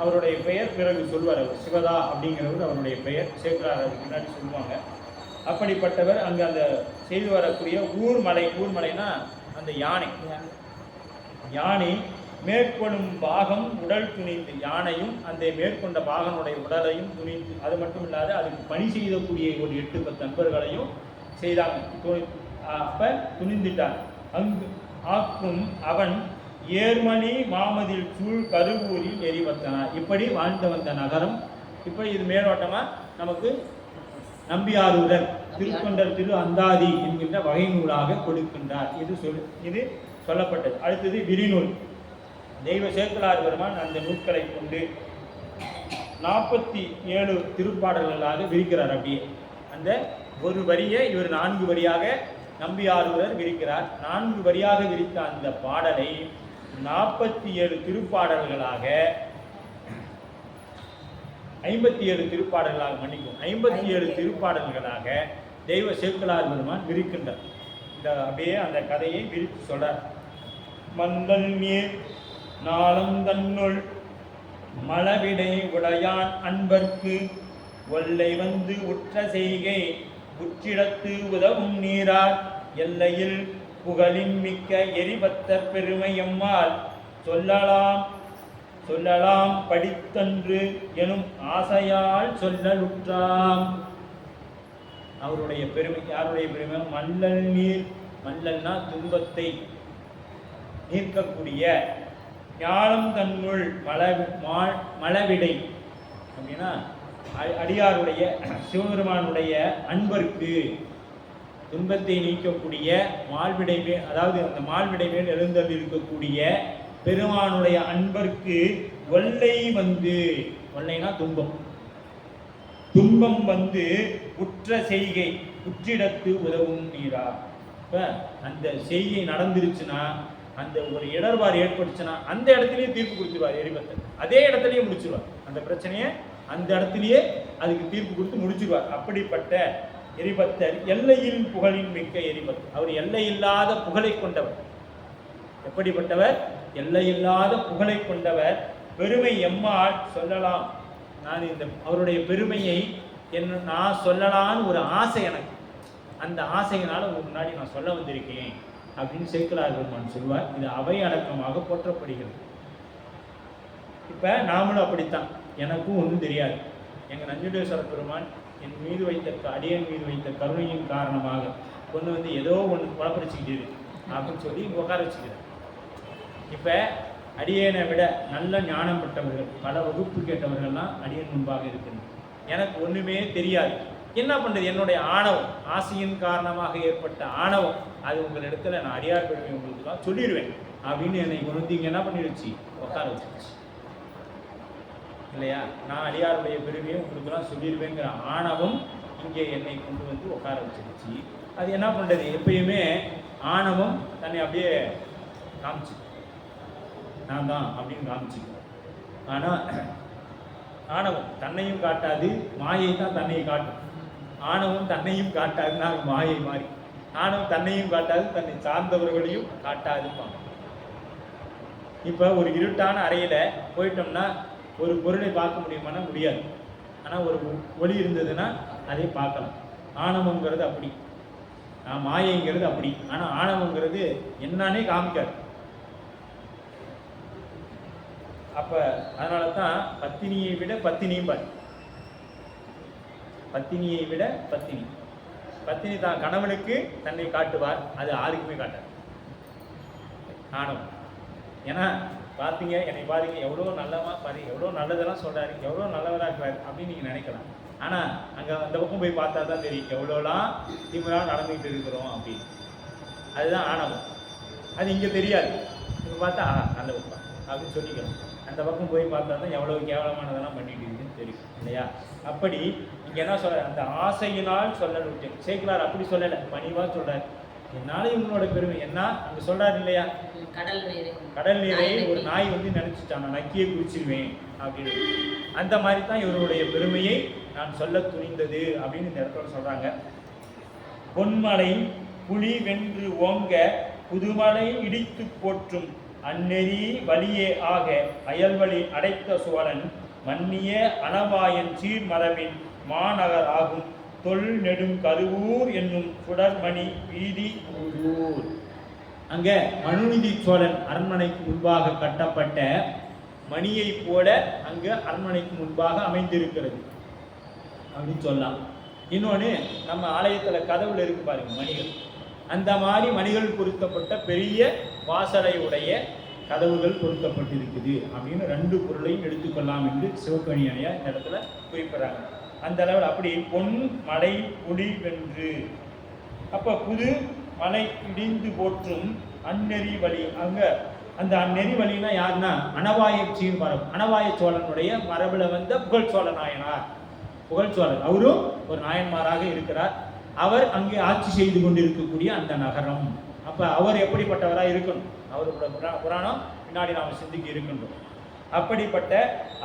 அவருடைய பெயர் பிறகு சொல்வார். அவர் சிவதா அப்படிங்கிறவர் அவருடைய பெயர். சேக்கலார் அதுக்கு முன்னாடி சொல்லுவாங்க. அப்படிப்பட்டவர் அங்கே அந்த செய்து வரக்கூடிய ஊர்மலைனா அந்த யானை மேற்கொள்ளும் பாகம் உடல் துணிந்து, யானையும் அந்த மேற்கொண்ட பாகனுடைய உடலையும் துணிந்து, அது மட்டும் இல்லாத அதுக்கு பணி செய்யக்கூடிய ஒரு 8-10 நண்பர்களையும் செய்தாங்க. அப்ப துணிந்துட்டார். அங்கு ஆக்கும் அவன் ஏர்மணி மாமதில் சூழ் கருவூரில் எரிவத்தனார். இப்படி வாழ்ந்து வந்த நகரம். இப்போ இது மேலோட்டமா நமக்கு நம்பியாரூரர் திருத்தொண்டர் திரு அந்தாதி என்கின்ற வகை நூலாக கொடுக்கின்றார். இது சொல்லப்பட்டது. அடுத்தது விரிநூல். தெய்வ சேக்கலார் பெருமான் அந்த நூல்களை கொண்டு 47 திருப்பாடல்களாக விரிக்கிறார். அப்படியே அந்த ஒரு வரியை இவர் 4 வரியாக நம்பியாரூரர் விரிக்கிறார். 4 வரியாக விரித்த அந்த பாடலை 47 திருப்பாடல்களாக 57 திருப்பாடல்களாக 57 திருப்பாடல்களாக தெய்வ சேக்கலார் பெருமான் விரிக்கின்றார். இந்த அப்படியே அந்த கதையை விரித்து சொல்றார். மந்தல் நீர் நாளும் தன்னுள் மலவிடை உடையான் அன்பர்க்கு ஒல்லை வந்து உற்ற செய்கை உற்றிடத்து உதவும் நீரார் எல்லையில் புகழின் மிக்க எரிபத்தர் பெருமை எம்மால் சொல்லலாம் படித்தன்று எனும் ஆசையால் சொல்லலுற்றாம். அவருடைய பெருமை, யாருடைய பெருமை? மல்லல் நீர் மல்லல்னா துன்பத்தை நீக்கக்கூடிய, ஞானம் தன்னுள் மலவிடை அப்படின்னா அடியாருடைய சிவபெருமானுடைய அன்பருக்கு துன்பத்தை நீக்கக்கூடிய மால்விடை மேல், அதாவது அந்த மால்விடை மேல் எழுந்தல் இருக்கக்கூடிய பெருமானுடைய அன்பருக்கு ஒல்லை வந்து, ஒல்லைனா துன்பம், துன்பம் வந்து உற்ற செய்கை உற்றிடத்து உதவும் நீரா. இப்போ அந்த செய்கை நடந்துருச்சுன்னா, அந்த ஒரு இடர்பாடு ஏற்பட்டுச்சுன்னா அந்த இடத்துலயே தீர்ப்பு கொடுத்துருவார் எரிபத்தர். அதே இடத்துலயே முடிச்சிருவார் அந்த பிரச்சனையை, அந்த இடத்துலயே அதுக்கு தீர்ப்பு கொடுத்து முடிச்சிருவார். அப்படிப்பட்ட எரிபத்தர் எல்லையில் புகழின் மிக்க எரிபத்தர். அவர் எல்லையில்லாத புகழை கொண்டவர். எப்படிப்பட்டவர்? எல்லையில்லாத புகழை கொண்டவர். பெருமை எம்மால் சொல்லலாம். நான் இந்த அவருடைய பெருமையை நான் சொல்லலான்னு ஒரு ஆசை எனக்கு, அந்த ஆசையினால உங்க முன்னாடி நான் சொல்ல வந்திருக்கேன் அப்படின்னு சேக்கிழார் பெருமான் சொல்வார். இது அவை அடக்கமாக போற்றப்படுகிறது. இப்ப நாமளும் அப்படித்தான். எனக்கும் ஒன்றும் தெரியாது. எங்க நஞ்சுண்டேஸ்வர பெருமான் என் மீது வைத்த அடியன் மீது வைத்த கருணையின் காரணமாக கொண்டு வந்து ஏதோ ஒன்று குழப்படிச்சுக்கிட்டு அப்படின்னு சொல்லி உட்கார வச்சுக்கிறேன். இப்போ அடியனை விட நல்ல ஞானம் பெற்றவர்கள், பல வகுப்பு கேட்டவர்கள்லாம் அடியன் முன்பாக இருக்கிறது. எனக்கு ஒன்றுமே தெரியாது. என்ன பண்ணுறது? என்னுடைய ஆணவம், ஆசையின் காரணமாக ஏற்பட்ட ஆணவம், அது உங்களிடத்துல நான் அடியார் பெருமை உங்களுக்கு தான் சொல்லிடுவேன் அப்படின்னு என்னை கொண்டு வந்து இங்கே என்ன பண்ணிடுச்சு? உட்கார வச்சிருச்சு இல்லையா? நான் அடியாருடைய பெருமையை உங்களுக்குலாம் சொல்லிடுவேங்கிற ஆணவம் இங்கே என்னை கொண்டு வந்து உட்கார வச்சிருச்சு. அது என்ன பண்ணுறது? எப்பயுமே ஆணவம் தன்னை அப்படியே காமிச்சு, நான் தான் அப்படின்னு காமிச்சுக்கிறோம். ஆனால் ஆணவம் தன்னையும் காட்டாது, மாயை தான் தன்னை காட்டும். ஆணவம் தன்னையும் காட்டாதுன்னா மாயை மாறி, ஆணவம் தன்னையும் காட்டாது, தன்னை சார்ந்தவர்களையும் காட்டாதுப்பாங்க. இப்போ ஒரு இருட்டான அறையில் போயிட்டோம்னா ஒரு பொருளை பார்க்க முடியுமானா முடியாது. ஆனால் ஒரு ஒளி இருந்ததுன்னா அதை பார்க்கலாம். ஆணவங்கிறது அப்படி, மாயைங்கிறது அப்படி. ஆனால் ஆணவங்கிறது என்னன்னே காமிக்காது. அப்போ அதனால தான் பத்தினியை விட பத்தினியும், பத்தினியை விட பத்தினி. பத்தினி தான் கணவனுக்கு தன்னை காட்டுவார், அது யாருக்குமே காட்டார் ஆணவம். ஏன்னா பார்த்தீங்க, என்னை பாருங்க, எவ்வளோ நல்லமா பாரு, எவ்வளோ நல்லதெல்லாம் சொல்கிறாரு, எவ்வளோ நல்லவராக இருக்கிறாரு அப்படின்னு நீங்கள் நினைக்கலாம். ஆனால் அங்கே அந்த பக்கம் போய் பார்த்தா தான் தெரியும் எவ்வளோலாம் திமிராக நடந்துகிட்டு இருக்கிறோம் அப்படின்னு. அதுதான் ஆணவம். அது இங்கே தெரியாது. இங்கே பார்த்தா நல்ல பக்கம் அப்படின்னு சொல்லிக்கிறோம். அந்த பக்கம் போய் பார்த்தா தான் எவ்வளோ கேவலமானதெல்லாம் பண்ணிட்டு இருக்குன்னு தெரியும் இல்லையா? அப்படி இங்கே என்ன சொல்ற, அந்த ஆசையினால் சொல்ல விட்டேன். சேக்கிழார் அப்படி சொல்லலை, பணிவாக சொல்கிறார். என்னால இவங்களோட பெருமை என்ன அங்கே சொல்கிறார் இல்லையா? கடல் நீரை ஒரு நாய் வந்து நினைச்சிட்டான், நான் நக்கியே குடிச்சிருவேன் அப்படின்னு. அந்த மாதிரி தான் இவருடைய பெருமையை நான் சொல்ல துணிந்தது அப்படின்னு இந்த இடத்துல சொல்றாங்க. பொன்மலை புலி வென்று ஓங்க புதுமலை இடித்து போற்றும் அந்நெறி வழியே ஆக அயல்வழி அடைத்த சோழன் மன்னிய அனவாயன் சீர்மரபின் மாநகர் ஆகும் தொல் நெடும் கருவூர் என்னும் சுடர்மணி வீதி ஊர். அங்க மனுநீதி சோழன் அரண்மனைக்கு முன்பாக கட்டப்பட்ட மணியை போல அங்க அரண்மனைக்கு முன்பாக அமைந்திருக்கிறது அப்படின்னு சொல்லலாம். இன்னொன்று, நம்ம ஆலயத்துல கதவுல இருக்கு பாருங்க மணிகள், அந்த மாதிரி மணிகள் பொருத்தப்பட்ட பெரிய வாசலை உடைய கதவுகள் பொருத்தப்பட்டிருக்குது அப்படின்னு ரெண்டு பொருளையும் எடுத்துக்கொள்ளலாம் என்று சிவகணி அணையா இந்த இடத்துல குறிப்பிடுறாங்க. அந்த அளவில் அப்படி பொன் மலை புலி வென்று, அப்ப புது மலை இடிந்து போற்றும் அந்நெறி வழி. அங்க அந்த அந்நெறி வழினா யாருன்னா அனவாயச்சியின் மரபு, அனவாய சோழனுடைய மரபுல வந்த புகழ் சோழ நாயனார். புகழ் சோழன் அவரும் ஒரு நாயன்மாராக இருக்கிறார். அவர் அங்கே ஆட்சி செய்து கொண்டிருக்கக்கூடிய அந்த நகரம். அப்ப அவர் எப்படிப்பட்டவராக இருக்கணும்? அவரோட புராணம் பின்னாடி நாம் சிந்திக்க இருக்கின்றோம். அப்படிப்பட்ட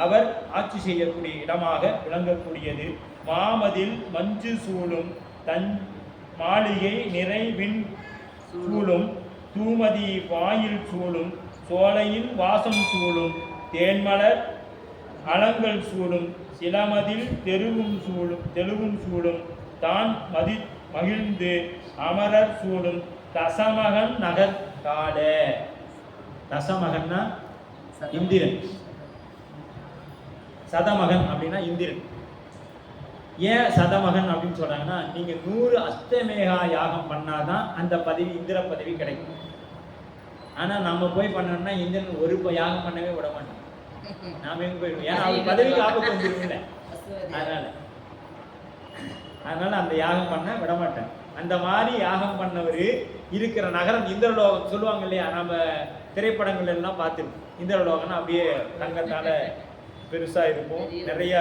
அவர் ஆட்சி செய்யக்கூடிய இடமாக விளங்கக்கூடியது. மாமதில் மஞ்சு சூழும் தன் மாளிகை நிறைவின் சூழும் தூமதி வாயில் சூழும் சோலையின் வாசம் சூழும் தேன்மலர் அலங்கள் சூழும் சிலமதில் தெருவும் சூழும் தான் மதி மகிழ்ந்து அமரர் சூழும் தசமகன் நகர் கால. தசமகன்னா இந்திரன், சதமகன் அப்படின்னா இந்திரன். ஏன் சதமகன் அப்படின்னு சொல்றாங்கன்னா, நீங்க 100 அஸ்தமேகா யாகம் பண்ணாதான் அந்த பதவி, இந்திர பதவி கிடைக்கும். ஆனா நம்ம போய் பண்ணோம்னா இந்திரன் ஒரு யாகம் பண்ணவே விட மாட்டோம். நாம எங்க போயிடுவோம், ஏன்னா அவர் பதவிக்கு ஆபத்து வந்துருக்குல்ல. அதனால அந்த யாகம் பண்ண விட மாட்டேன். அந்த மாதிரி யாகம் பண்ணவர் இருக்கிற நகரம் இந்திரலோகம் சொல்லுவாங்க இல்லையா, நம்ம திரைப்படங்கள் எல்லாம் பார்த்துருக்கோம். இந்திரலோகம்னா அப்படியே தங்கத்தால பெருசா இருக்கும், நிறைய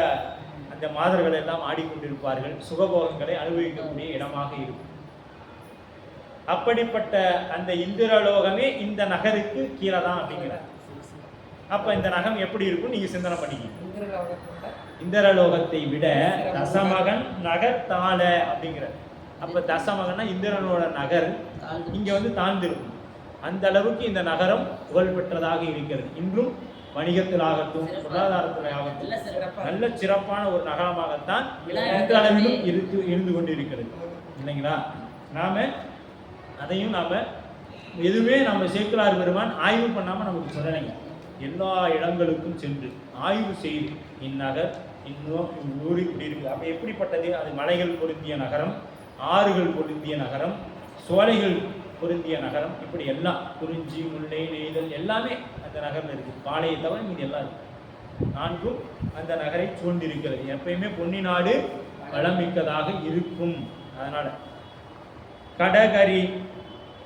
அந்த மாதர்கள் எல்லாம் ஆடிக்கொண்டிருப்பார்கள், சுகபோகங்களை அனுபவிக்கக்கூடிய இடமாக இருக்கும். அப்படிப்பட்ட அந்த இந்திரலோகமே இந்த நகருக்கு கீழே தான் அப்படிங்கிறார். அப்ப இந்த நகம் எப்படி இருக்கும் நீங்க சிந்தனை பண்ணிக்கீங்க. இந்திரலோகத்தை விட தசமகன் நகர் தாழ அப்படிங்கிற. அப்ப தசமகன்னா இந்திரனோட நகர் இங்க வந்து தாழ்ந்திருக்கும். அந்த அளவுக்கு இந்த நகரம் புகழ் பெற்றதாக இருக்கிறது. இன்றும் வணிகத்திலாகட்டும் பொருளாதாரத்தில் ஆகட்டும் நல்ல சிறப்பான ஒரு நகரமாகத்தான் இந்த அளவிலும் இருந்து கொண்டிருக்கிறது இல்லைங்களா. நாம அதையும் நாம எதுவுமே நம்ம சேக்கிழார் பெருமான் ஆய்வு பண்ணாம நமக்கு சொல்லலைங்க. எல்லா இடங்களுக்கும் சென்று ஆய்வு செய்து இந்நகர் இன்னும் ஊரி இப்படி இருக்குது. அப்போ எப்படிப்பட்டது? அது மலைகள் பொருந்திய நகரம், ஆறுகள் பொருந்திய நகரம், சோலைகள் பொருந்திய நகரம், இப்படி எல்லாம் குறிஞ்சி முல்லை நெய்தல் எல்லாமே அந்த நகரில் இருக்குது. பாளையை தவிர மீது எல்லாம் இருக்குது. நான்கும் அந்த நகரை சூழ்ந்திருக்கிறது. எப்பயுமே பொன்னி நாடு வளமிக்கதாக இருக்கும். அதனால கடகரி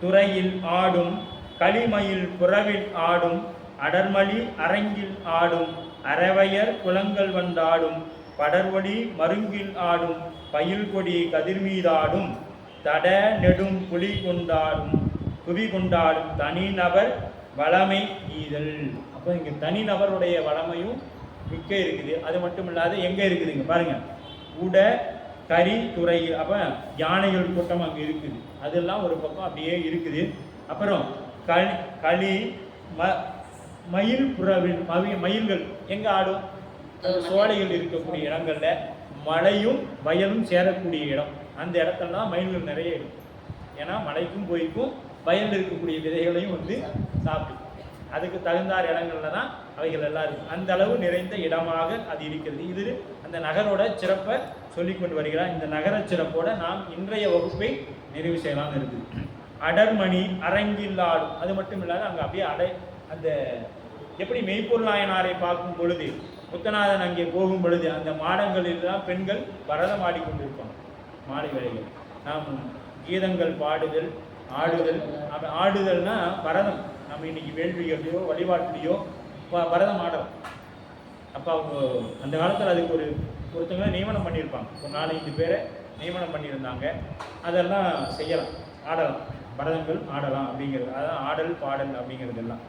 துறையில் ஆடும், களிமயில் புறவில் ஆடும், அடர்மலி அரங்கில் ஆடும், அரவையர் குளங்கள் வந்தாடும், படர்வொளி மருங்கில் ஆடும், பயில் கொடி கதிர்மீதாடும், தட நெடும் புலி கொண்டாடும் புவி கொண்டாடும் தனிநபர் வளமை ஈதல். அப்போ இங்கே தனிநபருடைய வளமையும் மிக்க இருக்குது. அது மட்டும் இல்லாத எங்கே இருக்குதுங்க பாருங்க, உட கரி துறையில். அப்போ யானைகள் கூட்டம் அங்கே இருக்குது, அதெல்லாம் ஒரு பக்கம் அப்படியே இருக்குது. அப்புறம் களி மயில் புறவில் மயில்கள் எங்கே ஆடும்? சோலைகள் இருக்கக்கூடிய இடங்கள்ல மலையும் வயலும் சேரக்கூடிய இடம், அந்த இடத்துலலாம் மயில்கள் நிறைய இருக்கும். ஏன்னா மலைக்கும் போய்க்கும் வயலில் இருக்கக்கூடிய விதைகளையும் வந்து சாப்பிடும். அதுக்கு தகுந்தார் இடங்கள்ல தான் அவைகள் எல்லாம் இருக்கும். அந்த அளவு நிறைந்த இடமாக அது இருக்கிறது. இது அந்த நகரோட சிறப்பை சொல்லிக்கொண்டு வருகிறார். இந்த நகர சிறப்போட நாம் இன்றைய வகுப்பை நிறைவு செய்யலாம்னு இருக்குது. அடர்மணி அரங்கில் ஆடும். அது மட்டும் இல்லாத அங்கே அப்படியே அந்த எப்படி மெய்ப்பொருள் நாயனாரை பார்க்கும் பொழுது, முத்தநாதன் அங்கே போகும் பொழுது அந்த மாடங்களில் பெண்கள் பரதம் ஆடிக்கொண்டிருப்பாங்க. மாலை வேளைகள் நாம் கீதங்கள் பாடுதல், ஆடுதல். ஆடுதல்னா பரதம். நம்ம இன்னைக்கு வேள்விகளையோ வழிபாட்டிலையோ பரதம் ஆடலாம். அப்போ அவங்க அந்த காலத்தில் அதுக்கு ஒருத்தவங்க நியமனம் பண்ணியிருப்பாங்க. ஒரு 4-5 பேரை நியமனம் பண்ணியிருந்தாங்க. அதெல்லாம் செய்யலாம், ஆடலாம், பரதங்கள் ஆடலாம் அப்படிங்கிறது. அதான் ஆடல் பாடல் அப்படிங்கிறது எல்லாம்.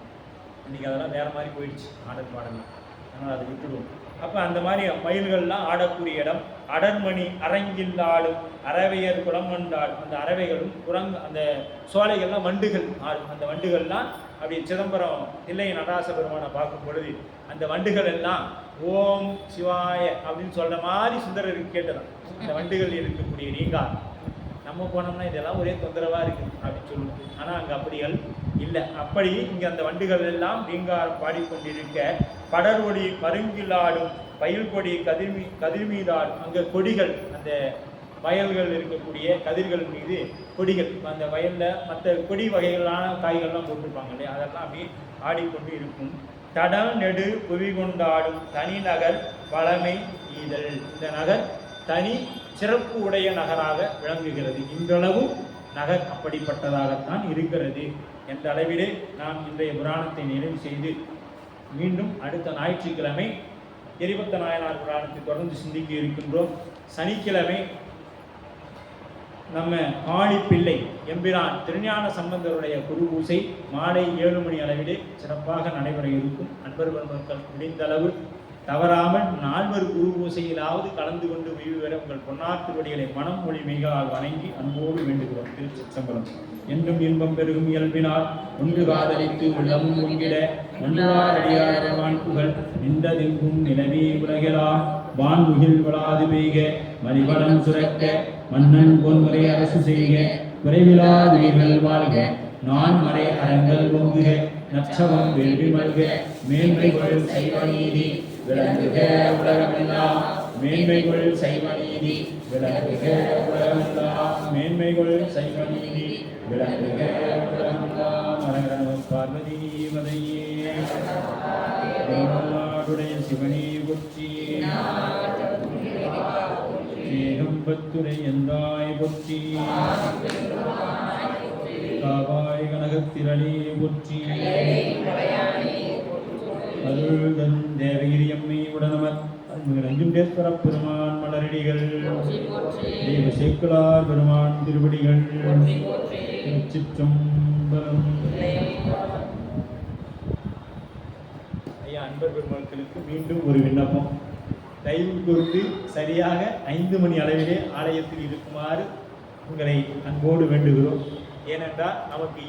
இன்றைக்கி அதெல்லாம் வேறு மாதிரி போயிடுச்சு, ஆடல் பாடலாம். அதனால் அதை விட்டுடுவோம். அப்போ அந்த மாதிரி மயில்கள்லாம் ஆடக்கூடிய இடம். அடர்மணி அரங்கில் ஆடும், அரவையர் குளமண்டாடும். அந்த அரவைகளும் அந்த சோலைகள்லாம் வண்டுகள் ஆடும். அந்த வண்டுகள்லாம் அப்படி சிதம்பரம் தில்லை நடராச பெருமானை பார்க்கும் பொழுது அந்த வண்டுகள் எல்லாம் ஓம் சிவாய அப்படின்னு சொல்ற மாதிரி சுந்தரருக்கு கேட்டதான். இந்த வண்டுகள் இருக்கக்கூடிய நீங்கார். நம்ம போனோம்னா இதெல்லாம் ஒரே தொந்தரவா இருக்கு அப்படின்னு சொல்லுவோம். ஆனா அங்க அப்படிகள் இல்லை. அப்படி இங்க அந்த வண்டுகள் எல்லாம் நீங்காரம் பாடிக்கொண்டிருக்க, படர்வொளி மருங்கில் ஆடும், பயில் கொடி கதிர்மீதாடும். அங்க கொடிகள், அந்த வயல்கள் இருக்கக்கூடிய கதிர்கள் மீது கொடிகள், அந்த வயலில் மற்ற கொடி வகைகளான காய்கள்லாம் போட்டிருப்பாங்க இல்லையா, அதெல்லாம் அப்படியே ஆடிக்கொண்டு இருக்கும். தடம் நெடு புவி கொண்டாடும் தனிநகர் வளமை ஈதல். இந்த நகர் தனி சிறப்பு உடைய நகராக விளங்குகிறது. இன்றளவும் நகர் அப்படிப்பட்டதாகத்தான் இருக்கிறது என்ற அளவிலே நாம் இன்றைய புராணத்தை நிறைவு செய்து மீண்டும் அடுத்த ஞாயிற்றுக்கிழமை எரிபத்த நாயனார் புராணத்தை தொடர்ந்து சிந்திக்க இருக்கின்றோம். சனிக்கிழமை நம்ம ஆழிப்பிள்ளை எம்பிரான் திருஞான சம்பந்தருடைய குரு பூசை மாலை 7 மணி அளவிலே சிறப்பாக நடைபெற இருக்கும். அன்பர் பெருமக்கள் முடிந்தளவு தவறாமல் 4 குரு பூசையிலாவது கலந்து கொண்டு உயிர் பெற உங்கள் பொன்னார்த்திருவடிகளை மனம் மொழி மெய்களால் வணங்கி அன்போடு வேண்டுகிறோம். திருச்சிற்றம்பலம். என்றும் இன்பம் பெருகும் இயல்பினால் ஒன்று காதலித்து உள்ளமும் ஒங்கிட ஒன்றார் அடியார் வான்புகள் நின்றதெங்கும் நிலவே உலகிலா வான்முகில் வளாது பெய்க மலிவளம் சுரக்க மன்னன் பொன்முறை அரசு செய்க விரைவிலாது உயிர்கள் வாழ்க நான் மறை அறங்கள் ஓங்குக நற்றவம் வேள்வி மல்க மேன்மை கொள் செய்வ நீதி விளங்குக உலகமெல்லாம் மேன்மைகள் சைவ நீதி விளங்குக உலகமெல்லாம். மேன்மைகள் சைவ நீதி விளங்குக உலகமெல்லாம். அரங்கர பார்வதி மதையே நாடுடைய சிவனே போற்றி. ஏகம்பத்துரை எந்தாய் போற்றி. காவாய் கனகத்திரளே போற்றி. அருள் தரும் தேவகிரி அம்மை உடனமர் நஞ்சுண்டேஸ்வர பெருமான் மலரடிகள். தெய்வ சேக்குலார் பெருமான் திருவடிகள். திருச்சிற்றம்பலம். ஐயா, அன்பர் பெருமக்களுக்கு மீண்டும் ஒரு விண்ணப்பம். தயவு கூர்ந்து சரியாக 5 மணி அளவிலே ஆலயத்தில் இருக்குமாறு உங்களை அன்போடு வேண்டுகிறோம். ஏனென்றால் நமக்கு